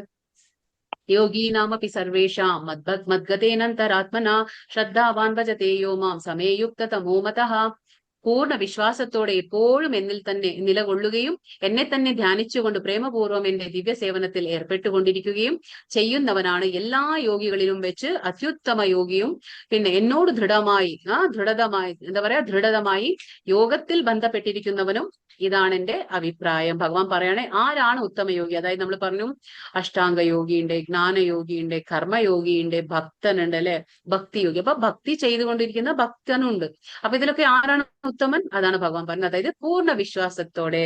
യോഗി നാമപി സർവേഷാം മദ്ഗതേനന്തരാത്മന ശ്രദ്ധാവാൻ ഭജതേ യോ മാം സമേയുക്ത തമോ മതഃ. പൂർണ്ണ വിശ്വാസത്തോടെ എപ്പോഴും എന്നിൽ തന്നെ നിലകൊള്ളുകയും എന്നെ തന്നെ ധ്യാനിച്ചുകൊണ്ട് പ്രേമപൂർവ്വം എന്റെ ദിവ്യ സേവനത്തിൽ ഏർപ്പെട്ടുകൊണ്ടിരിക്കുകയും ചെയ്യുന്നവനാണ് എല്ലാ യോഗികളിലും വെച്ച് അത്യുത്തമ യോഗിയും. പിന്നെ എന്നോട് ദൃഢമായി യോഗത്തിൽ ബന്ധപ്പെട്ടിരിക്കുന്നവനും. ഇതാണ് എന്റെ അഭിപ്രായം. ഭഗവാൻ പറയണേ ആരാണ് ഉത്തമ യോഗി? അതായത് നമ്മൾ പറഞ്ഞു അഷ്ടാംഗ യോഗിയുണ്ട്, ജ്ഞാനയോഗിയുണ്ട്, കർമ്മയോഗിയുണ്ട്, ഭക്തനുണ്ട്, അല്ലെ? ഭക്തിയോഗി. അപ്പൊ ഭക്തി ചെയ്തുകൊണ്ടിരിക്കുന്ന ഭക്തനുണ്ട്. അപ്പൊ ഇതിലൊക്കെ ആരാണ് ഉത്തമൻ? അതാണ് ഭഗവാൻ പറഞ്ഞത്. അതായത് പൂർണ്ണ വിശ്വാസത്തോടെ.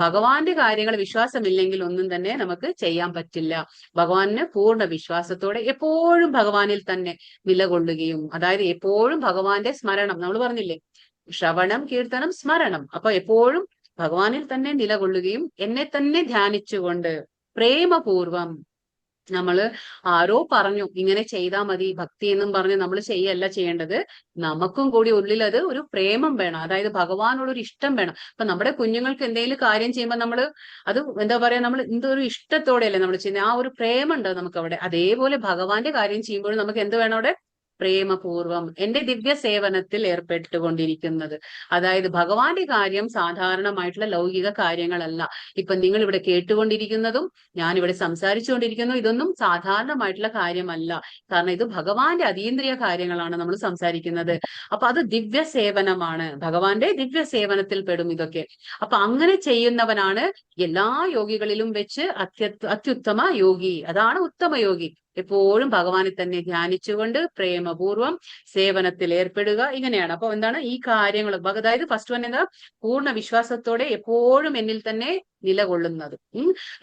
ഭഗവാന്റെ കാര്യങ്ങൾ വിശ്വാസമില്ലെങ്കിൽ ഒന്നും തന്നെ നമുക്ക് ചെയ്യാൻ പറ്റില്ല. ഭഗവാന് പൂർണ്ണ വിശ്വാസത്തോടെ എപ്പോഴും ഭഗവാനിൽ തന്നെ നിലകൊള്ളുകയും, അതായത് എപ്പോഴും ഭഗവാന്റെ സ്മരണം, നമ്മൾ പറഞ്ഞില്ലേ, ശ്രവണം, കീർത്തനം, സ്മരണം. അപ്പൊ എപ്പോഴും ഭഗവാനിൽ തന്നെ നിലകൊള്ളുകയും എന്നെ തന്നെ ധ്യാനിച്ചുകൊണ്ട് പ്രേമപൂർവം. നമ്മള് ആരോ പറഞ്ഞു ഇങ്ങനെ ചെയ്താൽ മതി ഭക്തി എന്നും പറഞ്ഞ് നമ്മൾ ചെയ്യല്ല ചെയ്യേണ്ടത്. നമുക്കും കൂടി ഉള്ളിൽ അത് ഒരു പ്രേമം വേണം, അതായത് ഭഗവാനോടൊരു ഇഷ്ടം വേണം. അപ്പൊ നമ്മുടെ കുഞ്ഞുങ്ങൾക്ക് എന്തെങ്കിലും കാര്യം ചെയ്യുമ്പോൾ നമ്മൾ അത് എന്താ പറയാ, നമ്മൾ എന്തൊരു ഇഷ്ടത്തോടെയല്ലേ നമ്മൾ ചെയ്യുന്നത്. ആ ഒരു പ്രേമം ഉണ്ട് നമുക്ക് അവിടെ. അതേപോലെ ഭഗവാന്റെ കാര്യം ചെയ്യുമ്പോൾ നമുക്ക് എന്ത് വേണം? അവിടെ പ്രേമപൂർവം എന്റെ ദിവ്യ സേവനത്തിൽ ഏർപ്പെട്ടുകൊണ്ടിരിക്കുന്നത്. അതായത് ഭഗവാന്റെ കാര്യം സാധാരണമായിട്ടുള്ള ലൗകിക കാര്യങ്ങളല്ല. ഇപ്പൊ നിങ്ങൾ ഇവിടെ കേട്ടുകൊണ്ടിരിക്കുന്നതും ഞാനിവിടെ സംസാരിച്ചുകൊണ്ടിരിക്കുന്നു, ഇതൊന്നും സാധാരണമായിട്ടുള്ള കാര്യമല്ല. കാരണം ഇത് ഭഗവാന്റെ അതീന്ദ്രിയ കാര്യങ്ങളാണ് നമ്മൾ സംസാരിക്കുന്നത്. അപ്പൊ അത് ദിവ്യ സേവനമാണ്, ഭഗവാന്റെ ദിവ്യ സേവനത്തിൽ പെടും ഇതൊക്കെ. അപ്പൊ അങ്ങനെ ചെയ്യുന്നവനാണ് എല്ലാ യോഗികളിലും വെച്ച് അത്യുത്തമ യോഗി. അതാണ് ഉത്തമ യോഗി. എപ്പോഴും ഭഗവാനെ തന്നെ ധ്യാനിച്ചുകൊണ്ട് പ്രേമപൂർവം സേവനത്തിൽ ഏർപ്പെടുക. ഇങ്ങനെയാണ്. അപ്പൊ എന്താണ് ഈ കാര്യങ്ങൾ, അതായത് ഫസ്റ്റ് വൺ എന്താ, പൂർണ്ണ വിശ്വാസത്തോടെ എപ്പോഴും എന്നിൽ തന്നെ നിലകൊള്ളുന്നത്.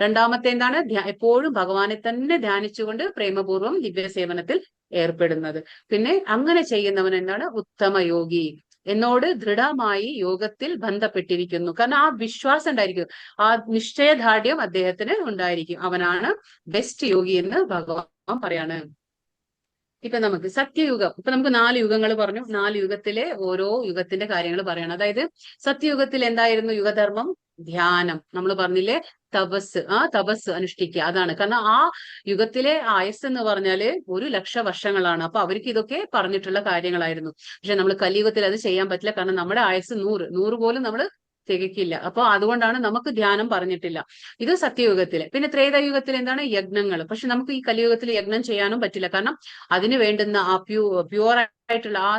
രണ്ടാമത്തെ എന്താണ്, എപ്പോഴും ഭഗവാനെ തന്നെ ധ്യാനിച്ചുകൊണ്ട് പ്രേമപൂർവം ദിവ്യ സേവനത്തിൽ ഏർപ്പെടുന്നത്. പിന്നെ അങ്ങനെ ചെയ്യുന്നവൻ എന്താണ്, ഉത്തമ യോഗി. എന്നോട് ദൃഢമായി യോഗത്തിൽ ബന്ധപ്പെട്ടിരിക്കുന്നു. കാരണം ആ വിശ്വാസം ഉണ്ടായിരിക്കും, ആ നിശ്ചയദാർഢ്യം അദ്ദേഹത്തിന് ഉണ്ടായിരിക്കും. അവനാണ് ബെസ്റ്റ് യോഗി എന്ന് ഭഗവാൻ പറയാണ്. ഇപ്പൊ നമുക്ക് സത്യയുഗം, ഇപ്പൊ നമുക്ക് 4 യുഗങ്ങൾ പറഞ്ഞു. 4 യുഗത്തിലെ ഓരോ യുഗത്തിന്റെ കാര്യങ്ങൾ പറയണം. അതായത് സത്യയുഗത്തിൽ എന്തായിരുന്നു യുഗധർമ്മം? ധ്യാനം. നമ്മൾ പറഞ്ഞില്ലേ, തപസ്. തപസ് അനുഷ്ഠിക്കുക, അതാണ്. കാരണം ആ യുഗത്തിലെ ആയസ് എന്ന് പറഞ്ഞാല് 1,00,000 വർഷങ്ങളാണ്. അപ്പൊ അവർക്ക് ഇതൊക്കെ പറഞ്ഞിട്ടുള്ള കാര്യങ്ങളായിരുന്നു. പക്ഷെ നമ്മൾ കലിയുഗത്തിൽ അത് ചെയ്യാൻ പറ്റില്ല. കാരണം നമ്മുടെ ആയസ് 100 പോലും നമ്മൾ തികക്കില്ല. അപ്പൊ അതുകൊണ്ടാണ് നമുക്ക് ധ്യാനം പറഞ്ഞിട്ടില്ല. ഇത് സത്യയുഗത്തില്. പിന്നെ ത്രേതായുഗത്തിൽ എന്താണ്, യജ്ഞങ്ങൾ. പക്ഷെ നമുക്ക് ഈ കലിയുഗത്തിൽ യജ്ഞം ചെയ്യാനും പറ്റില്ല. കാരണം അതിന് വേണ്ടുന്ന ആ പ്യുവർ ആയിട്ടുള്ള ആ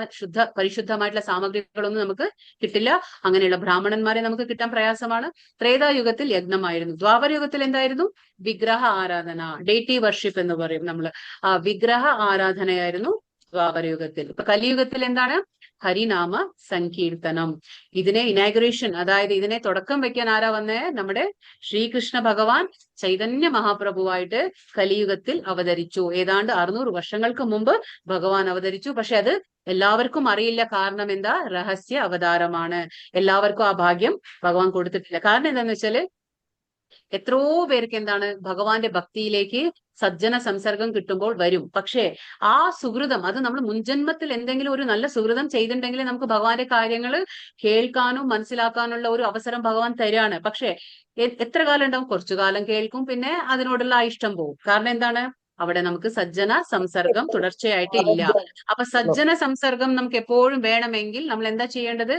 പരിശുദ്ധമായിട്ടുള്ള സാമഗ്രികളൊന്നും നമുക്ക് കിട്ടില്ല. അങ്ങനെയുള്ള ബ്രാഹ്മണന്മാരെ നമുക്ക് കിട്ടാൻ പ്രയാസമാണ്. ത്രേതായുഗത്തിൽ യജ്ഞമായിരുന്നു. ദ്വാപരയുഗത്തിൽ എന്തായിരുന്നു? വിഗ്രഹ ആരാധന, ഡേറ്റി വർഷിപ്പ് എന്ന് പറയും നമ്മള്. ആ വിഗ്രഹ ആരാധനയായിരുന്നു ദ്വാപരയുഗത്തിൽ. ഇപ്പൊ കലിയുഗത്തിൽ എന്താണ്? ഹരിനാമ സങ്കീർത്തനം. ഇതിനെ ഇനാഗുറേഷൻ, അതായത് ഇതിനെ തുടക്കം വെക്കാൻ ആരാ വന്നേ? നമ്മുടെ ശ്രീകൃഷ്ണ ഭഗവാൻ ചൈതന്യ മഹാപ്രഭുവായിട്ട് കലിയുഗത്തിൽ അവതരിച്ചു. ഏതാണ്ട് 600 വർഷങ്ങൾക്ക് മുമ്പ് ഭഗവാൻ അവതരിച്ചു. പക്ഷെ അത് എല്ലാവർക്കും അറിയില്ല. കാരണം എന്താ? രഹസ്യ അവതാരമാണ്. എല്ലാവർക്കും ആ ഭാഗ്യം ഭഗവാൻ കൊടുത്തിട്ടില്ല. കാരണം എന്താന്ന് വെച്ചാല് എത്രയോ പേർക്ക് എന്താണ്, ഭഗവാന്റെ ഭക്തിയിലേക്ക് സജ്ജന സംസർഗം കിട്ടുമ്പോൾ വരും. പക്ഷേ ആ സുഹൃതം, അത് നമ്മൾ മുൻജന്മത്തിൽ എന്തെങ്കിലും ഒരു നല്ല സുഹൃതം ചെയ്തിട്ടുണ്ടെങ്കിൽ നമുക്ക് ഭഗവാന്റെ കാര്യങ്ങൾ കേൾക്കാനും മനസ്സിലാക്കാനുള്ള ഒരു അവസരം ഭഗവാൻ തരാണ്. പക്ഷെ എത്ര കാലം ഉണ്ടാവും? കുറച്ചു കാലം കേൾക്കും, പിന്നെ അതിനോടുള്ള ആ ഇഷ്ടം പോകും. കാരണം എന്താണ്, അവിടെ നമുക്ക് സജ്ജന സംസർഗം തുടർച്ചയായിട്ട് ഇല്ല. അപ്പൊ സജ്ജന സംസർഗം നമുക്ക് എപ്പോഴും വേണമെങ്കിൽ നമ്മൾ എന്താ ചെയ്യേണ്ടത്?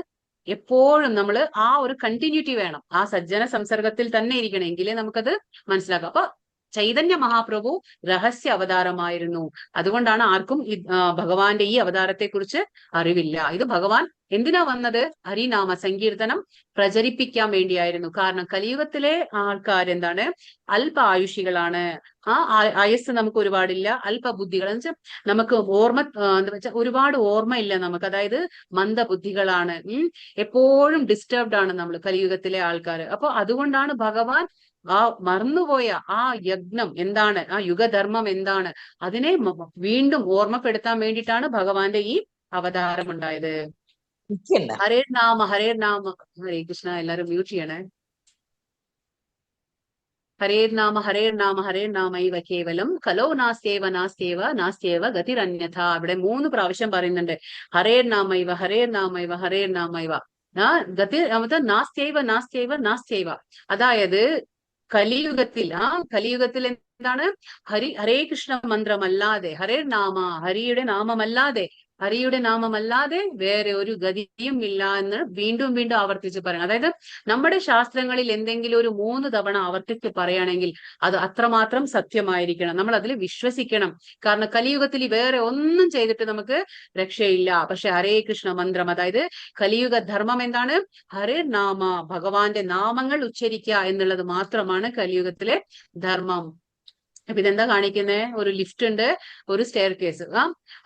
എപ്പോഴും നമ്മൾ ആ ഒരു കണ്ടിന്യൂറ്റി വേണം. ആ സജ്ജന സംസർഗത്തിൽ തന്നെ ഇരിക്കണം, എങ്കിലേ നമുക്കത് മനസ്സിലാക്കാം. അപ്പൊ ചൈതന്യ മഹാപ്രഭു രഹസ്യ അവതാരമായിരുന്നു. അതുകൊണ്ടാണ് ആർക്കും ഭഗവാന്റെ ഈ അവതാരത്തെ കുറിച്ച് അറിവില്ല. ഇത് ഭഗവാൻ എന്തിനാ വന്നത്? ഹരിനാമ സങ്കീർത്തനം പ്രചരിപ്പിക്കാൻ വേണ്ടിയായിരുന്നു. കാരണം കലിയുഗത്തിലെ ആൾക്കാരെന്താണ്, അല്പ ആയുഷികളാണ്. ആ ആയസ് നമുക്ക് ഒരുപാടില്ല. അല്പ ബുദ്ധികൾ എന്ന് വെച്ചാൽ നമുക്ക് എന്താ വെച്ചാൽ ഒരുപാട് ഓർമ്മയില്ല നമുക്ക്. അതായത് മന്ദബുദ്ധികളാണ്. എപ്പോഴും ഡിസ്റ്റർബ്ഡ് ആണ് നമ്മൾ കലിയുഗത്തിലെ ആൾക്കാർ. അപ്പൊ അതുകൊണ്ടാണ് ഭഗവാൻ ആ മറന്നുപോയ ആ യജ്ഞം എന്താണ്, ആ യുഗധർമ്മം എന്താണ്, അതിനെ വീണ്ടും ഓർമ്മപ്പെടുത്താൻ വേണ്ടിയിട്ടാണ് ഭഗവാന്റെ ഈ അവതാരം ഉണ്ടായത്. ഹരേ നാമ ഹരേ നാമ. ഹരേ കൃഷ്ണ. എല്ലാരും മ്യൂട്ട് ചെയ്യണേ. ഹരേ നാമ ഹരേ നാമ ഹരേ നാമൈവ കേവലം കലോ നാസ്തേവ നാസ്തേവ നാസ്തേവ ഗതിരന്യഥ. അവിടെ 3 പ്രാവശ്യം പറയുന്നുണ്ട്. ഹരേ നാമൈവ ഹരേ നാമൈവ ഹരേ നാമൈവ ഗതി നാസ്തേവ നാസ്തേവ നാസ്തേവ. അതായത് കലിയുഗത്തിൽ എന്താണ്, ഹരേ കൃഷ്ണ മന്ത്രമല്ലാതെ, ഹരേ നാമ, ഹരിയുടെ നാമമല്ലാതെ വേറെ ഒരു ഗതിയും ഇല്ല എന്ന് വീണ്ടും വീണ്ടും ആവർത്തിച്ച് പറയണം. അതായത് നമ്മുടെ ശാസ്ത്രങ്ങളിൽ എന്തെങ്കിലും ഒരു 3 തവണ ആവർത്തിച്ച് പറയുകയാണെങ്കിൽ അത് അത്രമാത്രം സത്യമായിരിക്കണം. നമ്മൾ അതിൽ വിശ്വസിക്കണം. കാരണം കലിയുഗത്തിൽ വേറെ ഒന്നും ചെയ്തിട്ട് നമുക്ക് രക്ഷയില്ല. പക്ഷെ ഹരേ കൃഷ്ണ മന്ത്രം, അതായത് കലിയുഗ ധർമ്മം എന്താണ്? ഹരേ നാമ, ഭഗവാന്റെ നാമങ്ങൾ ഉച്ചരിക്കുക എന്നുള്ളത് മാത്രമാണ് കലിയുഗത്തിലെ ധർമ്മം. അപ്പൊ ഇതെന്താ കാണിക്കുന്നത്? ഒരു ലിഫ്റ്റ് ഉണ്ട്, ഒരു സ്റ്റെയർ കേസ്.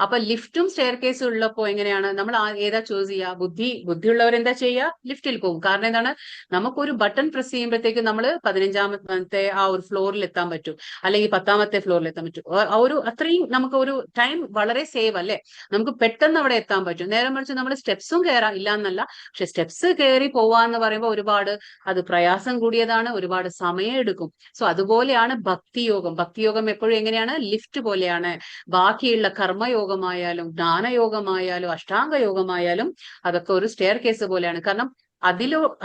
അപ്പൊ ലിഫ്റ്റും സ്റ്റെയർ കേസും ഉള്ളപ്പോ എങ്ങനെയാണ് നമ്മൾ ഏതാ ചൂസ് ചെയ്യുക? ബുദ്ധിയുള്ളവർ എന്താ ചെയ്യുക? ലിഫ്റ്റിൽ പോകും. കാരണം എന്താണ്, നമുക്കൊരു ബട്ടൺ പ്രസ് ചെയ്യുമ്പോഴത്തേക്ക് നമ്മൾ 15ാമത്തെ ആ ഒരു ഫ്ലോറിൽ എത്താൻ പറ്റും, അല്ലെങ്കിൽ 10ാമത്തെ ഫ്ലോറിൽ എത്താൻ പറ്റും. ഒരു അത്രയും നമുക്ക് ഒരു ടൈം വളരെ സേവ് അല്ലേ, നമുക്ക് പെട്ടെന്ന് അവിടെ എത്താൻ പറ്റും. നേരെ മറിച്ച് നമ്മൾ സ്റ്റെപ്സും കയറാം, ഇല്ല എന്നല്ല. പക്ഷെ സ്റ്റെപ്സ് കയറി പോവാന്ന് പറയുമ്പോൾ ഒരുപാട് അത് പ്രയാസം കൂടിയതാണ്, ഒരുപാട് സമയം എടുക്കും. സോ അതുപോലെയാണ് ഭക്തിയോഗം. ഭക്തിയോഗം എപ്പോഴും എങ്ങനെയാണ്? ലിഫ്റ്റ് പോലെയാണ്. ബാക്കിയുള്ള കർമ്മയോഗമായാലും ജ്ഞാനയോഗമായാലും അഷ്ടാംഗ യോഗമായാലും അതൊക്കെ ഒരു സ്റ്റെയർ കേസ് പോലെയാണ്. കാരണം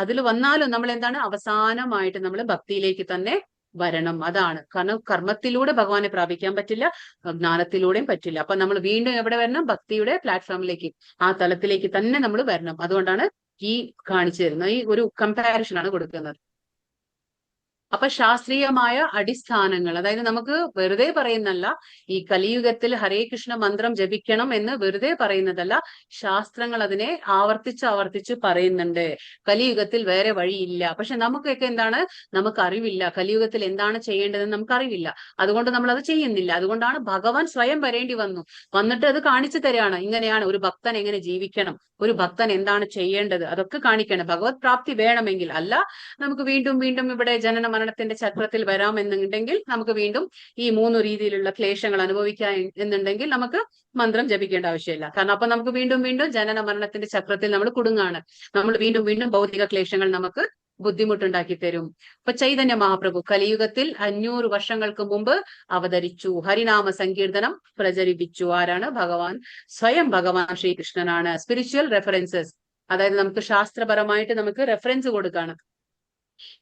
അതിൽ വന്നാലും നമ്മൾ എന്താണ്, അവസാനമായിട്ട് നമ്മൾ ഭക്തിയിലേക്ക് തന്നെ വരണം. അതാണ്. കാരണം കർമ്മത്തിലൂടെ ഭഗവാനെ പ്രാപിക്കാൻ പറ്റില്ല, ജ്ഞാനത്തിലൂടെയും പറ്റില്ല. അപ്പൊ നമ്മൾ വീണ്ടും എവിടെ വരണം? ഭക്തിയുടെ പ്ലാറ്റ്ഫോമിലേക്ക്, ആ തലത്തിലേക്ക് തന്നെ നമ്മൾ വരണം. അതുകൊണ്ടാണ് ഈ കാണിച്ചു തരുന്നത്. ഈ ഒരു കമ്പാരിഷൻ ആണ് കൊടുക്കുന്നത്. അപ്പൊ ശാസ്ത്രീയമായ അടിസ്ഥാനങ്ങൾ, അതായത് നമുക്ക് വെറുതെ പറയുന്നല്ല, ഈ കലിയുഗത്തിൽ ഹരേ കൃഷ്ണ മന്ത്രം ജപിക്കണം എന്ന് വെറുതെ പറയുന്നതല്ല, ശാസ്ത്രങ്ങൾ അതിനെ ആവർത്തിച്ച് പറയുന്നുണ്ട്. കലിയുഗത്തിൽ വേറെ വഴിയില്ല. പക്ഷെ നമുക്കൊക്കെ എന്താണ്? നമുക്ക് അറിവില്ല. കലിയുഗത്തിൽ എന്താണ് ചെയ്യേണ്ടതെന്ന് നമുക്ക് അറിവില്ല. അതുകൊണ്ട് നമ്മൾ അത് ചെയ്യുന്നില്ല. അതുകൊണ്ടാണ് ഭഗവാൻ സ്വയം വരേണ്ടി വന്നിട്ട് അത് കാണിച്ചു തരികയാണ്. ഇങ്ങനെയാണ് ഒരു ഭക്തൻ എങ്ങനെ ജീവിക്കണം, ഒരു ഭക്തൻ എന്താണ് ചെയ്യേണ്ടത്, അതൊക്കെ കാണിക്കണം. ഭഗവത് പ്രാപ്തി വേണമെങ്കിൽ. അല്ല നമുക്ക് വീണ്ടും വീണ്ടും ഇവിടെ ജനന മരണത്തിന്റെ ചക്രത്തിൽ വരാമെന്നുണ്ടെങ്കിൽ, നമുക്ക് വീണ്ടും ഈ 3 രീതിയിലുള്ള ക്ലേശങ്ങൾ അനുഭവിക്കാൻ എന്നുണ്ടെങ്കിൽ നമുക്ക് മന്ത്രം ജപിക്കേണ്ട ആവശ്യമില്ല. കാരണം അപ്പൊ നമുക്ക് വീണ്ടും വീണ്ടും ജനന മരണത്തിന്റെ ചക്രത്തിൽ നമ്മൾ കുടുങ്ങാണ്. നമ്മൾ വീണ്ടും വീണ്ടും ഭൗതിക ക്ലേശങ്ങൾ നമുക്ക് ബുദ്ധിമുട്ടുണ്ടാക്കി തരും. ഇപ്പൊ ചൈതന്യ മഹാപ്രഭു കലിയുഗത്തിൽ 500 വർഷങ്ങൾക്ക് മുമ്പ് അവതരിച്ചു, ഹരിനാമ സങ്കീർത്തനം പ്രചരിപ്പിച്ചു. ആരാണ്? ഭഗവാൻ, സ്വയം ഭഗവാൻ ശ്രീകൃഷ്ണനാണ്. സ്പിരിച്വൽ റെഫറൻസസ്, അതായത് നമുക്ക് ശാസ്ത്രപരമായിട്ട് നമുക്ക് റെഫറൻസ് കൊടുക്കാണ്.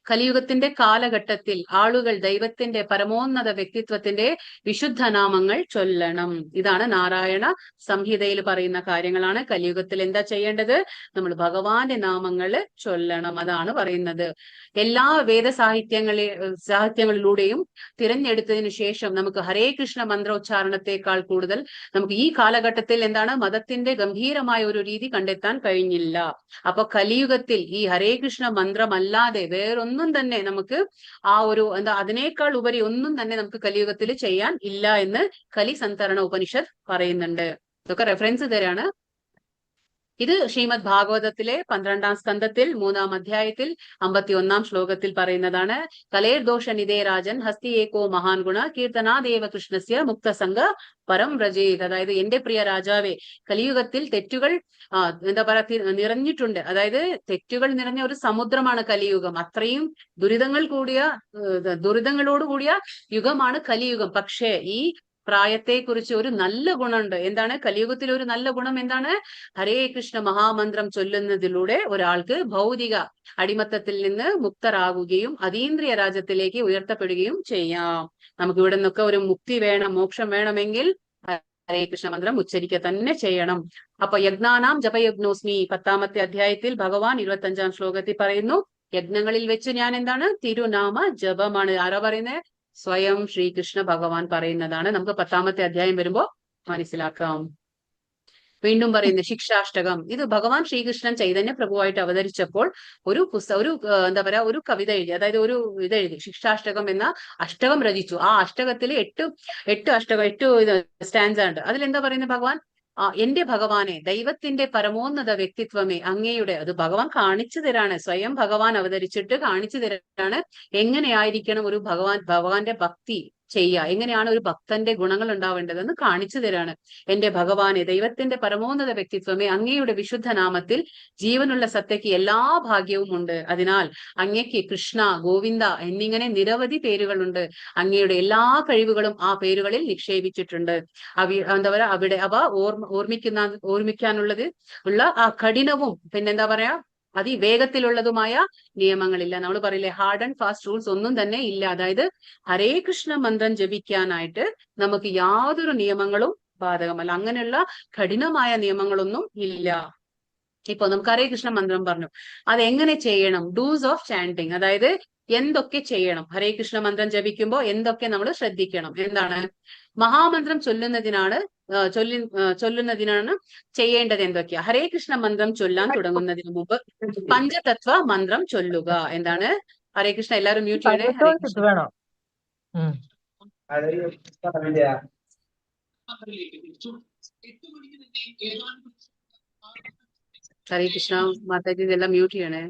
കലിയുഗത്തിന്റെ കാലഘട്ടത്തിൽ ആളുകൾ ദൈവത്തിന്റെ പരമോന്നത വ്യക്തിത്വത്തിന്റെ വിശുദ്ധ നാമങ്ങൾ ചൊല്ലണം. ഇതാണ് നാരായണ സംഹിതയിൽ പറയുന്ന കാര്യങ്ങളാണ്. കലിയുഗത്തിൽ എന്താ ചെയ്യേണ്ടത്? നമ്മൾ ഭഗവാന്റെ നാമങ്ങൾ ചൊല്ലണം. അതാണ് പറയുന്നത്. എല്ലാ സാഹിത്യങ്ങളിലൂടെയും തിരഞ്ഞെടുത്തതിനു ശേഷം നമുക്ക് ഹരേ കൃഷ്ണ മന്ത്രോച്ചാരണത്തെക്കാൾ കൂടുതൽ നമുക്ക് ഈ കാലഘട്ടത്തിൽ എന്താണ്? മതത്തിന്റെ ഗംഭീരമായ ഒരു രീതി കണ്ടെത്താൻ കഴിഞ്ഞില്ല. അപ്പൊ കലിയുഗത്തിൽ ഈ ഹരേ കൃഷ്ണ മന്ത്രമല്ലാതെ വേറൊന്നും തന്നെ നമുക്ക് അതിനേക്കാൾ ഉപരി ഒന്നും തന്നെ നമുക്ക് കലിയുഗത്തിൽ ചെയ്യാൻ ഇല്ല എന്ന് കലി സന്തരണ ഉപനിഷത്ത് പറയുന്നുണ്ട്. ഇതൊക്കെ റെഫറൻസ് തരാണ്. ഇത് ശ്രീമദ് ഭാഗവതത്തിലെ 12ാം സ്കന്ധത്തിൽ 3ാം അധ്യായത്തിൽ 51ാം ശ്ലോകത്തിൽ പറയുന്നതാണ്. കലേർദോഷ നിധേ രാജൻ ഹസ്തി ഏകോ മഹാൻ ഗുണ കീർത്തനാദേവ കൃഷ്ണസ്യ മുക്തസംഗ പരം വ്രജേത്. അതായത് എന്റെ പ്രിയ രാജാവേ, കലിയുഗത്തിൽ തെറ്റുകൾ നിറഞ്ഞിട്ടുണ്ട്. അതായത് തെറ്റുകൾ നിറഞ്ഞ ഒരു സമുദ്രമാണ് കലിയുഗം. അത്രയും ദുരിതങ്ങളോടുകൂടിയ യുഗമാണ് കലിയുഗം. പക്ഷേ ഈ പ്രായത്തെക്കുറിച്ച് ഒരു നല്ല ഗുണമുണ്ട്. എന്താണ് കലിയുഗത്തിൽ ഒരു നല്ല ഗുണം? എന്താണ്? ഹരേ കൃഷ്ണ മഹാമന്ത്രം ചൊല്ലുന്നതിലൂടെ ഒരാൾക്ക് ഭൗതിക അടിമത്തത്തിൽ നിന്ന് മുക്തരാകുകയും അതീന്ദ്രിയ രാജ്യത്തിലേക്ക് ഉയർത്തപ്പെടുകയും ചെയ്യാം. നമുക്ക് ഇവിടെ നിന്നൊക്കെ ഒരു മുക്തി വേണം, മോക്ഷം വേണമെങ്കിൽ ഹരേ കൃഷ്ണ മന്ത്രം ഉച്ചരിക്കുക തന്നെ ചെയ്യണം. അപ്പൊ യജ്ഞാനാം ജപയജ്ഞോസ്മി 10ാമത്തെ അധ്യായത്തിൽ ഭഗവാൻ 25ാം ശ്ലോകത്തിൽ പറയുന്നു, യജ്ഞങ്ങളിൽ വെച്ച് ഞാൻ എന്താണ്? തിരുനാമ ജപമാണ്. ആരാ പറയുന്നത്? സ്വയം ശ്രീകൃഷ്ണ ഭഗവാൻ പറയുന്നതാണ്. നമുക്ക് 10ാമത്തെ അധ്യായം വരുമ്പോ മനസ്സിലാക്കാം. വീണ്ടും പറയുന്നത് ശിക്ഷാഷ്ടകം. ഇത് ഭഗവാൻ ശ്രീകൃഷ്ണൻ ചൈതന്യ പ്രഭുവായിട്ട് അവതരിച്ചപ്പോൾ ഒരു കവിത എഴുതി, അതായത് ഒരു ഇതെഴുതി, ശിക്ഷാഷ്ടകം എന്ന അഷ്ടകം രചിച്ചു. ആ അഷ്ടകത്തിൽ 8 സ്റ്റാൻസ ഉണ്ട്. അതിലെന്താ പറയുന്നത്? ഭഗവാൻ എന്റെ ഭഗവാനെ, ദൈവത്തിന്റെ പരമോന്നത വ്യക്തിത്വമേ, അങ്ങയുടെ, അത് ഭഗവാൻ കാണിച്ചു തരാണ്. സ്വയം ഭഗവാൻ അവതരിച്ചിട്ട് കാണിച്ചു തരാണ് എങ്ങനെയായിരിക്കണം ഒരു ഭഗവാന്റെ ഭക്തി ചെയ്യുക, എങ്ങനെയാണ് ഒരു ഭക്തന്റെ ഗുണങ്ങൾ ഉണ്ടാവേണ്ടതെന്ന് കാണിച്ചു തരാണ്. എന്റെ ഭഗവാനെ, ദൈവത്തിന്റെ പരമോന്നത വ്യക്തിത്വമേ, അങ്ങയുടെ വിശുദ്ധ നാമത്തിൽ ജീവനുള്ള സത്തയ്ക്ക് എല്ലാ ഭാഗ്യവും ഉണ്ട്. അതിനാൽ അങ്ങയ്ക്ക് കൃഷ്ണ, ഗോവിന്ദ എന്നിങ്ങനെ നിരവധി പേരുകളുണ്ട്. അങ്ങയുടെ എല്ലാ കഴിവുകളും ആ പേരുകളിൽ നിക്ഷേപിച്ചിട്ടുണ്ട്. അവിടെ അവ ഓർമ്മിക്കാനുള്ളത് ആ കഠിനവും പിന്നെന്താ പറയാ അതിവേഗത്തിലുള്ളതുമായ നിയമങ്ങളില്ല. നമ്മൾ പറയില്ലേ, ഹാർഡ് ആൻഡ് ഫാസ്റ്റ് റൂൾസ് ഒന്നും തന്നെ ഇല്ല. അതായത് ഹരേ കൃഷ്ണ മന്ത്രം ജപിക്കാനായിട്ട് നമുക്ക് യാതൊരു നിയമങ്ങളും ബാധകമല്ല. അങ്ങനെയുള്ള കഠിനമായ നിയമങ്ങളൊന്നും ഇല്ല. ഇപ്പൊ നമുക്ക് ഹരേ കൃഷ്ണ മന്ത്രം പറഞ്ഞു, അതെങ്ങനെ ചെയ്യണം? ഡൂസ് ഓഫ് ചാൻറ്റിങ്, അതായത് എന്തൊക്കെ ചെയ്യണം? ഹരേ കൃഷ്ണ മന്ത്രം ജപിക്കുമ്പോൾ എന്തൊക്കെ നമ്മൾ ശ്രദ്ധിക്കണം? എന്താണ്? മഹാമന്ത്രം ചൊല്ലുന്നതിനാണ് ചെയ്യേണ്ടത് എന്തൊക്കെയാ? ഹരേ കൃഷ്ണ മന്ത്രം ചൊല്ലാൻ തുടങ്ങുന്നതിന് മുമ്പ് പഞ്ചതത്വ മന്ത്രം ചൊല്ലുക. എന്താണ്? ഹരേ കൃഷ്ണ, എല്ലാവരും മ്യൂട്ട് ചെയ്യണേ. ഹരേ കൃഷ്ണ മാതാജി, ഇതെല്ലാം മ്യൂട്ട് ചെയ്യണേ.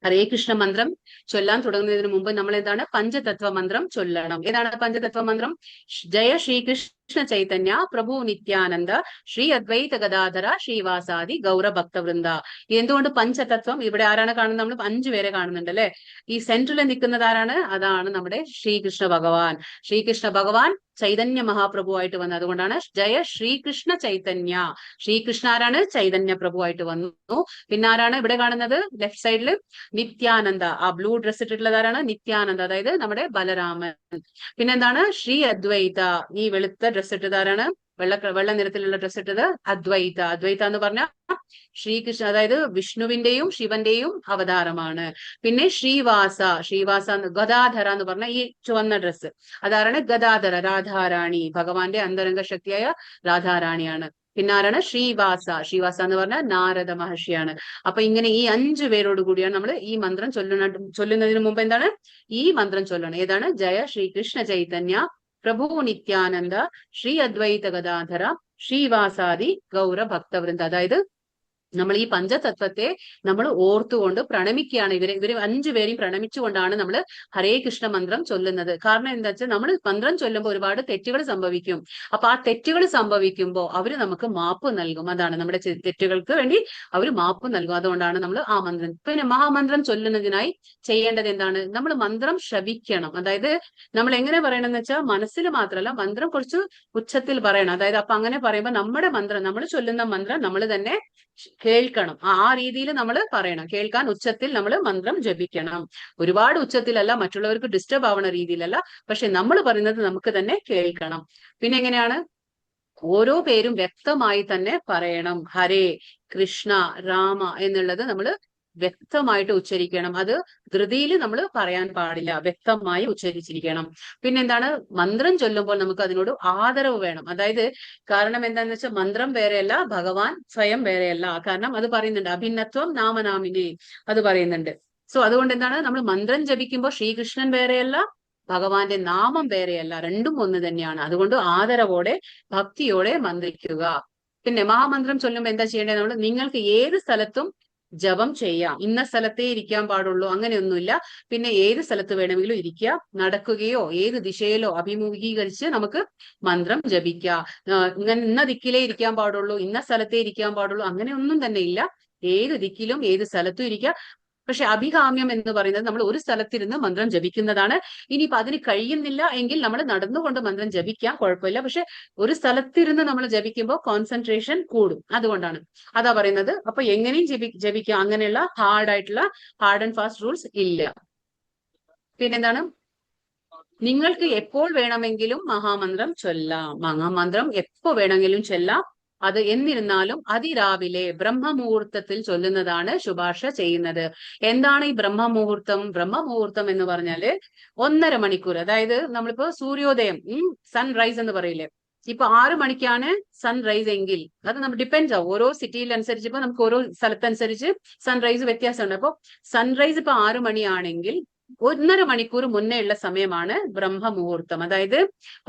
ഹരേ കൃഷ്ണ മന്ത്രം ചൊല്ലാൻ തുടങ്ങുന്നതിന് മുമ്പ് നമ്മൾ എന്താണ്? പഞ്ചതത്വ മന്ത്രം ചൊല്ലണം. ഏതാണ് പഞ്ചതത്വ മന്ത്രം? ജയ ശ്രീകൃഷ്ണ കൃഷ്ണ ചൈതന്യ പ്രഭു നിത്യാനന്ദ ശ്രീ അദ്വൈത ഗദാധര ശ്രീവാസാദി ഗൗര ഭക്തവൃന്ദ. എന്തുകൊണ്ട് പഞ്ചതത്വം? ഇവിടെ ആരാണ് കാണുന്നത്? നമ്മൾ 5 പേരെ കാണുന്നുണ്ട് അല്ലെ. ഈ സെൻട്രലിൽ നിൽക്കുന്നത് ആരാണ്? അതാണ് നമ്മുടെ ശ്രീകൃഷ്ണ ഭഗവാൻ. ശ്രീകൃഷ്ണ ഭഗവാൻ ചൈതന്യ മഹാപ്രഭുവായിട്ട് വന്നു. അതുകൊണ്ടാണ് ജയ ശ്രീകൃഷ്ണ ചൈതന്യ. ശ്രീകൃഷ്ണ ആരാണ്? ചൈതന്യ പ്രഭുവായിട്ട് വന്നു. പിന്നെ ആരാണ് ഇവിടെ കാണുന്നത്? ലെഫ്റ്റ് സൈഡിൽ നിത്യാനന്ദ. ആ ബ്ലൂ ഡ്രസ് ഇട്ടിട്ടുള്ളത് ആരാണ്? നിത്യാനന്ദ, അതായത് നമ്മുടെ ബലരാമൻ. പിന്നെന്താണ്? ശ്രീ അദ്വൈത. ഈ വെളുത്ത ഡ്രസ് ഇട്ടത് ആരാണ്? വെള്ള നിറത്തിലുള്ള ഡ്രസ് ഇട്ടത് അദ്വൈത. അദ്വൈത എന്ന് പറഞ്ഞാൽ ശ്രീകൃഷ്ണ, അതായത് വിഷ്ണുവിന്റെയും ശിവന്റെയും അവതാരമാണ്. പിന്നെ ശ്രീവാസ ഗദാധര എന്ന് പറഞ്ഞ ഈ ചുവന്ന ഡ്രസ്സ് അതാരാണ്? ഗദാധര, രാധാറാണി, ഭഗവാന്റെ അന്തരംഗ ശക്തിയായ രാധാറാണിയാണ്. പിന്നെ ആരാണ്? ശ്രീവാസ എന്ന് പറഞ്ഞാൽ നാരദ മഹർഷിയാണ്. അപ്പൊ ഇങ്ങനെ ഈ 5 പേരോട് കൂടിയാണ് നമ്മൾ ഈ മന്ത്രം ചൊല്ലുന്നതിന് മുമ്പ് എന്താണ് ഈ മന്ത്രം ചൊല്ലണം. ഏതാണ്? ജയ ശ്രീകൃഷ്ണ ചൈതന്യ പ്രഭു നിത്യാനന്ദ ശ്രീ അദ്വൈത ഗദാധര ശ്രീവാസാദി ഗൗര ഭക്തവൃന്ദ. അതായത് നമ്മൾ ഈ പഞ്ചതത്വത്തെ നമ്മൾ ഓർത്തുകൊണ്ട് പ്രണമിക്കുകയാണ്. ഇവര് 5 പേരെയും പ്രണമിച്ചുകൊണ്ടാണ് നമ്മൾ ഹരേ കൃഷ്ണ മന്ത്രം ചൊല്ലുന്നത്. കാരണം എന്താ വെച്ചാൽ നമ്മൾ മന്ത്രം ചൊല്ലുമ്പോൾ ഒരുപാട് തെറ്റുകൾ സംഭവിക്കും. അപ്പൊ ആ തെറ്റുകൾ സംഭവിക്കുമ്പോൾ അവര് നമുക്ക് മാപ്പ് നൽകും. അതാണ് നമ്മുടെ തെറ്റുകൾക്ക് വേണ്ടി അവർ മാപ്പ് നൽകും. അതുകൊണ്ടാണ് നമ്മൾ ആ മന്ത്രം. പിന്നെ മഹാമന്ത്രം ചൊല്ലുന്നതിനായി ചെയ്യേണ്ടത് എന്താണ്? നമ്മൾ മന്ത്രം ശ്രവിക്കണം. അതായത് നമ്മൾ എങ്ങനെ പറയണമെന്ന് വെച്ചാൽ മനസ്സിൽ മാത്രമല്ല, മന്ത്രം കുറച്ച് ഉച്ചത്തിൽ പറയണം. അതായത് അപ്പൊ അങ്ങനെ പറയുമ്പോൾ നമ്മുടെ മന്ത്രം, നമ്മൾ ചൊല്ലുന്ന മന്ത്രം നമ്മൾ തന്നെ കേൾക്കണം. ആ രീതിയിൽ നമ്മൾ പറയണം. കേൾക്കാൻ ഉച്ചത്തിൽ നമ്മൾ മന്ത്രം ജപിക്കണം. ഒരുപാട് ഉച്ചത്തിലല്ല, മറ്റുള്ളവർക്ക് ഡിസ്റ്റർബ് ആവുന്ന രീതിയിലല്ല, പക്ഷെ നമ്മൾ പറയുന്നത് നമുക്ക് തന്നെ കേൾക്കണം. പിന്നെ എങ്ങനെയാണ്? ഓരോ പേരും വ്യക്തമായി തന്നെ പറയണം. ഹരേ കൃഷ്ണ രാമ എന്നുള്ളത് നമ്മൾ വ്യക്തമായിട്ട് ഉച്ചരിക്കണം. അത് ധൃതിയിൽ നമ്മൾ പറയാൻ പാടില്ല, വ്യക്തമായി ഉച്ചരിച്ചിരിക്കണം. പിന്നെന്താണ്? മന്ത്രം ചൊല്ലുമ്പോൾ നമുക്ക് അതിനോട് ആദരവ് വേണം. അതായത് കാരണം എന്താണെന്ന് വെച്ചാൽ മന്ത്രം വേറെയല്ല, ഭഗവാൻ സ്വയം വേറെയല്ല. കാരണം അത് പറയുന്നുണ്ട്, അഭിന്നത്വം നാമനാമിനെ, അത് പറയുന്നുണ്ട്. സോ അതുകൊണ്ട് എന്താണ്? നമ്മൾ മന്ത്രം ജപിക്കുമ്പോൾ ശ്രീകൃഷ്ണൻ വേറെയല്ല, ഭഗവാന്റെ നാമം വേറെയല്ല, രണ്ടും ഒന്ന് തന്നെയാണ്. അതുകൊണ്ട് ആദരവോടെ ഭക്തിയോടെ മന്ത്രിക്കുക. പിന്നെ മഹാമന്ത്രം ചൊല്ലുമ്പോൾ എന്താ ചെയ്യേണ്ടത്? നമ്മൾ നിങ്ങൾക്ക് ഏത് സ്ഥലത്തും ജപം ചെയ്യാം. ഇന്ന സ്ഥലത്തേ ഇരിക്കാൻ പാടുള്ളൂ അങ്ങനെയൊന്നുമില്ല. പിന്നെ ഏത് സ്ഥലത്ത് വേണമെങ്കിലും ഇരിക്കുക, നടക്കുകയോ ഏത് ദിശയിലോ അഭിമുഖീകരിച്ച് നമുക്ക് മന്ത്രം ജപിക്കാം. ഇന്ന ദിക്കിലേ ഇരിക്കാൻ പാടുള്ളൂ, ഇന്ന സ്ഥലത്തേ ഇരിക്കാൻ പാടുള്ളൂ അങ്ങനെയൊന്നും തന്നെ ഇല്ല. ഏത് ദിക്കിലും ഏത് സ്ഥലത്തും ഇരിക്കുക. പക്ഷെ അഭികാമ്യം എന്ന് പറയുന്നത് നമ്മൾ ഒരു സ്ഥലത്തിരുന്ന് മന്ത്രം ജപിക്കുന്നതാണ്. ഇനിയിപ്പോ അതിന് കഴിയുന്നില്ല എങ്കിൽ നമ്മൾ നടന്നുകൊണ്ട് മന്ത്രം ജപിക്കാം, കുഴപ്പമില്ല. പക്ഷെ ഒരു സ്ഥലത്തിരുന്ന് നമ്മൾ ജപിക്കുമ്പോൾ കോൺസെൻട്രേഷൻ കൂടും. അതുകൊണ്ടാണ് അതാ പറയുന്നത്. അപ്പൊ എങ്ങനെയും ജപിക്കാം. അങ്ങനെയുള്ള ഹാർഡ് ആൻഡ് ഫാസ്റ്റ് റൂൾസ് ഇല്ല. പിന്നെന്താണ്? നിങ്ങൾക്ക് എപ്പോൾ വേണമെങ്കിലും മഹാമന്ത്രം ചൊല്ലാം. മഹാമന്ത്രം എപ്പോ വേണമെങ്കിലും ചൊല്ലാം. അത് എന്നിരുന്നാലും അതിരാവിലെ ബ്രഹ്മമുഹൂർത്തത്തിൽ ചൊല്ലുന്നതാണ് ശുപാർശ ചെയ്യുന്നത്. എന്താണ് ഈ ബ്രഹ്മമുഹൂർത്തം? ബ്രഹ്മമുഹൂർത്തം എന്ന് പറഞ്ഞാല് 1.5 മണിക്കൂർ. അതായത് നമ്മളിപ്പോ സൂര്യോദയം, സൺറൈസ് എന്ന് പറയില്ലേ, ഇപ്പൊ 6 മണിക്കാണ് സൺറൈസ് എങ്കിൽ അത് നമ്മൾ ഡിപ്പെൻഡ്സ് ആവും. ഓരോ സിറ്റിയിൽ അനുസരിച്ച് ഇപ്പൊ നമുക്ക് ഓരോ സ്ഥലത്തനുസരിച്ച് സൺറൈസ് വ്യത്യാസമുണ്ട്. അപ്പൊ സൺറൈസ് ഇപ്പൊ 6 മണിയാണെങ്കിൽ 1.5 മണിക്കൂർ മുന്നേ ഉള്ള സമയമാണ് ബ്രഹ്മമുഹൂർത്തം. അതായത്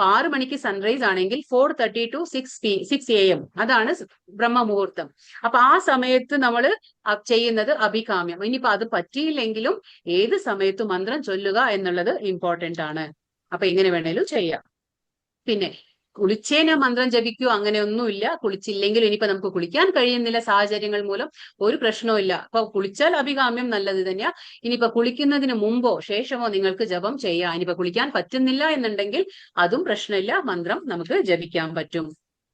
6 മണിക്ക് സൺറൈസ് ആണെങ്കിൽ 4:30 to 6 AM അതാണ് ബ്രഹ്മമുഹൂർത്തം. അപ്പൊ ആ സമയത്ത് നമ്മൾ ചെയ്യുന്നത് അഭികാമ്യം. ഇനിയിപ്പോ അത് പറ്റിയില്ലെങ്കിലും ഏത് സമയത്തും മന്ത്രം ചൊല്ലുക എന്നുള്ളത് ഇമ്പോർട്ടന്റ് ആണ്. അപ്പൊ എങ്ങനെ വേണേലും ചെയ്യാം. പിന്നെ കുളിച്ചേനെ മന്ത്രം ജപിക്കൂ അങ്ങനെയൊന്നുമില്ല. കുളിച്ചില്ലെങ്കിൽ ഇനിയിപ്പോ നമുക്ക് കുളിക്കാൻ കഴിയുന്നില്ല സാഹചര്യങ്ങൾ മൂലം, ഒരു പ്രശ്നവും ഇല്ല. അപ്പൊ കുളിച്ചാൽ അഭികാമ്യം നല്ലത് തന്നെയാ. ഇനിയിപ്പോ കുളിക്കുന്നതിന് മുമ്പോ ശേഷമോ നിങ്ങൾക്ക് ജപം ചെയ്യാം. ഇനിയിപ്പോ കുളിക്കാൻ പറ്റുന്നില്ല എന്നുണ്ടെങ്കിൽ അതും പ്രശ്നമില്ല, മന്ത്രം നമുക്ക് ജപിക്കാൻ പറ്റും.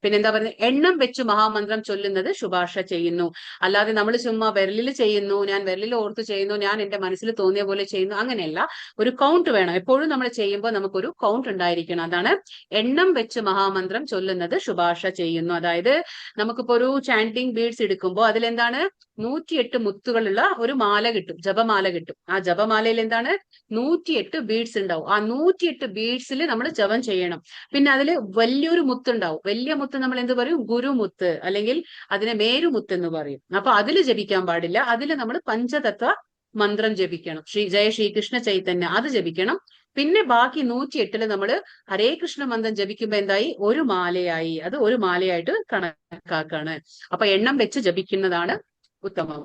പിന്നെന്താ പറയുന്നത്? എണ്ണം വെച്ച് മഹാമന്ത്രം ചൊല്ലുന്നത് ശുപാർശ ചെയ്യുന്നു. അല്ലാതെ നമ്മൾ ചുമ്മാ വിരലിൽ ചെയ്യുന്നു, ഞാൻ വിരലിൽ ഓർത്ത് ചെയ്യുന്നു, ഞാൻ എന്റെ മനസ്സിൽ തോന്നിയ പോലെ ചെയ്യുന്നു, അങ്ങനെയല്ല. ഒരു കൗണ്ട് വേണം. എപ്പോഴും നമ്മൾ ചെയ്യുമ്പോൾ നമുക്കൊരു കൗണ്ട് ഉണ്ടായിരിക്കണം. അതാണ് എണ്ണം വെച്ച് മഹാമന്ത്രം ചൊല്ലുന്നത് ശുപാർശ ചെയ്യുന്നു. അതായത് നമുക്കിപ്പോ ഒരു ചാന്റിങ് ബീഡ്സ് എടുക്കുമ്പോൾ അതിലെന്താണ് 108 മുത്തുകളുള്ള ഒരു മാല കിട്ടും, ജപമാല കിട്ടും. ആ ജപമാലയിൽ എന്താണ് 108 ബീഡ്സ് ഉണ്ടാവും. ആ 108 ബീഡ്സിൽ നമ്മൾ ജപം ചെയ്യണം. പിന്നെ അതിൽ വലിയൊരു മുത്തുണ്ടാവും. വലിയ മുത്ത് നമ്മൾ എന്ത് പറയും? ഗുരുമുത്ത്, അല്ലെങ്കിൽ അതിനെ മേരുമുത്ത് എന്ന് പറയും. അപ്പൊ അതിൽ ജപിക്കാൻ പാടില്ല. അതിൽ നമ്മൾ പഞ്ചതത്വ മന്ത്രം ജപിക്കണം. ജയ ശ്രീകൃഷ്ണ ചൈതന്യ അത് ജപിക്കണം. പിന്നെ ബാക്കി 108 നമ്മൾ ഹരേ കൃഷ്ണ മന്ത്രം ജപിക്കുമ്പോ എന്തായി? ഒരു മാലയായി. അത് ഒരു മാലയായിട്ട് കണക്കാക്കാണ്. അപ്പൊ എണ്ണം വെച്ച് ജപിക്കുന്നതാണ് ഉത്തമം.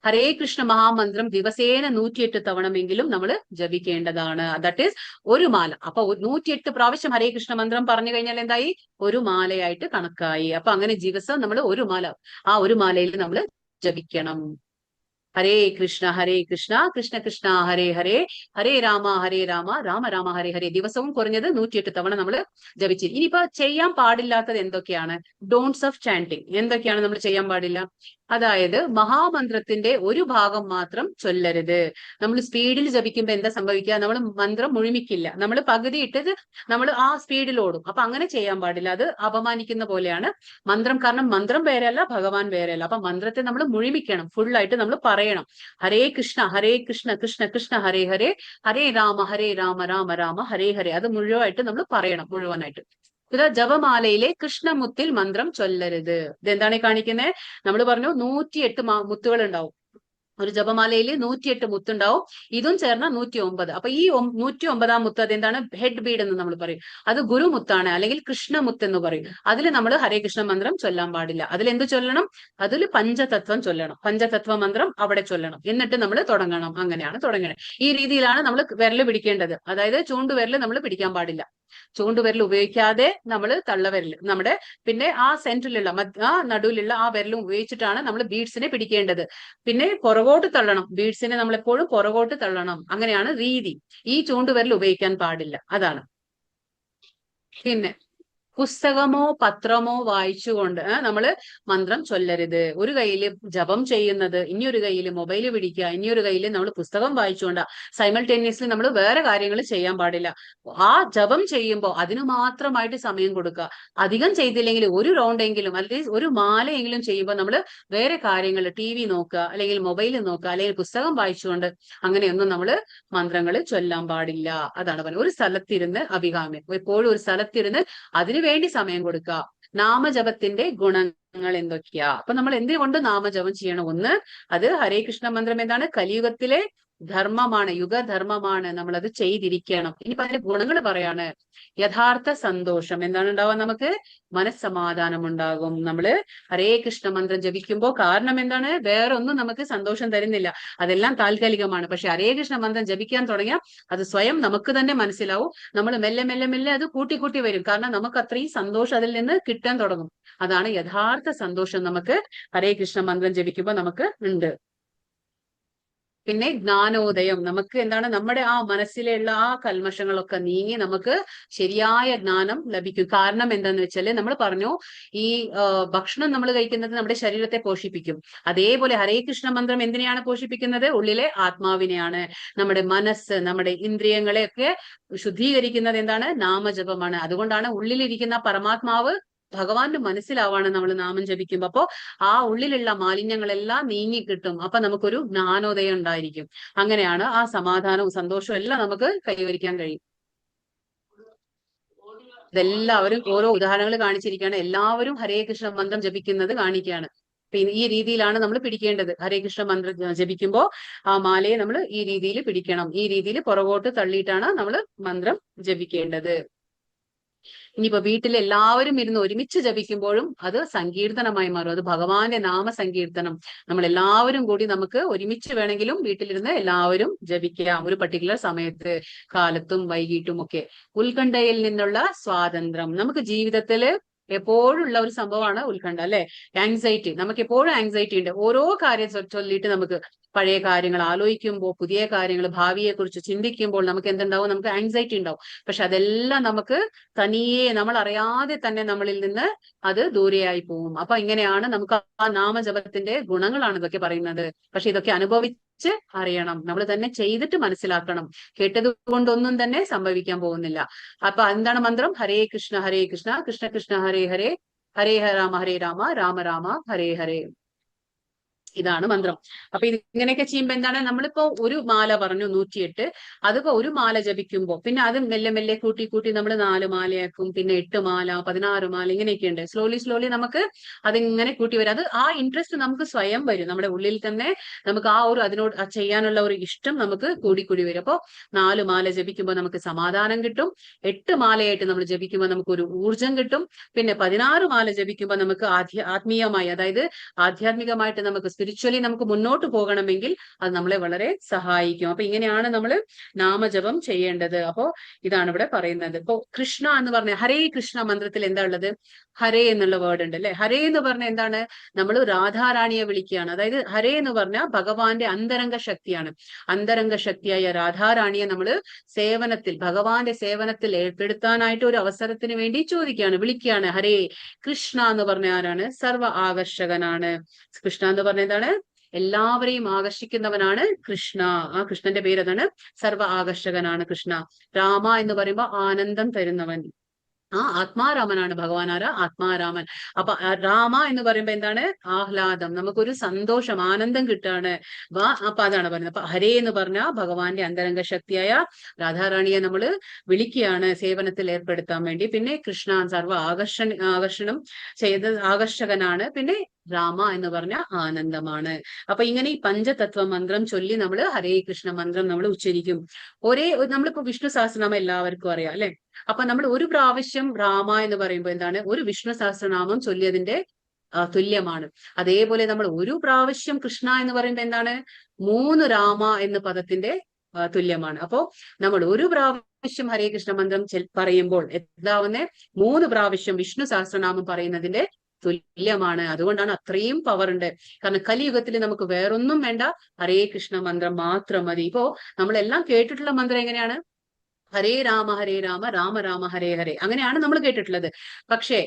ഹരേ കൃഷ്ണ മഹാമന്ത്രം ദിവസേന 108 തവണമെങ്കിലും നമ്മൾ ജപിക്കേണ്ടതാണ്. ദാറ്റ് ഈസ് ഒരു മാല. അപ്പൊ 108 പ്രാവശ്യം ഹരേ കൃഷ്ണ മന്ത്രം പറഞ്ഞു കഴിഞ്ഞാൽ എന്തായി? ഒരു മാലയായിട്ട് കണക്കായി. അപ്പൊ അങ്ങനെ ദിവസം നമ്മൾ ഒരു മാല, ആ ഒരു മാലയിൽ നമ്മൾ ജപിക്കണം. ഹരേ കൃഷ്ണ കൃഷ്ണ കൃഷ്ണ ഹരേ ഹരേ, ഹരേ രാമ രാമ രാമ ഹരേ ഹരേ. ദിവസവും കുറഞ്ഞത് 108 തവണ നമ്മൾ ജപിച്ചു. ഇനിയിപ്പോ ചെയ്യാൻ പാടില്ലാത്തത് എന്തൊക്കെയാണ്? ഡോൺട്സ് ഓഫ് ചാന്റിങ്. എന്തൊക്കെയാണ് നമ്മൾ ചെയ്യാൻ പാടില്ല? അതായത് മഹാമന്ത്രത്തിന്റെ ഒരു ഭാഗം മാത്രം ചൊല്ലരുത്. നമ്മൾ സ്പീഡിൽ ജപിക്കുമ്പോ എന്താ സംഭവിക്കുക? നമ്മൾ മന്ത്രം മുഴുമിക്കില്ല, നമ്മൾ പകുതി ഇട്ടത് നമ്മൾ ആ സ്പീഡിൽ ഓടും. അപ്പൊ അങ്ങനെ ചെയ്യാൻ പാടില്ല. അത് അപമാനിക്കുന്ന പോലെയാണ് മന്ത്രം. കാരണം മന്ത്രം വേറെയല്ല, ഭഗവാൻ വേറെയല്ല. അപ്പൊ മന്ത്രത്തെ നമ്മൾ മുഴുമിക്കണം, ഫുള്ളായിട്ട് നമ്മൾ പറയണം. ഹരേ കൃഷ്ണ കൃഷ്ണ കൃഷ്ണ ഹരേ ഹരേ, ഹരേ രാമ രാമ രാമ ഹരേ ഹരേ. അത് മുഴുവനായിട്ട് നമ്മൾ പറയണം, മുഴുവനായിട്ട്. ഇത് ജപമാലയിലെ കൃഷ്ണമുത്തിൽ മന്ത്രം ചൊല്ലരുത്. ഇതെന്താണ് കാണിക്കുന്നത്? നമ്മൾ പറഞ്ഞു 108 മുത്തുകൾ ഉണ്ടാവും. ഒരു ജപമാലയിൽ 108 മുത്തുണ്ടാവും. ഇതും ചേർന്ന 109. അപ്പൊ ഈ 109ാം മുത്ത് അതെന്താണ്? ഹെഡ് ബീഡ് എന്ന് നമ്മൾ പറയും. അത് ഗുരുമുത്താണ്, അല്ലെങ്കിൽ കൃഷ്ണമുത്ത് എന്ന് പറയും. അതിൽ നമ്മൾ ഹരേ കൃഷ്ണ മന്ത്രം ചൊല്ലാൻ പാടില്ല. അതിൽ എന്ത് ചൊല്ലണം? അതിൽ പഞ്ചതത്വം ചൊല്ലണം. പഞ്ചതത്വ മന്ത്രം അവിടെ ചൊല്ലണം. എന്നിട്ട് നമ്മൾ തുടങ്ങണം. അങ്ങനെയാണ് തുടങ്ങണത്. ഈ രീതിയിലാണ് നമ്മൾ വിരല് പിടിക്കേണ്ടത്. അതായത് ചൂണ്ടുവിരല് നമ്മൾ പിടിക്കാൻ പാടില്ല. ചൂണ്ടുവിരൽ ഉപയോഗിക്കാതെ നമ്മൾ തള്ളവിരൽ, നമ്മുടെ പിന്നെ ആ സെന്ററിലുള്ള ആ നടുവിലുള്ള ആ വിരലും ഉപയോഗിച്ചിട്ടാണ് നമ്മൾ ബീഡ്സിനെ പിടിക്കേണ്ടത്. പിന്നെ പുറകോട്ട് തള്ളണം. ബീഡ്സിനെ നമ്മൾ എപ്പോഴും പുറകോട്ട് തള്ളണം. അങ്ങനെയാണ് രീതി. ഈ ചൂണ്ടുവിരൽ ഉപയോഗിക്കാൻ പാടില്ല. അതാണ്. പിന്നെ പുസ്തകമോ പത്രമോ വായിച്ചുകൊണ്ട് നമ്മൾ മന്ത്രം ചൊല്ലരുത്. ഒരു കയ്യിൽ ജപം ചെയ്യുന്നത്, ഇനിയൊരു കയ്യിൽ മൊബൈൽ പിടിക്കുക, ഇനിയൊരു കയ്യിൽ നമ്മൾ പുസ്തകം വായിച്ചുകൊണ്ടാ. സൈമൾട്ടേനിയസ്ലി നമ്മൾ വേറെ കാര്യങ്ങൾ ചെയ്യാൻ പാടില്ല. ആ ജപം ചെയ്യുമ്പോൾ അതിന് മാത്രമായിട്ട് സമയം കൊടുക്കുക. അധികം ചെയ്തില്ലെങ്കിൽ ഒരു റൗണ്ടെങ്കിലും, അല്ലെങ്കിൽ ഒരു മാലയെങ്കിലും ചെയ്യുമ്പോൾ നമ്മൾ വേറെ കാര്യങ്ങൾ, TV നോക്കുക, അല്ലെങ്കിൽ മൊബൈൽ നോക്കുക, അല്ലെങ്കിൽ പുസ്തകം വായിച്ചുകൊണ്ട് അങ്ങനെയൊന്നും നമ്മൾ മന്ത്രങ്ങൾ ചൊല്ലാൻ പാടില്ല. അതാണ് പറയുന്നത്. ഒരു സ്ഥലത്തിരുന്ന് അഭികാമ്യം, എപ്പോഴും ഒരു സ്ഥലത്തിരുന്ന് അതിന് വേണ്ടി സമയം കൊടുക്കുക. നാമജപത്തിന്റെ ഗുണങ്ങൾ എന്തൊക്കെയാ? അപ്പൊ നമ്മൾ എന്തുകൊണ്ട് നാമജപം ചെയ്യണം? ഒന്ന്, അത് ഹരേ കൃഷ്ണ മന്ത്രം എന്താണ്? കലിയുഗത്തിലെ ധർമ്മമാണ്, യുഗധർമ്മമാണ്. നമ്മളത് ചെയ്തിരിക്കണം. ഇനിയിപ്പോ അതിന്റെ ഗുണങ്ങൾ പറയാണ്. യഥാർത്ഥ സന്തോഷം. എന്താണ് ഉണ്ടാവുക? നമുക്ക് മനസ്സമാധാനം ഉണ്ടാകും. നമ്മള് ഹരേ കൃഷ്ണ മന്ത്രം ജപിക്കുമ്പോൾ കാരണം എന്താണ്? വേറെ ഒന്നും നമുക്ക് സന്തോഷം തരുന്നില്ല, അതെല്ലാം താൽക്കാലികമാണ്. പക്ഷെ ഹരേ കൃഷ്ണ മന്ത്രം ജപിക്കാൻ തുടങ്ങിയാൽ അത് സ്വയം നമുക്ക് തന്നെ മനസ്സിലാവും. നമ്മൾ മെല്ലെ മെല്ലെ മെല്ലെ അത് കൂട്ടി വരും. കാരണം നമുക്ക് അത്രയും സന്തോഷം അതിൽ നിന്ന് കിട്ടാൻ തുടങ്ങും. അതാണ് യഥാർത്ഥ സന്തോഷം നമുക്ക് ഹരേ കൃഷ്ണ മന്ത്രം ജപിക്കുമ്പോൾ നമുക്ക് ഉണ്ട്. പിന്നെ ജ്ഞാനോദയം. നമുക്ക് എന്താണ്? നമ്മുടെ ആ മനസ്സിലുള്ള ആ കൽമഷങ്ങളൊക്കെ നീങ്ങി നമുക്ക് ശരിയായ ജ്ഞാനം ലഭിക്കും. കാരണം എന്താന്ന് വെച്ചാല് നമ്മൾ പറഞ്ഞു, ഈ ഭക്ഷണം നമ്മൾ കഴിക്കുന്നത് നമ്മുടെ ശരീരത്തെ പോഷിപ്പിക്കും. അതേപോലെ ഹരേ കൃഷ്ണ മന്ത്രം എന്തിനെയാണ് പോഷിപ്പിക്കുന്നത്? ഉള്ളിലെ ആത്മാവിനെയാണ്. നമ്മുടെ മനസ്സ്, നമ്മുടെ ഇന്ദ്രിയങ്ങളെയൊക്കെ ശുദ്ധീകരിക്കുന്നത് എന്താണ്? നാമജപമാണ്. അതുകൊണ്ടാണ് ഉള്ളിലിരിക്കുന്ന പരമാത്മാവ് ഭഗവാന്റെ മനസ്സിലാവാണ് നമ്മൾ നാമം ജപിക്കുമ്പോ. അപ്പോ ആ ഉള്ളിലുള്ള മാലിന്യങ്ങളെല്ലാം നീങ്ങിക്കിട്ടും. അപ്പൊ നമുക്കൊരു ജ്ഞാനോദയം ഉണ്ടായിരിക്കും. അങ്ങനെയാണ് ആ സമാധാനവും സന്തോഷവും എല്ലാം നമുക്ക് കൈവരിക്കാൻ കഴിയും. ഇതെല്ലാവരും ഓരോ ഉദാഹരണങ്ങൾ കാണിച്ചിരിക്കുകയാണ്. എല്ലാവരും ഹരേ കൃഷ്ണ മന്ത്രം ജപിക്കുന്നത് കാണിക്കുകയാണ്. പിന്നെ ഈ രീതിയിലാണ് നമ്മൾ പിടിക്കേണ്ടത്. ഹരേ കൃഷ്ണ മന്ത്രം ജപിക്കുമ്പോൾ ആ മാലയെ നമ്മൾ ഈ രീതിയിൽ പിടിക്കണം. ഈ രീതിയിൽ പുറകോട്ട് തള്ളിയിട്ടാണ് നമ്മൾ മന്ത്രം ജപിക്കേണ്ടത്. ഇനിയിപ്പോ വീട്ടിൽ എല്ലാവരും ഇരുന്ന് ഒരുമിച്ച് ജപിക്കുമ്പോഴും അത് സങ്കീർത്തനമായി മാറും. അത് ഭഗവാന്റെ നാമസങ്കീർത്തനം. നമ്മൾ എല്ലാവരും കൂടി നമുക്ക് ഒരുമിച്ച് വേണമെങ്കിലും വീട്ടിലിരുന്ന് എല്ലാവരും ജപിക്കാം. ഒരു പർട്ടിക്കുലർ സമയത്ത്, കാലത്തും വൈകിട്ടും ഒക്കെ. ഉത്കണ്ഠയിൽ നിന്നുള്ള സ്വാതന്ത്ര്യം. നമുക്ക് ജീവിതത്തില് എപ്പോഴും ഉള്ള ഒരു സംഭവമാണ് ഉത്കണ്ഠ, അല്ലെ? ആങ്സൈറ്റി. നമുക്ക് എപ്പോഴും ആങ്സൈറ്റി ഉണ്ട്. ഓരോ കാര്യം ചൊല്ലിയിട്ട് നമുക്ക് പഴയ കാര്യങ്ങൾ ആലോചിക്കുമ്പോൾ, പുതിയ കാര്യങ്ങൾ, ഭാവിയെ കുറിച്ച് ചിന്തിക്കുമ്പോൾ നമുക്ക് എന്തുണ്ടാവും? നമുക്ക് ആങ്സൈറ്റി ഉണ്ടാവും. പക്ഷെ അതെല്ലാം നമുക്ക് തനിയെ, നമ്മൾ അറിയാതെ തന്നെ നമ്മളിൽ നിന്ന് അത് ദൂരെയായി പോകും. അപ്പൊ ഇങ്ങനെയാണ് നമുക്ക് ആ നാമജപത്തിന്റെ ഗുണങ്ങളാണ് ഇതൊക്കെ പറയുന്നത്. പക്ഷെ ഇതൊക്കെ അനുഭവിച്ച് അറിയണം. നമ്മൾ തന്നെ ചെയ്തിട്ട് മനസ്സിലാക്കണം. കേട്ടത് കൊണ്ടൊന്നും തന്നെ സംഭവിക്കാൻ പോകുന്നില്ല. അപ്പൊ എന്താണ് മന്ത്രം? ഹരേ കൃഷ്ണ കൃഷ്ണ കൃഷ്ണ ഹരേ ഹരേ, ഹരേ രാമ രാമ രാമ ഹരേ ഹരേ. ഇതാണ് മന്ത്രം. അപ്പൊ ഇങ്ങനെയൊക്കെ ചെയ്യുമ്പോ എന്താണ്? നമ്മളിപ്പോ ഒരു മാല പറഞ്ഞു 108, അതിപ്പോ ഒരു മാല ജപിക്കുമ്പോ പിന്നെ അത് മെല്ലെ മെല്ലെ കൂട്ടി നമ്മൾ 4 മാലയാക്കും, പിന്നെ 8 മാല, 16 മാല, ഇങ്ങനെയൊക്കെ ഉണ്ട്. സ്ലോലി നമുക്ക് അതിങ്ങനെ കൂട്ടി വരും. അത് ആ ഇൻട്രസ്റ്റ് നമുക്ക് സ്വയം വരും. നമ്മുടെ ഉള്ളിൽ തന്നെ നമുക്ക് ആ ഒരു അതിനോട് ചെയ്യാനുള്ള ഒരു ഇഷ്ടം നമുക്ക് കൂടി വരും. അപ്പോ 4 മാല ജപിക്കുമ്പോൾ നമുക്ക് സമാധാനം കിട്ടും. 8 മാലയായിട്ട് നമ്മൾ ജപിക്കുമ്പോൾ നമുക്ക് ഒരു ഊർജം കിട്ടും. പിന്നെ 16 മാല ജപിക്കുമ്പോൾ നമുക്ക് ആത്മീയമായി, അതായത് ആധ്യാത്മികമായിട്ട് നമുക്ക് സ്പിരിച്വലി നമുക്ക് മുന്നോട്ട് പോകണമെങ്കിൽ അത് നമ്മളെ വളരെ സഹായിക്കും. അപ്പൊ ഇങ്ങനെയാണ് നമ്മൾ നാമജപം ചെയ്യേണ്ടത്. അപ്പോ ഇതാണ് ഇവിടെ പറയുന്നത്. ഇപ്പോ കൃഷ്ണ എന്ന് പറഞ്ഞ ഹരേ കൃഷ്ണ മന്ത്രത്തിൽ എന്താ ഉള്ളത്? ഹരേ എന്നുള്ള വേർഡ് ഉണ്ട് അല്ലെ. ഹരേ എന്ന് പറഞ്ഞ എന്താണ്? നമ്മൾ രാധാറാണിയെ വിളിക്കുകയാണ്. അതായത് ഹരേ എന്ന് പറഞ്ഞാൽ ഭഗവാന്റെ അന്തരംഗ ശക്തിയാണ്. അന്തരംഗ ശക്തിയായ രാധാറാണിയെ നമ്മൾ സേവനത്തിൽ, ഭഗവാന്റെ സേവനത്തിൽ ഏർപ്പെടുത്താനായിട്ട് ഒരു അവസരത്തിന് വേണ്ടി ചോദിക്കുകയാണ്, വിളിക്കുകയാണ്. ഹരേ കൃഷ്ണ എന്ന് പറഞ്ഞ ആരാണ്? സർവ ആകർഷകനാണ്. കൃഷ്ണ എന്ന് പറഞ്ഞ എന്താണ്? എല്ലാവരെയും ആകർഷിക്കുന്നവനാണ് കൃഷ്ണ. ആ കൃഷ്ണന്റെ പേര് അതാണ്, സർവ ആകർഷകനാണ് കൃഷ്ണ. രാമ എന്ന് പറയുമ്പോ ആനന്ദം തരുന്നവൻ. ആത്മാരാമനാണ് ഭഗവാൻ. ആരാ? ആത്മാരാമൻ. അപ്പൊ രാമ എന്ന് പറയുമ്പോ എന്താണ്? ആഹ്ലാദം, നമുക്കൊരു സന്തോഷം, ആനന്ദം കിട്ടാണ്. അപ്പൊ അതാണ് പറയുന്നത്. അപ്പൊ ഹരേ എന്ന് പറഞ്ഞാൽ ഭഗവാന്റെ അന്തരംഗ ശക്തിയായ രാധാറാണിയെ നമ്മൾ വിളിക്കുകയാണ് സേവനത്തിൽ ഏർപ്പെടുത്താൻ വേണ്ടി. പിന്നെ കൃഷ്ണ സർവ ആകർഷണം ചെയ്ത് ആകർഷകനാണ്. പിന്നെ രാമ എന്ന് പറഞ്ഞ ആനന്ദമാണ്. അപ്പൊ ഇങ്ങനെ ഈ പഞ്ചതത്വ മന്ത്രം ചൊല്ലി നമ്മൾ ഹരേ കൃഷ്ണ മന്ത്രം നമ്മൾ ഉച്ചരിക്കും. നമ്മളിപ്പോ വിഷ്ണു സഹസ്രനാമം എല്ലാവർക്കും അറിയാം അല്ലെ. അപ്പൊ നമ്മൾ ഒരു പ്രാവശ്യം രാമ എന്ന് പറയുമ്പോൾ എന്താണ്? ഒരു വിഷ്ണു സഹസ്രനാമം ചൊല്ലിയതിന്റെ തുല്യമാണ്. അതേപോലെ നമ്മൾ ഒരു പ്രാവശ്യം കൃഷ്ണ എന്ന് പറയുമ്പോൾ എന്താണ്? 3 രാമ എന്ന പദത്തിന്റെ തുല്യമാണ്. അപ്പോ നമ്മൾ ഒരു പ്രാവശ്യം ഹരേ കൃഷ്ണ മന്ത്രം പറയുമ്പോൾ എന്താവുന്നേ? 3 പ്രാവശ്യം വിഷ്ണു സഹസ്രനാമം പറയുന്നതിന്റെ തുല്യമാണ്. അതുകൊണ്ടാണ് അത്രയും പവർ ഉണ്ട്. കാരണം കലിയുഗത്തിൽ നമുക്ക് വേറൊന്നും വേണ്ട, ഹരേ കൃഷ്ണ മന്ത്രം മാത്രം മതി. ഇപ്പോ നമ്മളെല്ലാം കേട്ടിട്ടുള്ള മന്ത്രം എങ്ങനെയാണ്? ഹരേ രാമ രാമ രാമ ഹരേ ഹരേ, അങ്ങനെയാണ് നമ്മൾ കേട്ടിട്ടുള്ളത്. പക്ഷേ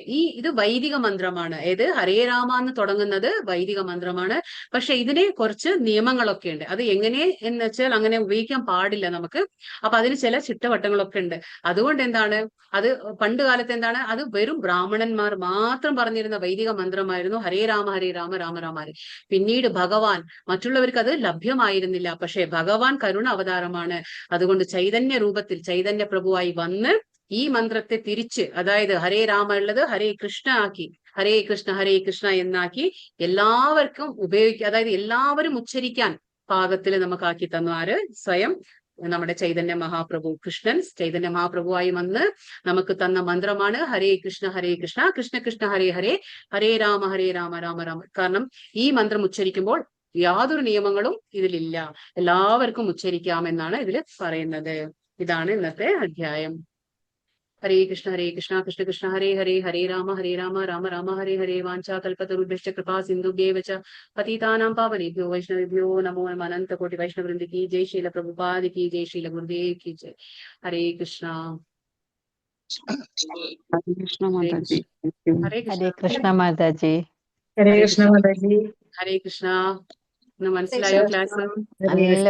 ഇത് വൈദിക മന്ത്രമാണ്. ഹരേ രാമ എന്ന് തുടങ്ങുന്നത് വൈദിക മന്ത്രമാണ്. പക്ഷെ ഇതിന് കുറച്ച് നിയമങ്ങളൊക്കെ ഉണ്ട്. അത് എങ്ങനെ എന്ന് വെച്ചാൽ അങ്ങനെ ഉപയോഗിക്കാൻ പാടില്ല നമുക്ക്. അപ്പൊ അതിന് ചില ചിട്ടവട്ടങ്ങളൊക്കെ ഉണ്ട്. അതുകൊണ്ട് എന്താണ്, അത് പണ്ട് കാലത്ത് എന്താണ്, അത് വെറും ബ്രാഹ്മണന്മാർ മാത്രം പറഞ്ഞിരുന്ന വൈദിക മന്ത്രമായിരുന്നു ഹരേ രാമ രാമ രാമ ഹരേ. പിന്നീട് ഭഗവാൻ മറ്റുള്ളവർക്ക് അത് ലഭ്യമായിരുന്നില്ല. പക്ഷെ ഭഗവാൻ കരുണ അവതാരമാണ്. അതുകൊണ്ട് ചൈതന്യ രൂപത്തിൽ ചൈതന്യ പ്രഭുവായി വന്ന് ഈ മന്ത്രത്തെ തിരിച്ച്, അതായത് ഹരേ രാമ ഉള്ളത് ഹരേ കൃഷ്ണ ആക്കി, ഹരേ കൃഷ്ണ എന്നാക്കി എല്ലാവർക്കും ഉപയോഗിക്കുക, അതായത് എല്ലാവരും ഉച്ചരിക്കാൻ പാകത്തിൽ നമുക്കാക്കി തന്നു. ആര്? സ്വയം നമ്മുടെ ചൈതന്യ മഹാപ്രഭു. കൃഷ്ണൻ ചൈതന്യ മഹാപ്രഭുവായി വന്ന് നമുക്ക് തന്ന മന്ത്രമാണ് ഹരേ കൃഷ്ണ കൃഷ്ണ കൃഷ്ണ ഹരേ ഹരേ, ഹരേ രാമ രാമ രാമ. കാരണം ഈ മന്ത്രം ഉച്ചരിക്കുമ്പോൾ യാതൊരു നിയമങ്ങളും ഇതിലില്ല, എല്ലാവർക്കും ഉച്ചരിക്കാമെന്നാണ് ഇതിൽ പറയുന്നത്. ഇതാണ് ഇന്നത്തെ അധ്യായം. ഹരേ കൃഷ്ണ കൃഷ്ണ കൃഷ്ണ ഹരേ ഹരേ, ഹരേ രാമ രാമ രാമ ഹരേ ഹരേ. വാഞ്ചാ കൽപതരുഭ്യശ്ച കൃപാ സിന്ധുഭ്യേവ ച പതിതാനാം പാവനേഭ്യോ വൈഷ്ണവേഭ്യോ നമോ നമഃ. അനന്ത കോടി വൈഷ്ണവവൃന്ദ की जय, श्रील प्रभुपाद की जय, श्रील गुरुदेव की जय. हरे कृष्णा. ഹരേ കൃഷ്ണ മാതാജി. ഹരേ കൃഷ്ണ. ഇന്ന് മനസ്സിലായോ ക്ലാസ്? നല്ല